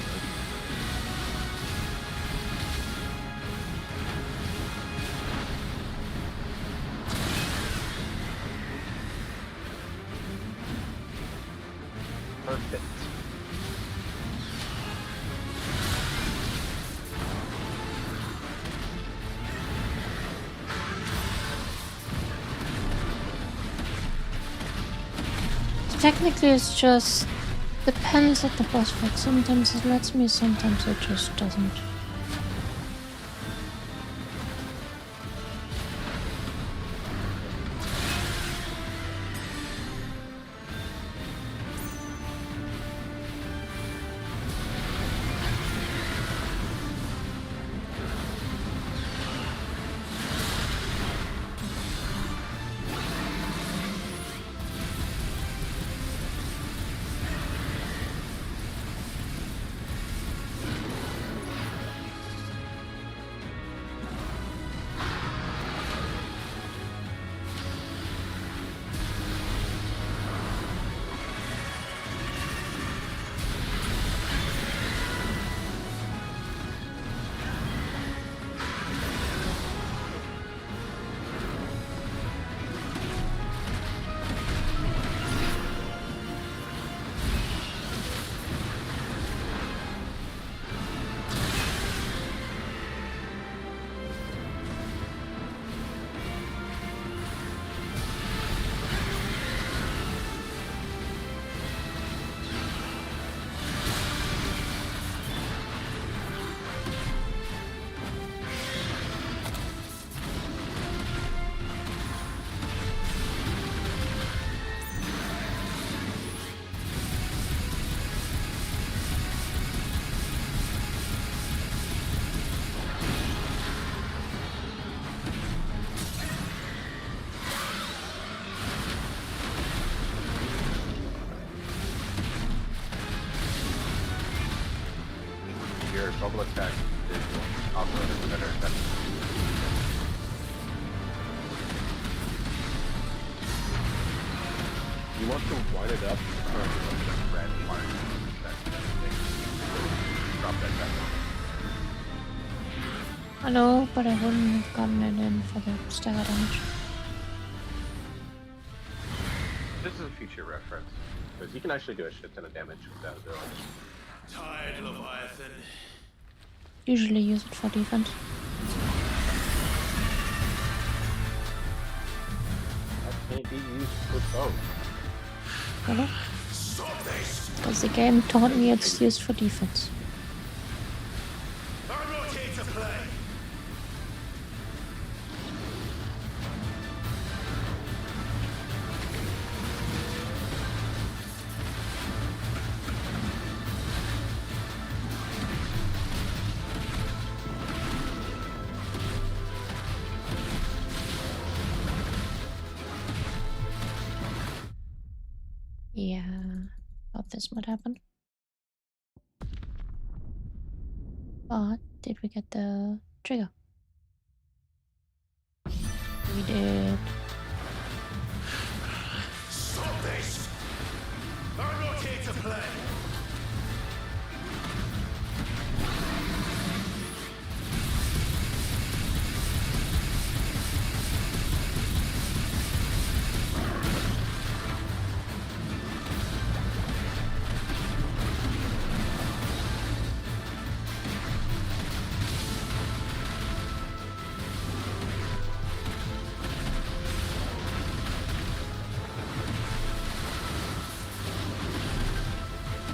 Speaker 3: Perfect.
Speaker 1: Technically it's just depends on the boss fight. Sometimes it lets me, sometimes it just doesn't.
Speaker 3: Double attack is also better than. You want to wind it up or just red mark that thing. Drop that back.
Speaker 1: I know, but I wouldn't have gotten it in for the stagger damage.
Speaker 3: This is a future reference. Because you can actually do a shit ton of damage with that ability.
Speaker 13: Tired, Leviathan.
Speaker 1: Usually use it for defense.
Speaker 3: That can't be used for both.
Speaker 1: Really?
Speaker 13: Stop this!
Speaker 1: Because the game taught me it's used for defense.
Speaker 13: I'm not here to play.
Speaker 1: Yeah, thought this might happen. But did we get the trigger? We did.
Speaker 13: Stop this! I'm not here to play.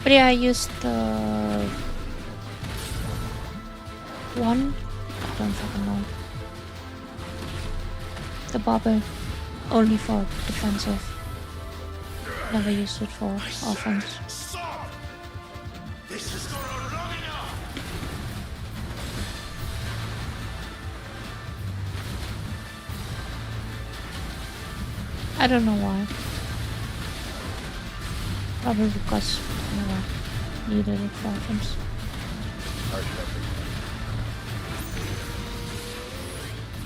Speaker 1: But yeah, I used the one. I don't fucking know. The bobber only for defensive. Never used it for offense.
Speaker 13: Stop! This has gone on long enough!
Speaker 1: I don't know why. Probably because I never needed it for offense.
Speaker 3: Oh,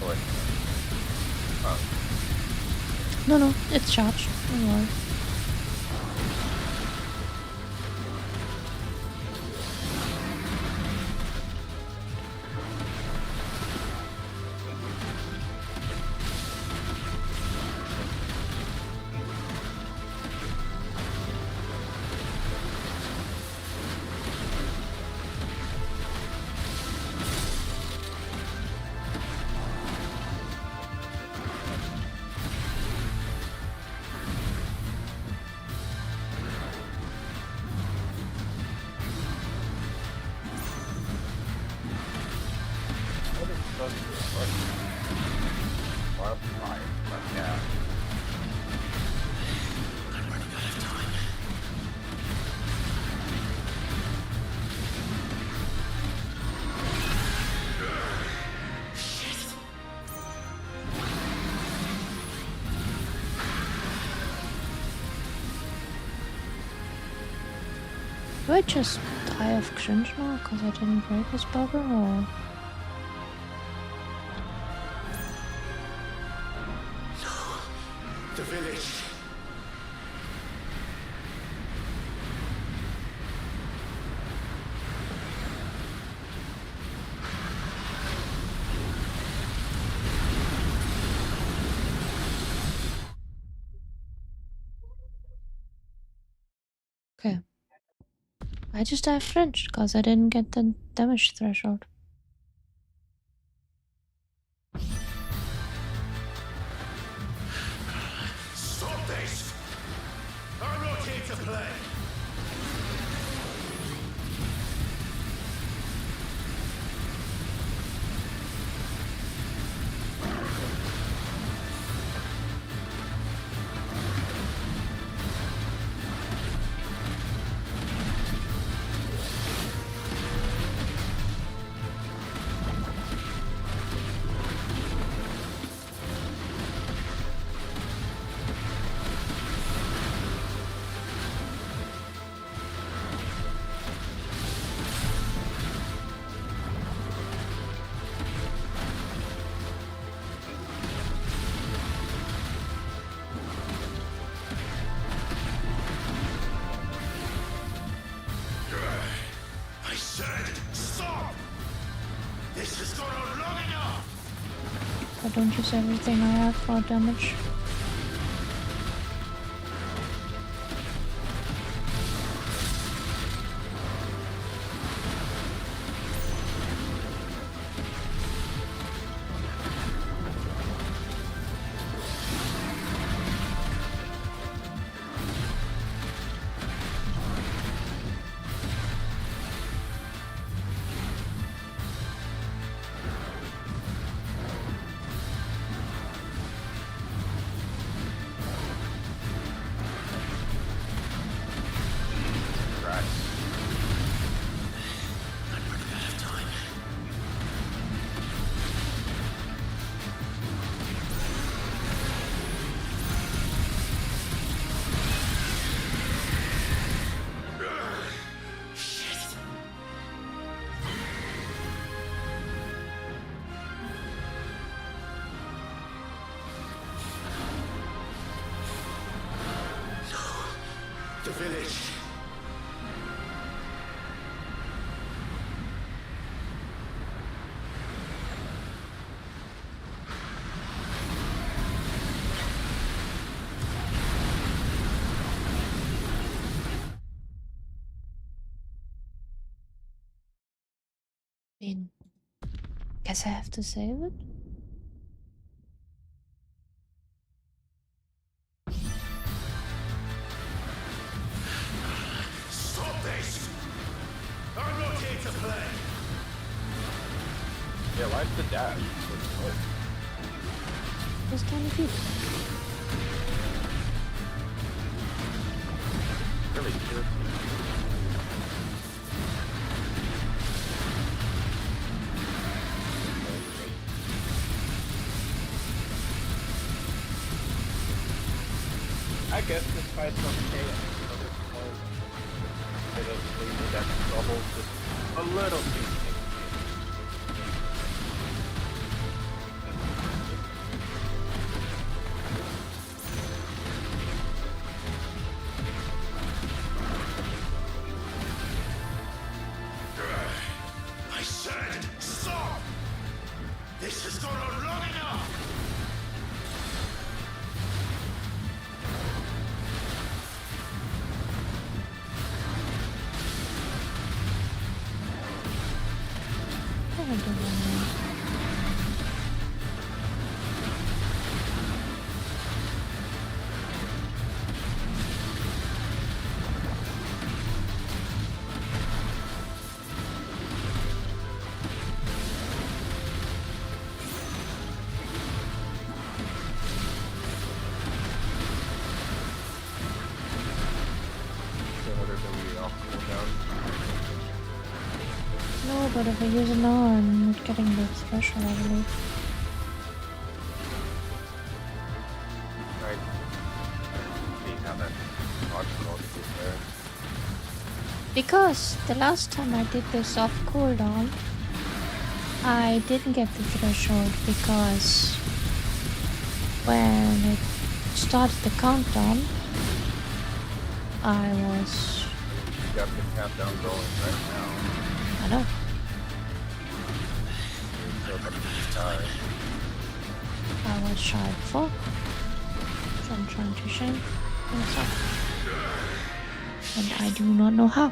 Speaker 3: wait. Oh.
Speaker 1: No, it's charged. Don't worry. Do I just die of cringe now because I didn't break his bobber, or?
Speaker 13: The village.
Speaker 1: Okay. I just died cringe because I didn't get the damage threshold.
Speaker 13: Stop this! I'm not here to play.
Speaker 1: don't use everything I have for damage.
Speaker 8: The village.
Speaker 1: Guess I have to save it?
Speaker 13: Stop this! I'm not here to play!
Speaker 3: Yeah, why's the dash?
Speaker 1: Just kind of cute.
Speaker 3: Really cute. I guess this fight's okay. That bubble just a little too thick.
Speaker 13: I said stop! This has gone on long enough!
Speaker 1: I don't know. No, but if I use it now, I'm not getting the threshold, I believe.
Speaker 3: Right. See how that logical is there.
Speaker 1: Because the last time I did this off cooldown, I didn't get the threshold because when it started the countdown, I was...
Speaker 3: You got the countdown going right now.
Speaker 1: I know. I was shy before, so I'm trying to shame myself. And I do not know how.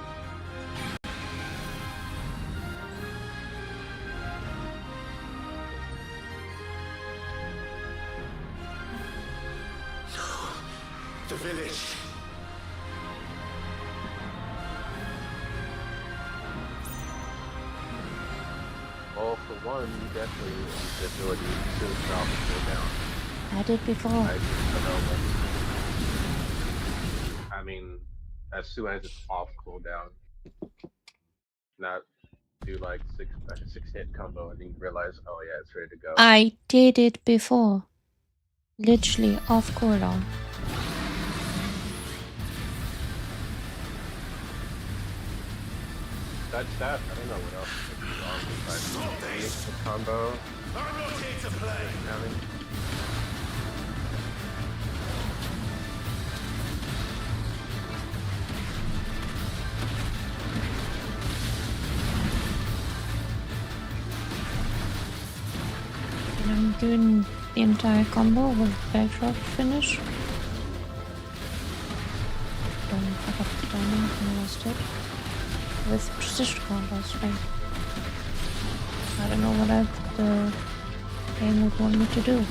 Speaker 8: The village.
Speaker 3: Well, for one, you definitely use the ability to drop and go down.
Speaker 1: I did before.
Speaker 3: I know, but I mean, as soon as it's off cooldown, not do like a six hit combo and then you realize, oh yeah, it's ready to go.
Speaker 1: I did it before. Literally off cooldown.
Speaker 3: That's that. I don't know what else could be wrong with the combo.
Speaker 13: I'm not here to play!
Speaker 1: And I'm doing the entire combo with backdrop finish. Don't fuck up the timing and lost it. With precision counters, right? I don't know what else the game would want me to do.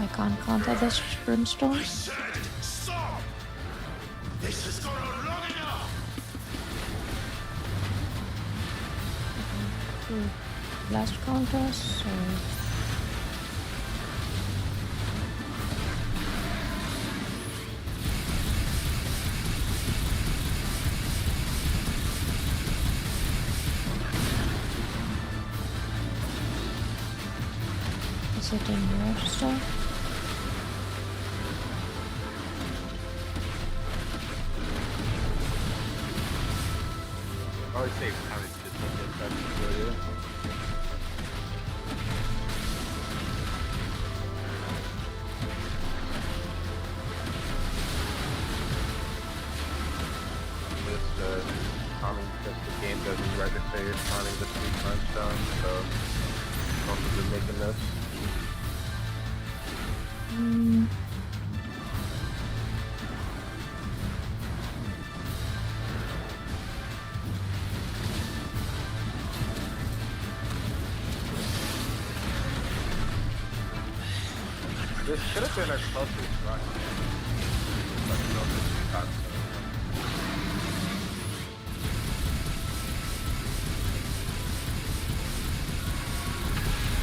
Speaker 1: I can't counter this brimstone.
Speaker 13: I said, stop! This has gone on long enough!
Speaker 1: Blast counters, so is it in register?
Speaker 3: I would say how did you just get back to earlier? Counting because the game doesn't register you're counting the 3 times down, so comfortably making this. This should have been our closest run. But no, this got so.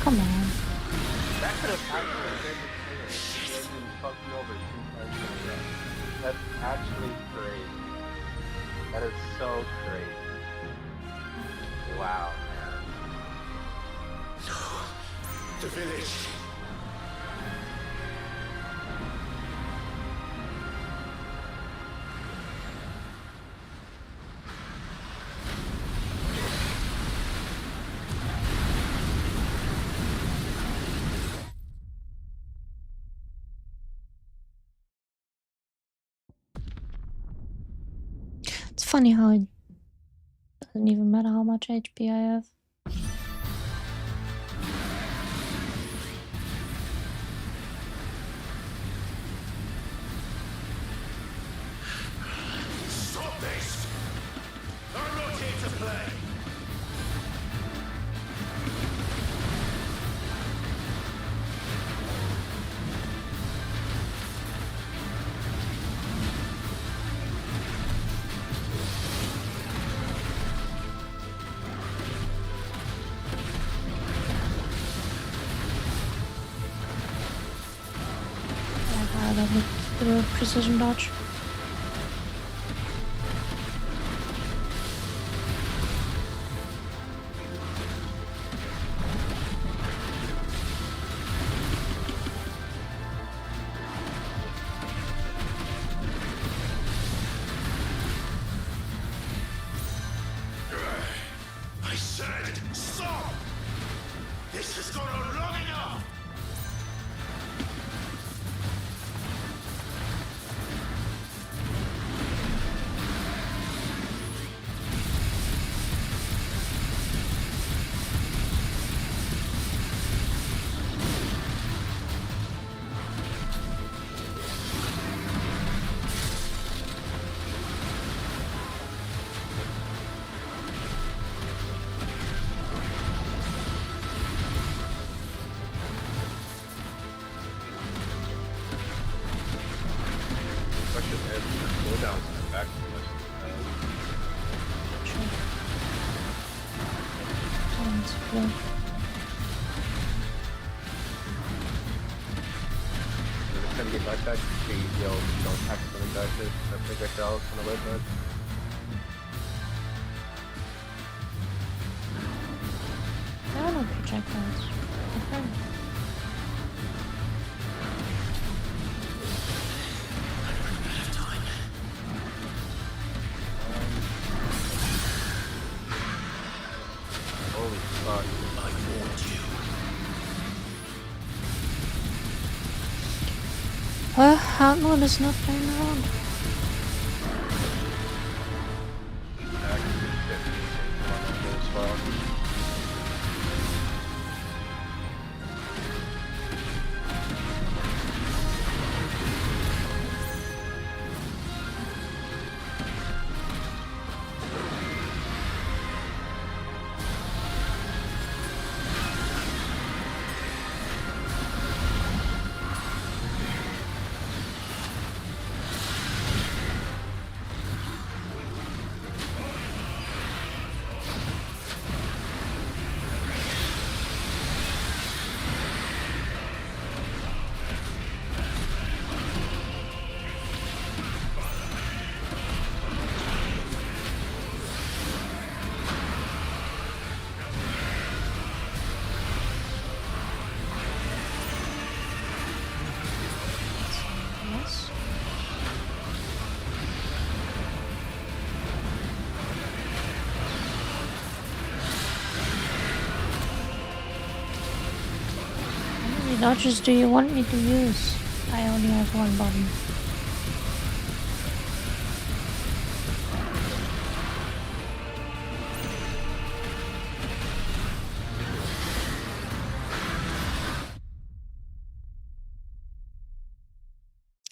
Speaker 1: Come on.
Speaker 3: That could have actually been the clear. It didn't fuck you over 2 times in a row. That's actually crazy. That is so crazy. Wow, man.
Speaker 13: No. The village.
Speaker 1: It's funny how it doesn't even matter how much HP I have.
Speaker 13: Stop this! I'm not here to play!
Speaker 1: I love the precision dodge.
Speaker 13: I said, stop! This has gone on long enough!
Speaker 3: Question is, the cooldowns come back to us.
Speaker 1: Sure. Sounds good.
Speaker 3: Does it tend to get like that? You don't accidentally die to the projectiles on the website?
Speaker 1: There are no projectiles. Okay.
Speaker 3: Holy fuck.
Speaker 13: I warned you.
Speaker 1: Well, Outlaw is not playing around.
Speaker 3: Actually, shit.
Speaker 1: What notches do you want me to use? I only have one button.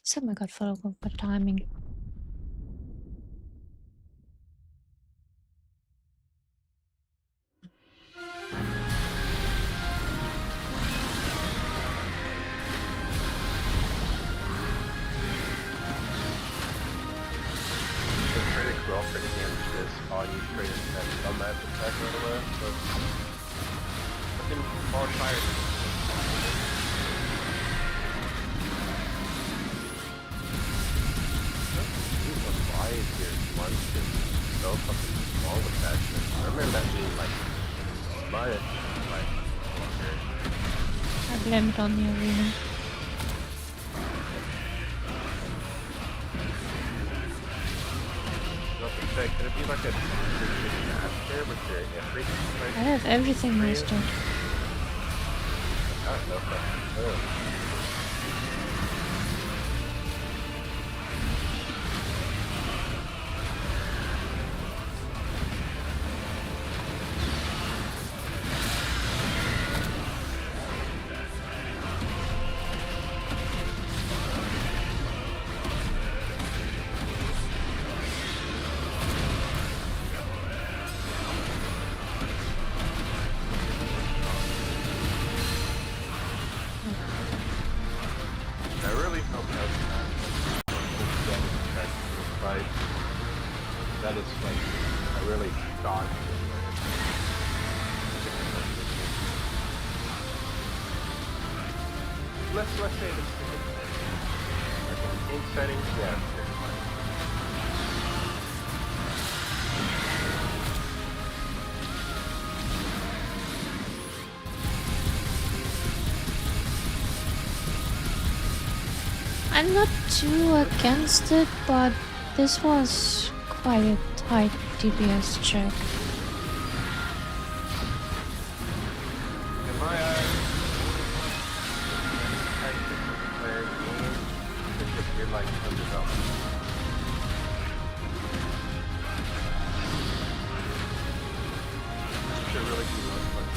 Speaker 1: So my god, full of my timing.
Speaker 3: Girlfriend against this all you traded that dumbass attack right away, so fucking far fired. Why is your lunch is so fucking small with that shit? I remember that being like mud, like
Speaker 1: I blame it on the arena.
Speaker 3: could it be like a master with your everything?
Speaker 1: I have everything mastered.
Speaker 3: I don't know if that's good. That is like a really dodge. Let's say this in settings, yeah.
Speaker 1: I'm not too against it, but this was quite a tight DPS check.
Speaker 3: In my eyes, I think the player game is just you're like undeveloped. You should really be most fun to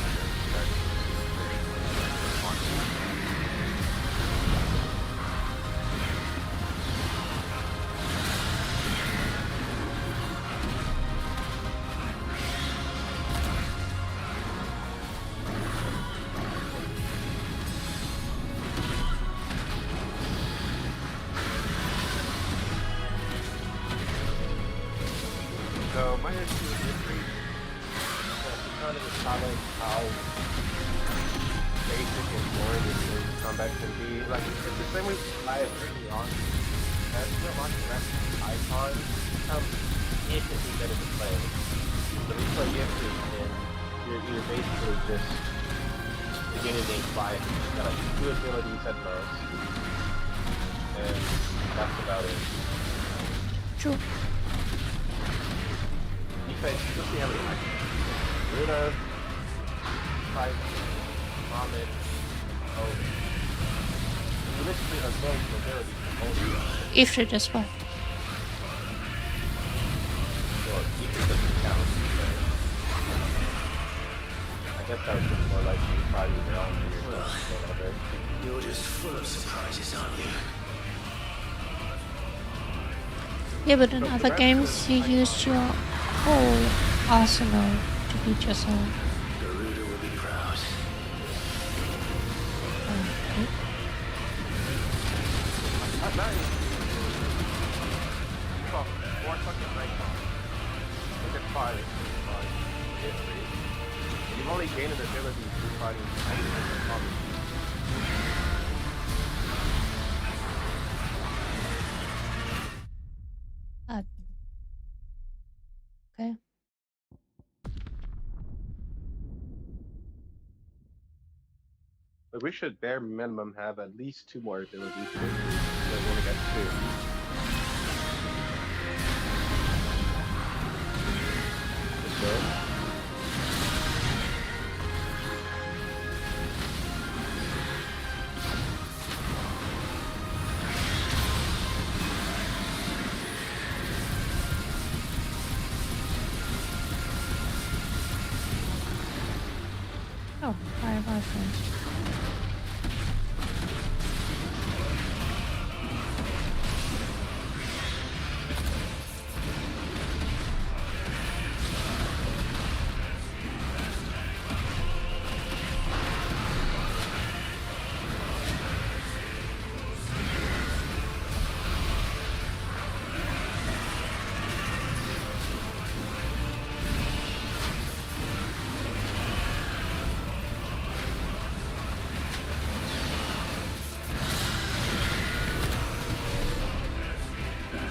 Speaker 3: So my issue with this read is kind of highlight how basic and boring this combat can be. Like it's the same way I have early on. As you watch that icon become instantly better to play. So when you play Gifted and you're basically just beginning day 5. You got like 2 abilities at most. And that's about it.
Speaker 1: True.
Speaker 3: You'll see how many like Luna, Fight, Vomit, oh. You literally unload mobility from both.
Speaker 1: Ifrit as well.
Speaker 3: Well, Ifrit doesn't count. I guess that was just more like you probably your own or whatever.
Speaker 13: You're just full of surprises, aren't you?
Speaker 1: Yeah, but in other games you used your whole arsenal to beat yourself.
Speaker 13: Garuda will be proud.
Speaker 1: Okay.
Speaker 3: At night, you got 4 fucking icons. Look at 5. History. You've only gained an ability through fighting Titans and Common.
Speaker 1: Okay.
Speaker 3: But we should bare minimum have at least 2 more abilities. We've only got 2. Okay.
Speaker 1: Oh, I have friends.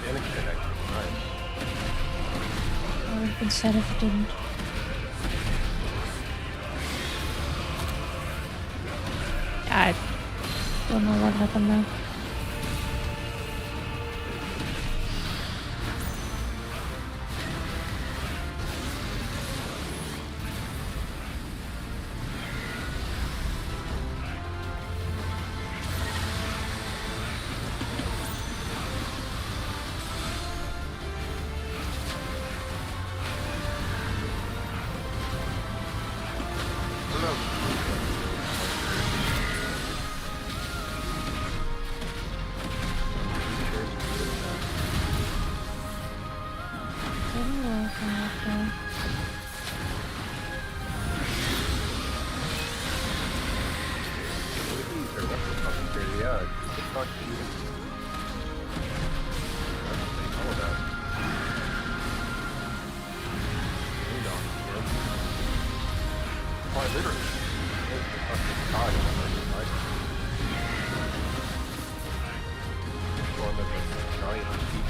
Speaker 3: Didn't connect. Nice.
Speaker 1: I would have been sad if it didn't. I don't know what happened there. Didn't work out well.
Speaker 3: Yeah, it's not cheating. All of that. Quite literally. It's fucking God in the right? One of the giant feet.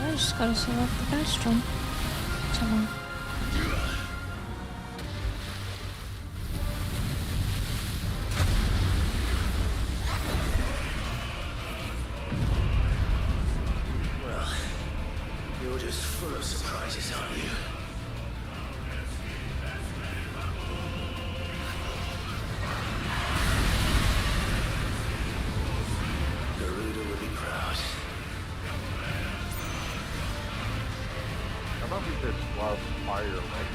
Speaker 1: I just gotta select the best one. Somehow.
Speaker 8: Well, you're just full of surprises, aren't you? Garuda would be proud.
Speaker 3: How about we just love fire like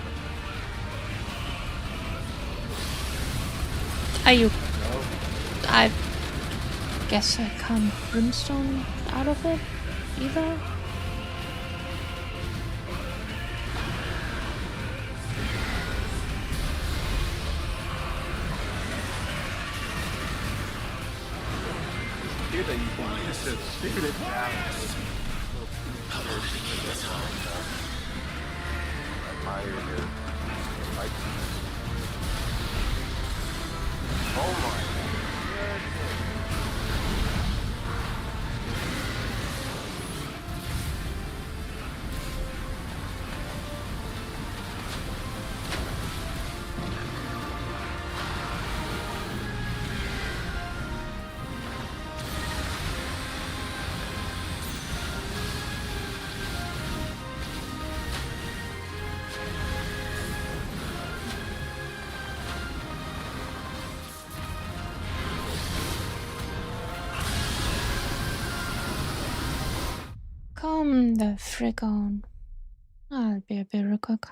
Speaker 1: Are you?
Speaker 3: no?
Speaker 1: I guess I can't brimstone out of it either.
Speaker 3: Here that you can just shoot it down. Fire here. Like, oh my goodness.
Speaker 1: Come the frick on. I'll be a bit real quick.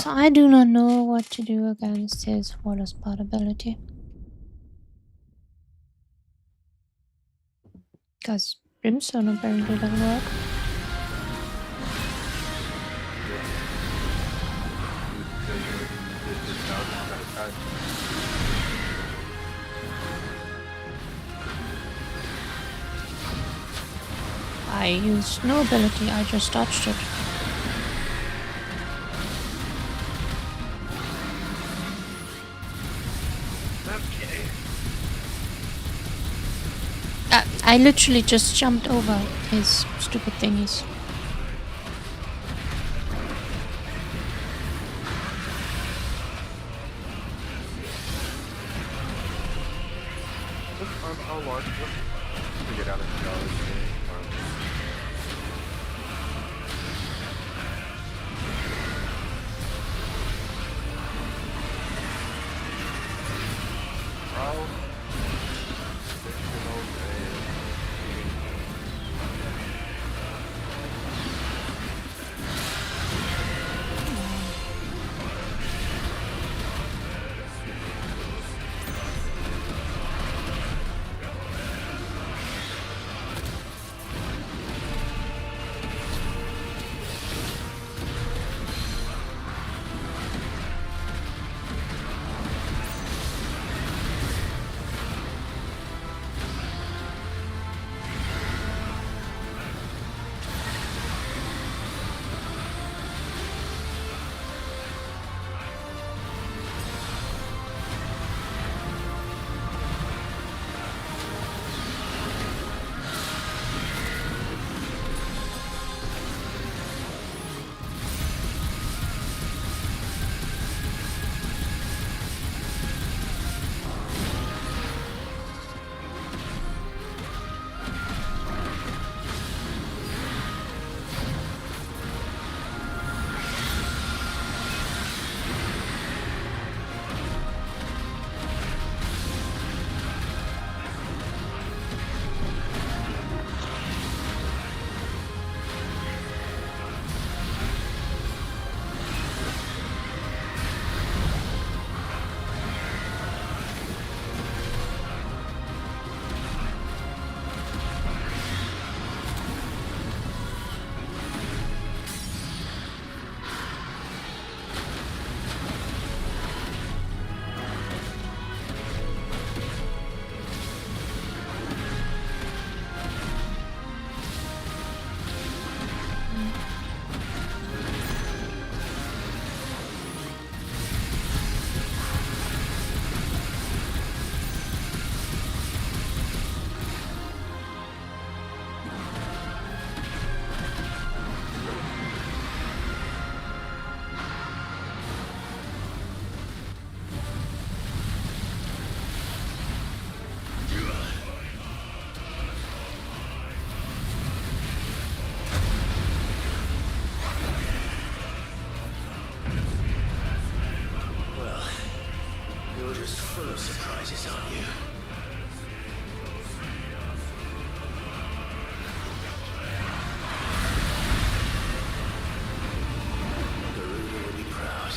Speaker 1: So I do not know what to do against his water spout ability. Because Brimstone apparently doesn't work. I used no ability, I just dodged it.
Speaker 8: Okay.
Speaker 1: I literally just jumped over his stupid thingies.
Speaker 3: I'll watch it. Figure it out if you
Speaker 8: You're just full of surprises, aren't you? Garuda will be proud.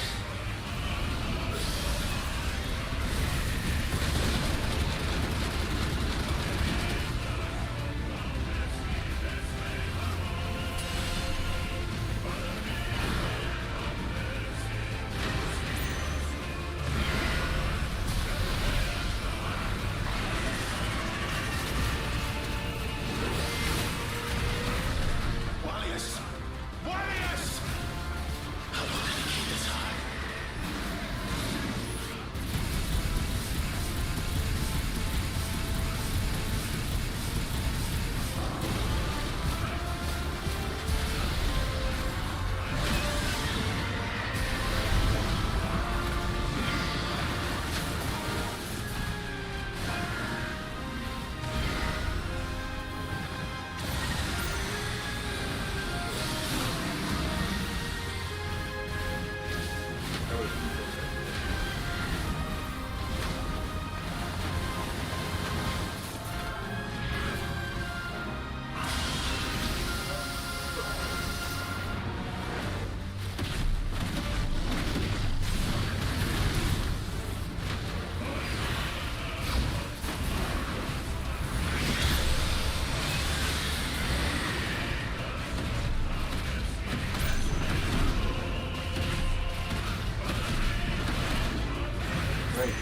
Speaker 3: Great.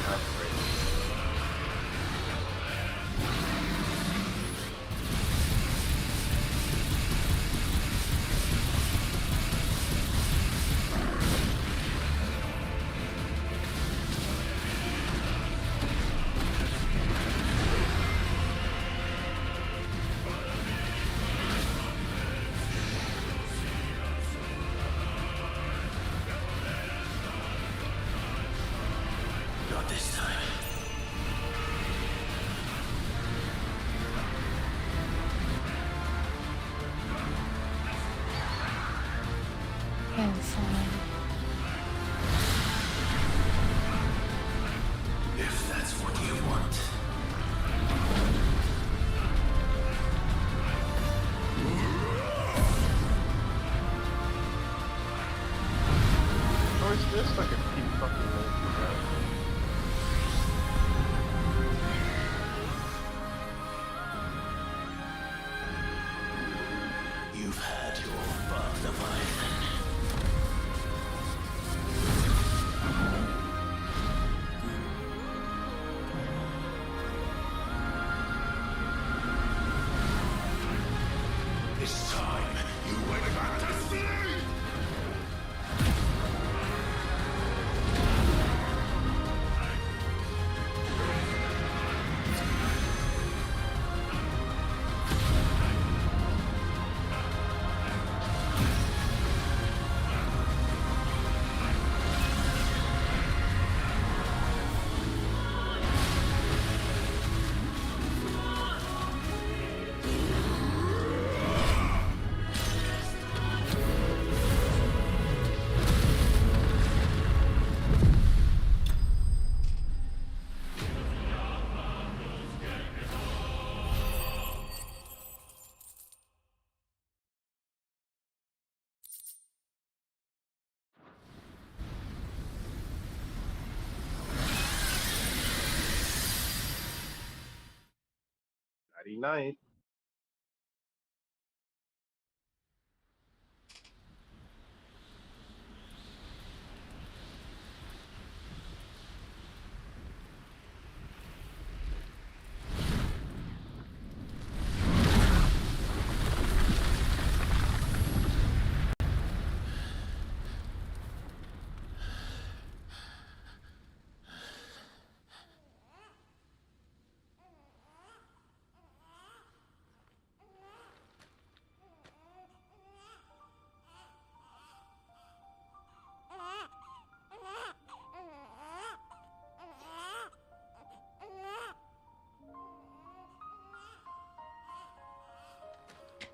Speaker 3: That's great.
Speaker 13: Not this time.
Speaker 1: Hellfire.
Speaker 13: If that's what you want.
Speaker 3: Or is this like a keep fucking moving around?
Speaker 13: You've had your fun, Leviathan. This time, you wait about destiny!
Speaker 3: Nighty night.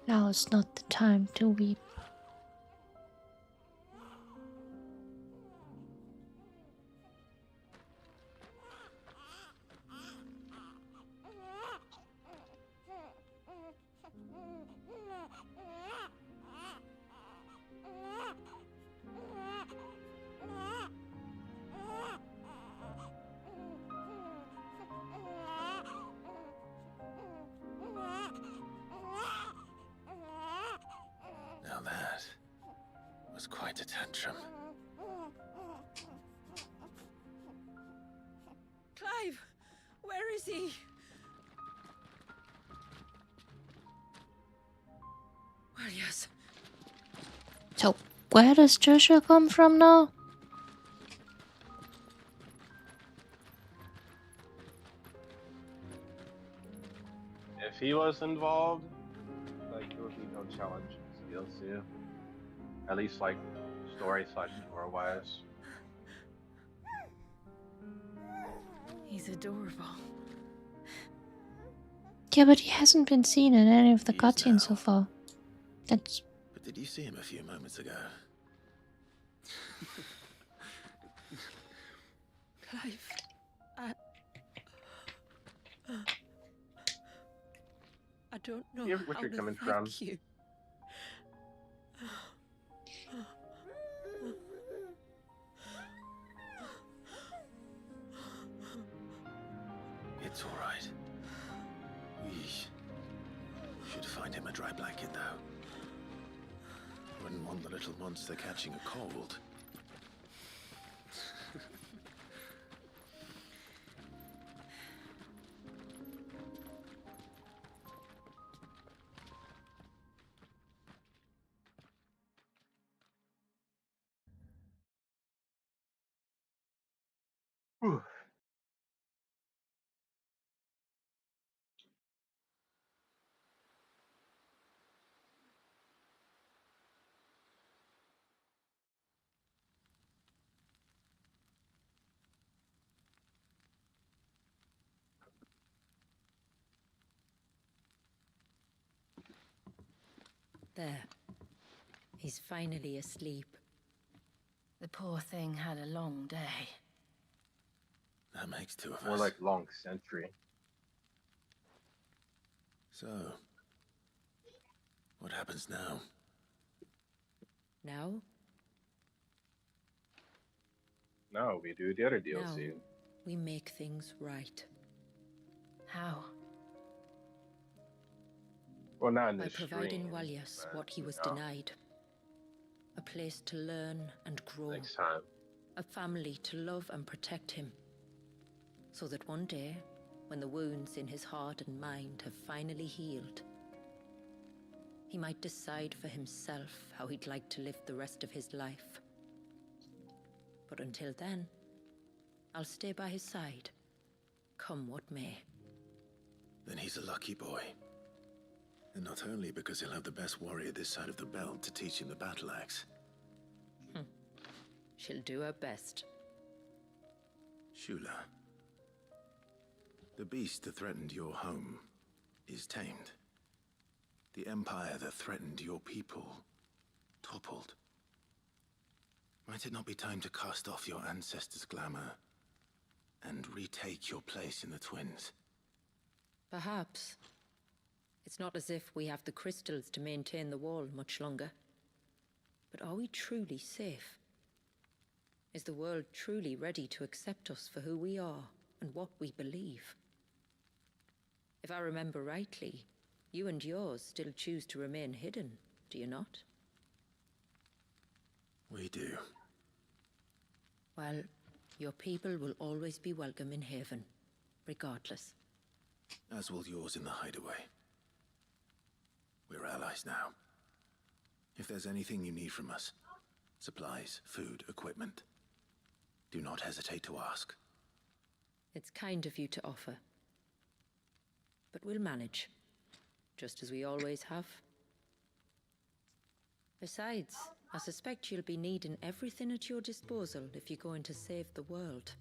Speaker 1: Now is not the time to weep.
Speaker 4: Now that was quite a tantrum.
Speaker 11: Clive! Where is he? Well, yes.
Speaker 1: So, where does Joshua come from now?
Speaker 3: If he was involved, like there would be no challenge in this DLC. At least like story/lore wise.
Speaker 11: He's adorable.
Speaker 1: Yeah, but he hasn't been seen in any of the cutscenes so far. That's...
Speaker 4: But did you see him a few moments ago?
Speaker 11: Clive, I don't know
Speaker 3: Hear what
Speaker 11: how
Speaker 3: you're
Speaker 11: to
Speaker 3: coming
Speaker 11: thank
Speaker 3: from.
Speaker 11: you.
Speaker 4: It's all right. We should find him a dry blanket, though. Wouldn't want the little monster catching a cold.
Speaker 3: Whew.
Speaker 7: There. He's finally asleep.
Speaker 11: The poor thing had a long day.
Speaker 4: That makes two of
Speaker 3: More
Speaker 4: us.
Speaker 3: like long century.
Speaker 4: So, what happens now?
Speaker 7: Now?
Speaker 3: No, we do the other
Speaker 7: Now,
Speaker 3: DLC.
Speaker 7: we make things right.
Speaker 11: How?
Speaker 3: Well, not in
Speaker 7: By
Speaker 3: this
Speaker 7: providing
Speaker 3: stream,
Speaker 7: Walyas
Speaker 3: but,
Speaker 7: what he was
Speaker 3: you know,
Speaker 7: denied. A place to learn and grow.
Speaker 3: next time.
Speaker 7: A family to love and protect him. So that one day, when the wounds in his heart and mind have finally healed, he might decide for himself how he'd like to live the rest of his life. But until then, I'll stay by his side, come what may.
Speaker 4: Then he's a lucky boy. And not only because he'll have the best warrior this side of the belt to teach him the battle axe.
Speaker 7: She'll do her best.
Speaker 4: Shula. The beast that threatened your home is tamed. The empire that threatened your people toppled. Might it not be time to cast off your ancestors' glamour and retake your place in the Twins?
Speaker 7: Perhaps. It's not as if we have the crystals to maintain the wall much longer. But are we truly safe? Is the world truly ready to accept us for who we are and what we believe? If I remember rightly, you and yours still choose to remain hidden, do you not?
Speaker 4: We do.
Speaker 7: Well, your people will always be welcome in Haven, regardless.
Speaker 4: As will yours in the hideaway. We're allies now. If there's anything you need from us, supplies, food, equipment, do not hesitate to ask.
Speaker 7: It's kind of you to offer. But we'll manage, just as we always have. Besides, I suspect you'll be needing everything at your disposal if you're going to save the world.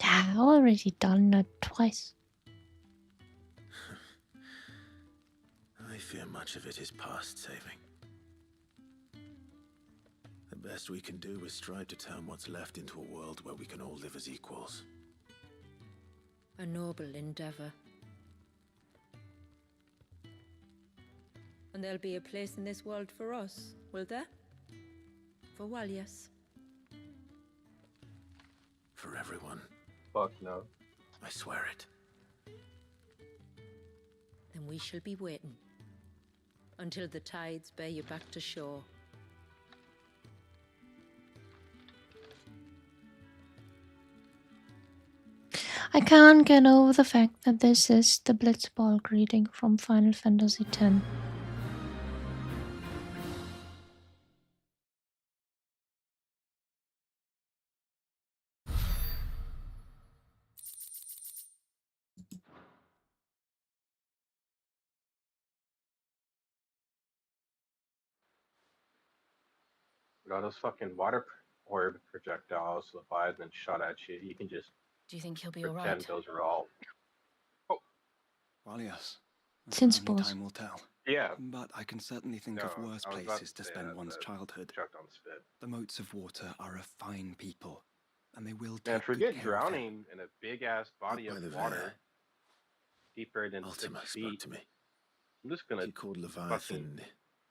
Speaker 1: I've already done that twice.
Speaker 4: I fear much of it is past saving. The best we can do is strive to turn what's left into a world where we can all live as equals.
Speaker 7: A noble endeavor. And there'll be a place in this world for us, will there? For Walyas?
Speaker 4: For everyone.
Speaker 3: Fuck no.
Speaker 4: I swear it.
Speaker 7: Then we shall be waiting. Until the tides bear you back to shore.
Speaker 1: I can't get over the fact that this is the Blitzball greeting from Final Fantasy X.
Speaker 3: With all those fucking water orb projectiles that fired and shot at you, you can just
Speaker 11: Do you think he'll be
Speaker 3: pretend
Speaker 11: alright?
Speaker 3: those are all.
Speaker 2: Well, yes.
Speaker 1: Since
Speaker 2: Only
Speaker 1: boss.
Speaker 2: time will tell.
Speaker 3: Yeah.
Speaker 2: But I can certainly think
Speaker 3: No,
Speaker 2: of worse
Speaker 3: I was about
Speaker 2: places to
Speaker 3: say
Speaker 2: spend
Speaker 3: that,
Speaker 2: one's
Speaker 3: but
Speaker 2: childhood.
Speaker 3: Chucked on spit.
Speaker 2: The moats of water are a fine people, and they will
Speaker 3: Man,
Speaker 2: take good
Speaker 3: forget
Speaker 2: care
Speaker 3: drowning in a big ass body
Speaker 4: Up by
Speaker 3: of
Speaker 4: the
Speaker 3: water
Speaker 4: Veil,
Speaker 3: deeper than
Speaker 4: Ultima
Speaker 3: 6
Speaker 4: spoke
Speaker 3: feet.
Speaker 4: to me.
Speaker 3: I'm just gonna
Speaker 4: He called
Speaker 3: fucking
Speaker 4: Leviathan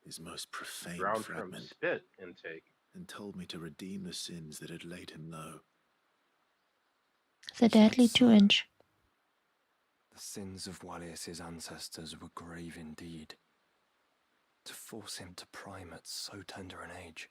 Speaker 4: his most profane
Speaker 3: drown from
Speaker 4: fragment
Speaker 3: spit intake.
Speaker 4: and told me to redeem the sins that had laid him low.
Speaker 1: The deadly 2-inch.
Speaker 2: The sins of Walyas' ancestors were grave indeed. To force him to prime at so tender an age.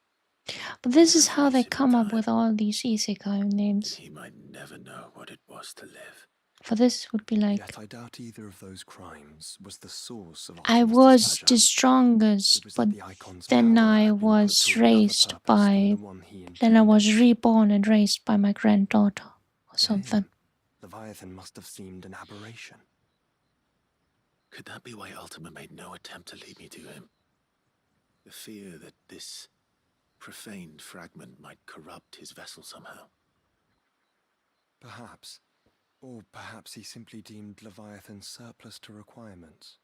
Speaker 1: But this is how they come up with all these isekai names.
Speaker 4: He might never know what it was to live.
Speaker 1: For this would be like,
Speaker 14: Yet I doubt either of those crimes was the source of
Speaker 1: I
Speaker 14: Otto's
Speaker 1: was
Speaker 14: displeasure.
Speaker 1: the strongest,
Speaker 14: It was
Speaker 1: but
Speaker 14: that the Icon's
Speaker 1: then
Speaker 14: power
Speaker 1: I
Speaker 14: had been put
Speaker 1: was
Speaker 14: to another
Speaker 1: raised
Speaker 14: purpose
Speaker 1: by,
Speaker 14: than the one he
Speaker 1: then I was
Speaker 14: intended.
Speaker 1: reborn and raised by my granddaughter or
Speaker 14: To
Speaker 1: something.
Speaker 14: him, Leviathan must have seemed an aberration.
Speaker 4: Could that be why Ultima made no attempt to lead me to him? The fear that this profaned fragment might corrupt his vessel somehow.
Speaker 14: Perhaps. Or perhaps he simply deemed Leviathan surplus to requirements.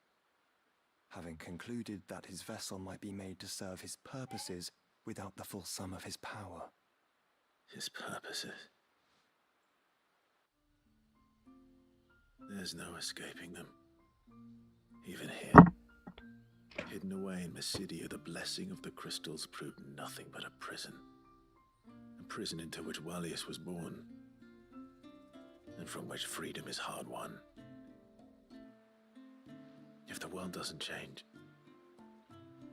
Speaker 14: Having concluded that his vessel might be made to serve his purposes without the full sum of his power.
Speaker 4: His purposes. There's no escaping them. Even here. Hidden away in Mysidia, the blessing of the crystals proved nothing but a prison. A prison into which Wallius was born. And from which freedom is hard won. If the world doesn't change,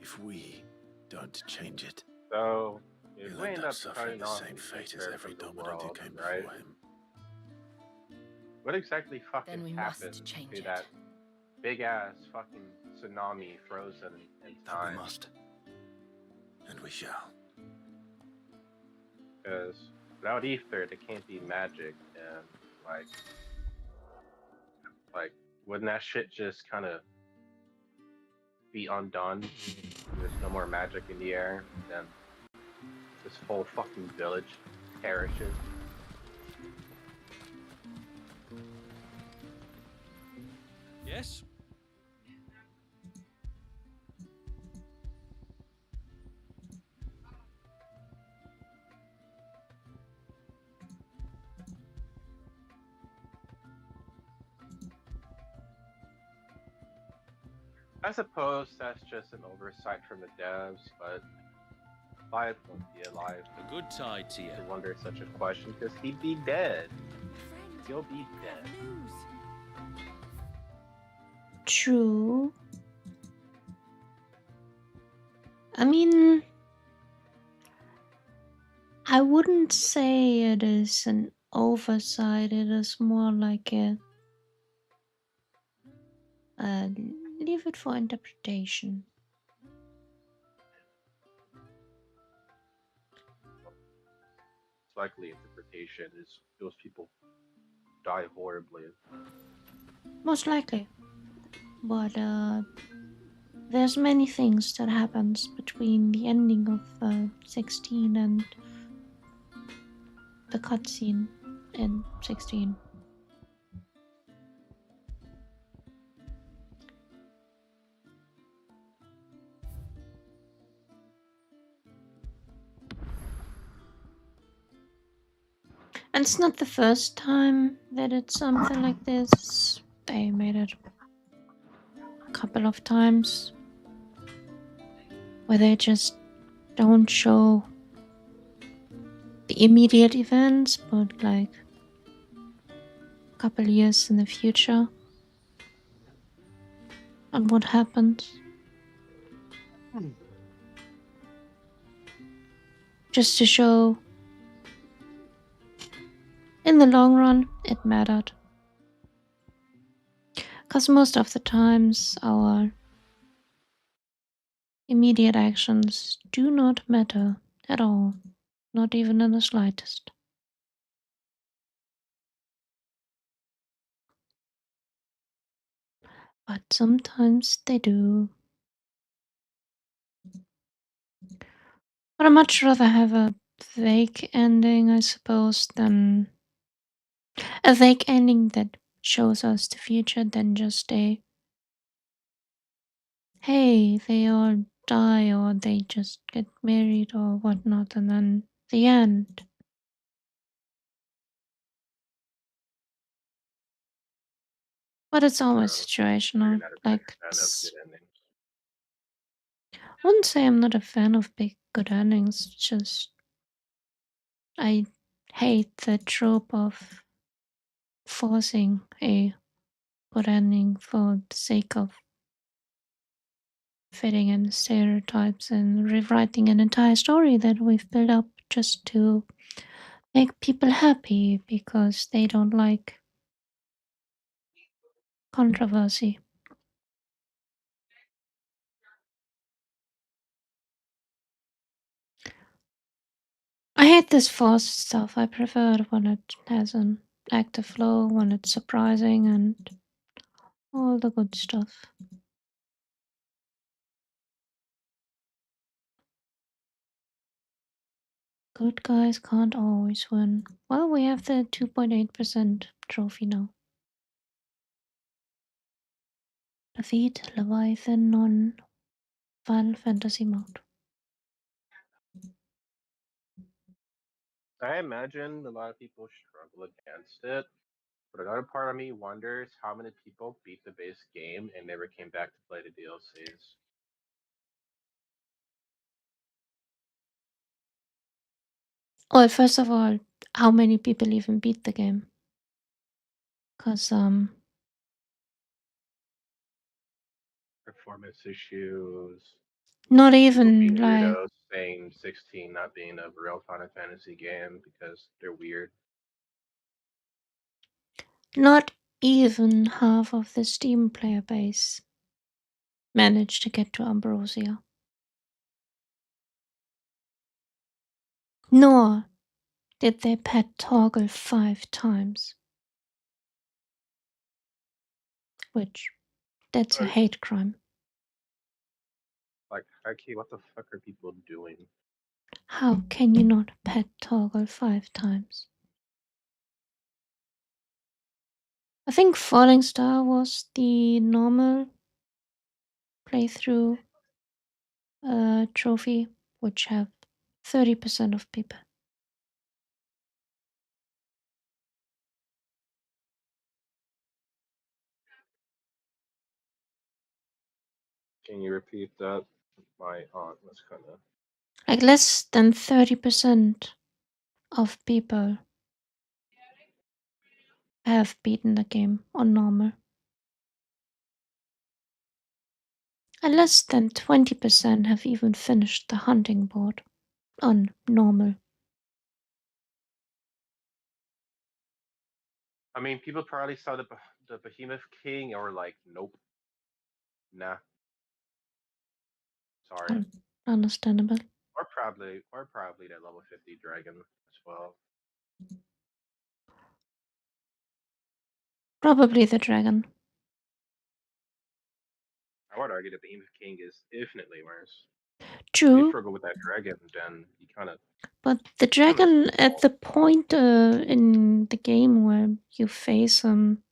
Speaker 4: if we don't change it,
Speaker 3: So, if
Speaker 4: he'll
Speaker 3: we
Speaker 4: end
Speaker 3: end
Speaker 4: up
Speaker 3: up
Speaker 4: suffering
Speaker 3: cutting
Speaker 4: the
Speaker 3: off
Speaker 4: same
Speaker 3: the
Speaker 4: fate as
Speaker 3: ether
Speaker 4: every
Speaker 3: from the
Speaker 4: dominant who
Speaker 3: world,
Speaker 4: came
Speaker 3: right?
Speaker 4: before him.
Speaker 3: What exactly
Speaker 11: Then
Speaker 3: fucking
Speaker 11: we
Speaker 3: happened
Speaker 11: must change
Speaker 3: to
Speaker 11: it.
Speaker 3: that big ass fucking tsunami frozen in
Speaker 14: That we
Speaker 3: time?
Speaker 14: must.
Speaker 4: And we shall.
Speaker 3: Because without ether, there can't be magic, and like, wouldn't that shit just kind of be undone? There's no more magic in the air, then this whole fucking village perishes.
Speaker 2: Yes?
Speaker 3: I suppose that's just an oversight from the devs, but Wyatt won't be alive
Speaker 2: A good tide to you.
Speaker 3: to wonder such a question, because he'd be dead. He'll be dead.
Speaker 1: True. I mean, I wouldn't say it is an oversight, it is more like a leave it for interpretation.
Speaker 3: Likely interpretation is those people die horribly.
Speaker 1: Most likely. But there's many things that happens between the ending of 16 and the cutscene in 16. And it's not the first time that it's something like this. They made it a couple of times where they just don't show the immediate events, but like a couple years in the future on what happens. Just to show in the long run it mattered. Because most of the times our immediate actions do not matter at all, not even in the slightest. But sometimes they do. But I'd much rather have a vague ending, I suppose, than a vague ending that shows us the future than just a hey, they all die or they just get married or whatnot, and then the end. But it's always situational. Like, I wouldn't say I'm not a fan of big good endings, just I hate the trope of forcing a good ending for the sake of fitting in stereotypes and rewriting an entire story that we've built up just to make people happy because they don't like controversy. I hate this fast stuff. I prefer it when it has an active flow, when it's surprising, and all the good stuff. Good guys can't always win. Well, we have the 2.8% trophy now. Defeat Leviathan on Final Fantasy mode.
Speaker 3: I imagine a lot of people struggle against it, but another part of me wonders how many people beat the base game and never came back to play the DLCs.
Speaker 1: Well, first of all, how many people even beat the game? Because,
Speaker 3: Performance issues,
Speaker 1: not
Speaker 3: people
Speaker 1: even
Speaker 3: being
Speaker 1: like,
Speaker 3: weirdos, saying 16 not being a real Final Fantasy game because they're weird.
Speaker 1: not even half of the Steam player base managed to get to Ambrosia. Nor did they pet Toggle 5 times. Which, that's a hate crime.
Speaker 3: Like, okay, what the fuck are people doing?
Speaker 1: How can you not pet Toggle 5 times? I think Falling Star was the normal playthrough trophy, which have 30% of people.
Speaker 3: Can you repeat that? My aunt was kind of.
Speaker 1: Like less than 30% of people have beaten the game on normal. And less than 20% have even finished the hunting board on normal.
Speaker 3: I mean, people probably saw the Behemoth King or like, nope, nah, sorry.
Speaker 1: Understandable.
Speaker 3: Or probably that level 50 dragon as well.
Speaker 1: Probably the dragon.
Speaker 3: I would argue the Behemoth King is infinitely worse. If you
Speaker 1: True,
Speaker 3: struggle with that dragon, then you kind of.
Speaker 1: but the dragon at the point in the game where you face him,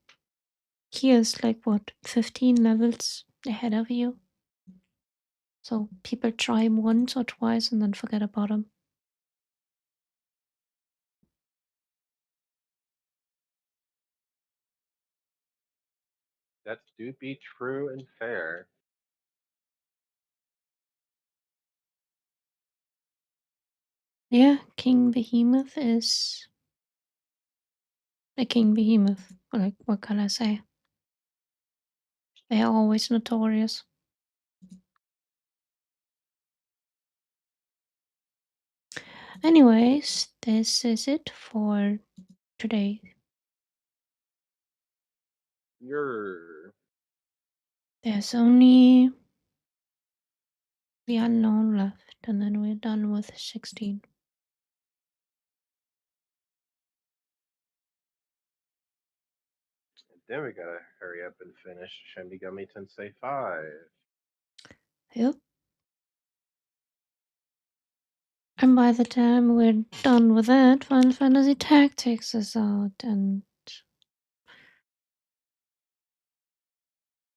Speaker 1: he is like what, 15 levels ahead of you? So people try him once or twice and then forget about him.
Speaker 3: That do be true and fair.
Speaker 1: Yeah, King Behemoth is a King Behemoth. Like, what can I say? They are always notorious. Anyways, this is it for today. There's only the unknown left, and then we're done with 16.
Speaker 3: Then we gotta hurry up and finish Shin Megami Tensei 5.
Speaker 1: Yep. And by the time we're done with that, Final Fantasy Tactics is out, and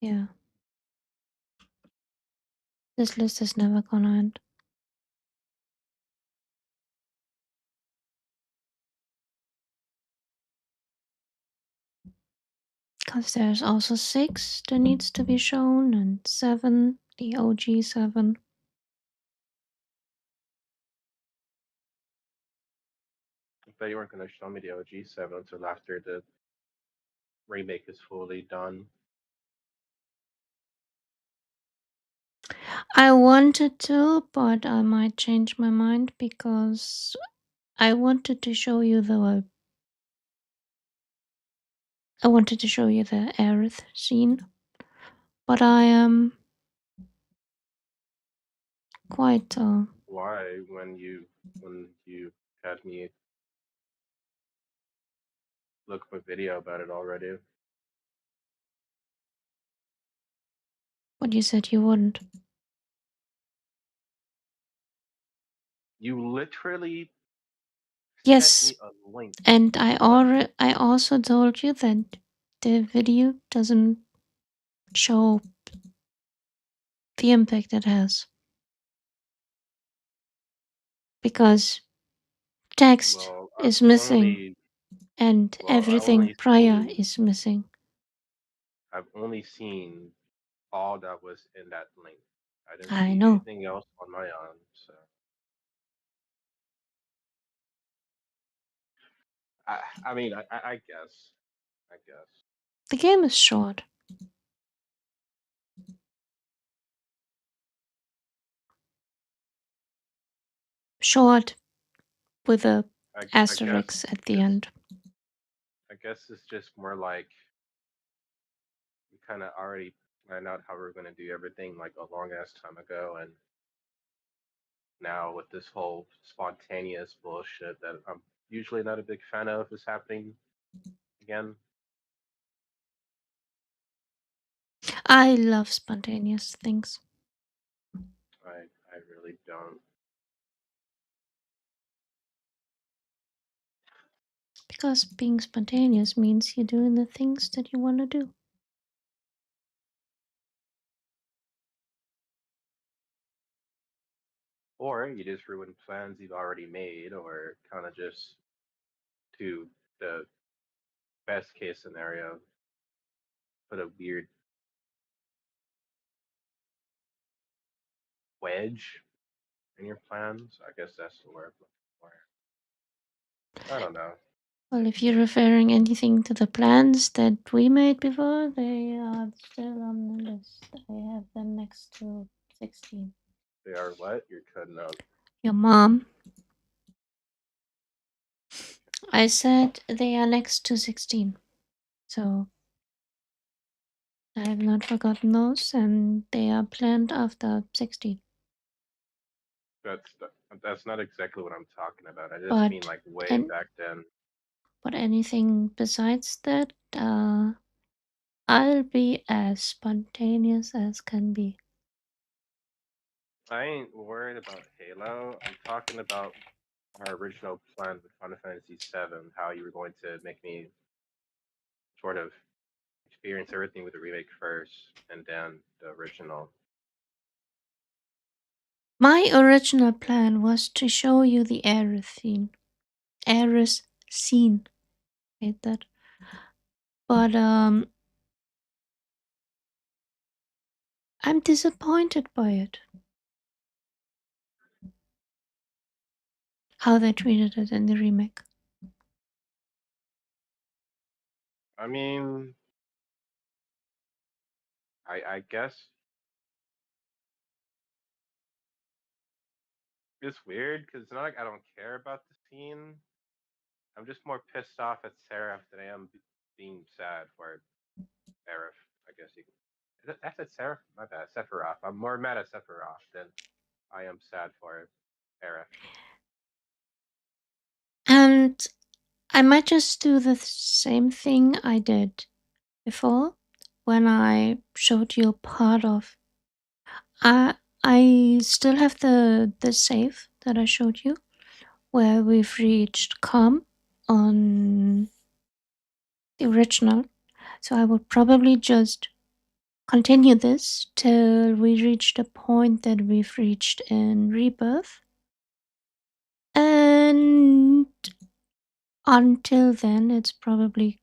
Speaker 1: yeah. This list is never gonna end. Because there's also 6 that needs to be shown, and 7, the OG 7.
Speaker 3: I bet you weren't gonna show me the OG 7 until after the remake is fully done.
Speaker 1: I wanted to, but I might change my mind because I wanted to show you the I wanted to show you the Aerith scene, but I am quite
Speaker 3: Why, when you had me look up a video about it already?
Speaker 1: but you said you wouldn't.
Speaker 3: You literally sent
Speaker 1: Yes,
Speaker 3: me a link.
Speaker 1: and I
Speaker 3: What?
Speaker 1: also told you that the video doesn't show the impact it has because text
Speaker 3: Well,
Speaker 1: is missing and everything prior is missing.
Speaker 3: I've only seen all that was in that link. I didn't
Speaker 1: I
Speaker 3: see
Speaker 1: know.
Speaker 3: anything else on my own. So I mean, I guess. I guess.
Speaker 1: The game is short. Short with a
Speaker 3: I guess.
Speaker 1: asterisk at the end.
Speaker 3: I guess it's just more like we kind of already planned out how we are gonna do everything like a long ass time ago, and now with this whole spontaneous bullshit that I'm usually not a big fan of is happening again.
Speaker 1: I love spontaneous things
Speaker 3: I really don't.
Speaker 1: because being spontaneous means you're doing the things that you want to do.
Speaker 3: Or you just ruin plans you've already made, or kind of just to the best case scenario, put a weird wedge in your plans. I guess that's the word I'm looking for. I don't know.
Speaker 1: Well, if you're referring anything to the plans that we made before, they are still on the list. I have them next to 16.
Speaker 3: They are what? You're cutting out.
Speaker 1: Your mom. I said they are next to 16. So I have not forgotten those, and they are planned after 16.
Speaker 3: That's that's not exactly what I'm talking about. I just mean
Speaker 1: But
Speaker 3: like way
Speaker 1: and
Speaker 3: back then.
Speaker 1: but anything besides that, I'll be as spontaneous as can be.
Speaker 3: I ain't worried about Halo. I'm talking about our original plan with Final Fantasy VII. How you were going to make me sort of experience everything with the remake first, and then the original.
Speaker 1: My original plan was to show you the Aerith scene. Aerith scene. Hate that. But I'm disappointed by it. How they treated it in the remake.
Speaker 3: I mean, I guess it's weird because it's not like I don't care about the scene. I'm just more pissed off at Seraph than I am being sad for Seraph. I guess you. That's it, Seraph. My bad, Sephiroth. I'm more mad at Sephiroth than I am sad for Seraph.
Speaker 1: And I might just do the same thing I did before when I showed you part of. I still have the save that I showed you where we've reached calm on the original. So I would probably just continue this till we reach the point that we've reached in Rebirth. And until then, it's probably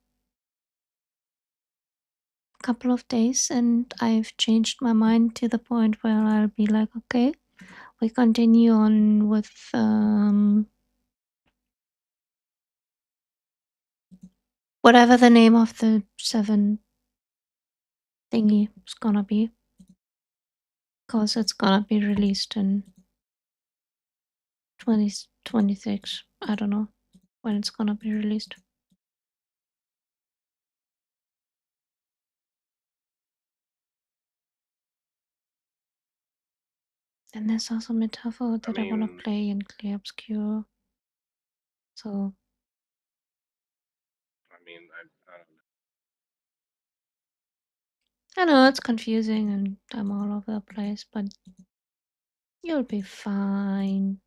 Speaker 1: a couple of days, and I've changed my mind to the point where I'll be like, okay, we continue on with whatever the name of the 7 thingy is gonna be, because it's gonna be released in 2026. I don't know when it's gonna be released. And there's also Metaphor that I want
Speaker 3: mean,
Speaker 1: to play in Clear Obscure. So
Speaker 3: I don't know.
Speaker 1: I know it's confusing and I'm all over the place, but you'll be fine.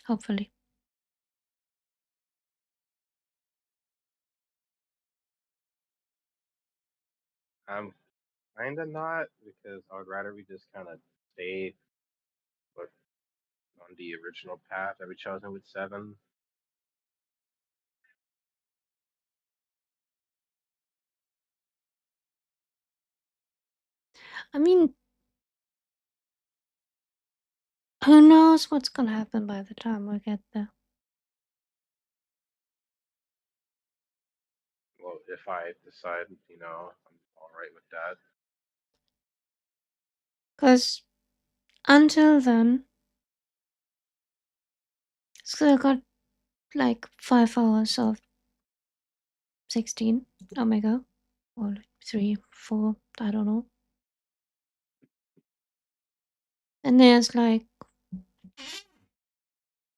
Speaker 1: Hopefully.
Speaker 3: I'm kinda not because I would rather we just kind of stay with on the original path that we chosen with 7.
Speaker 1: I mean, who knows what's gonna happen by the time we get there?
Speaker 3: Well, if I decide, I'm all right with that.
Speaker 1: Because until then, still got like 5 hours of 16 Omega, or like 3, 4, I don't know. And there's like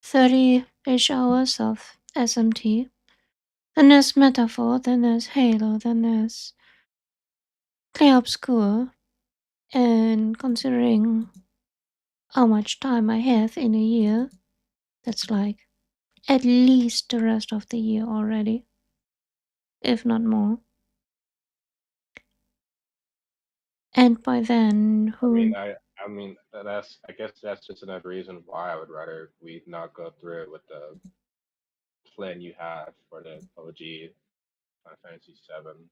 Speaker 1: 30-ish hours of SMT. Then there's Metaphor, then there's Halo, then there's Clear Obscure. And considering how much time I have in a year, that's like at least the rest of the year already, if not more. And by then,
Speaker 3: I mean,
Speaker 1: who?
Speaker 3: I mean I guess that's just another reason why I would rather we not go through it with the plan you have for the OG Final Fantasy 7.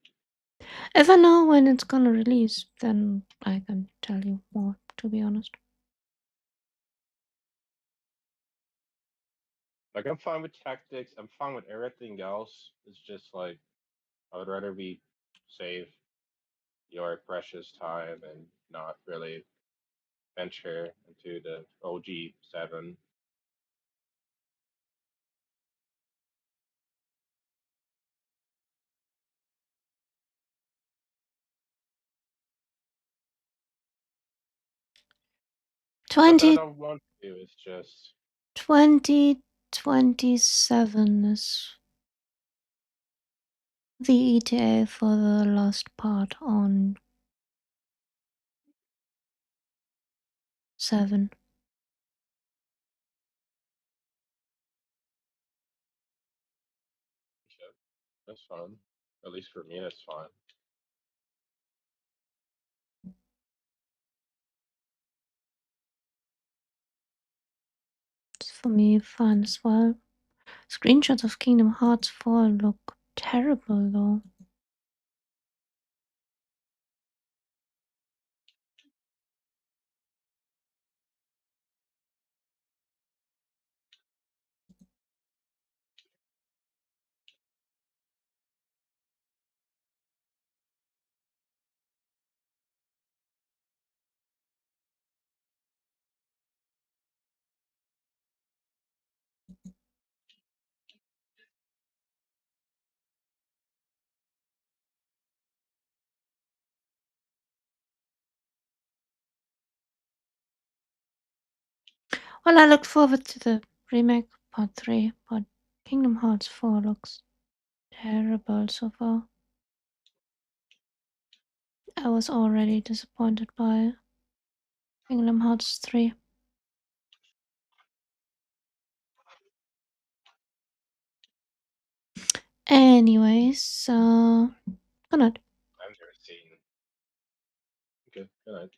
Speaker 1: If I know when it's gonna release, then I can tell you more, to be honest.
Speaker 3: Like, I'm fine with tactics. I'm fine with everything else. It's just like I would rather we save your precious time and not really venture into the OG 7. 'Cause I don't want to. It's just
Speaker 1: 2027 is the ETA for the last part on 7.
Speaker 3: that's fun. At least for me, that's fine.
Speaker 1: It's for me fun as well. Screenshots of Kingdom Hearts 4 look terrible though. Well, I look forward to the remake part 3, but Kingdom Hearts 4 looks terrible so far. I was already disappointed by Kingdom Hearts 3. Anyways, good night.
Speaker 3: I've never seen. Okay, good night.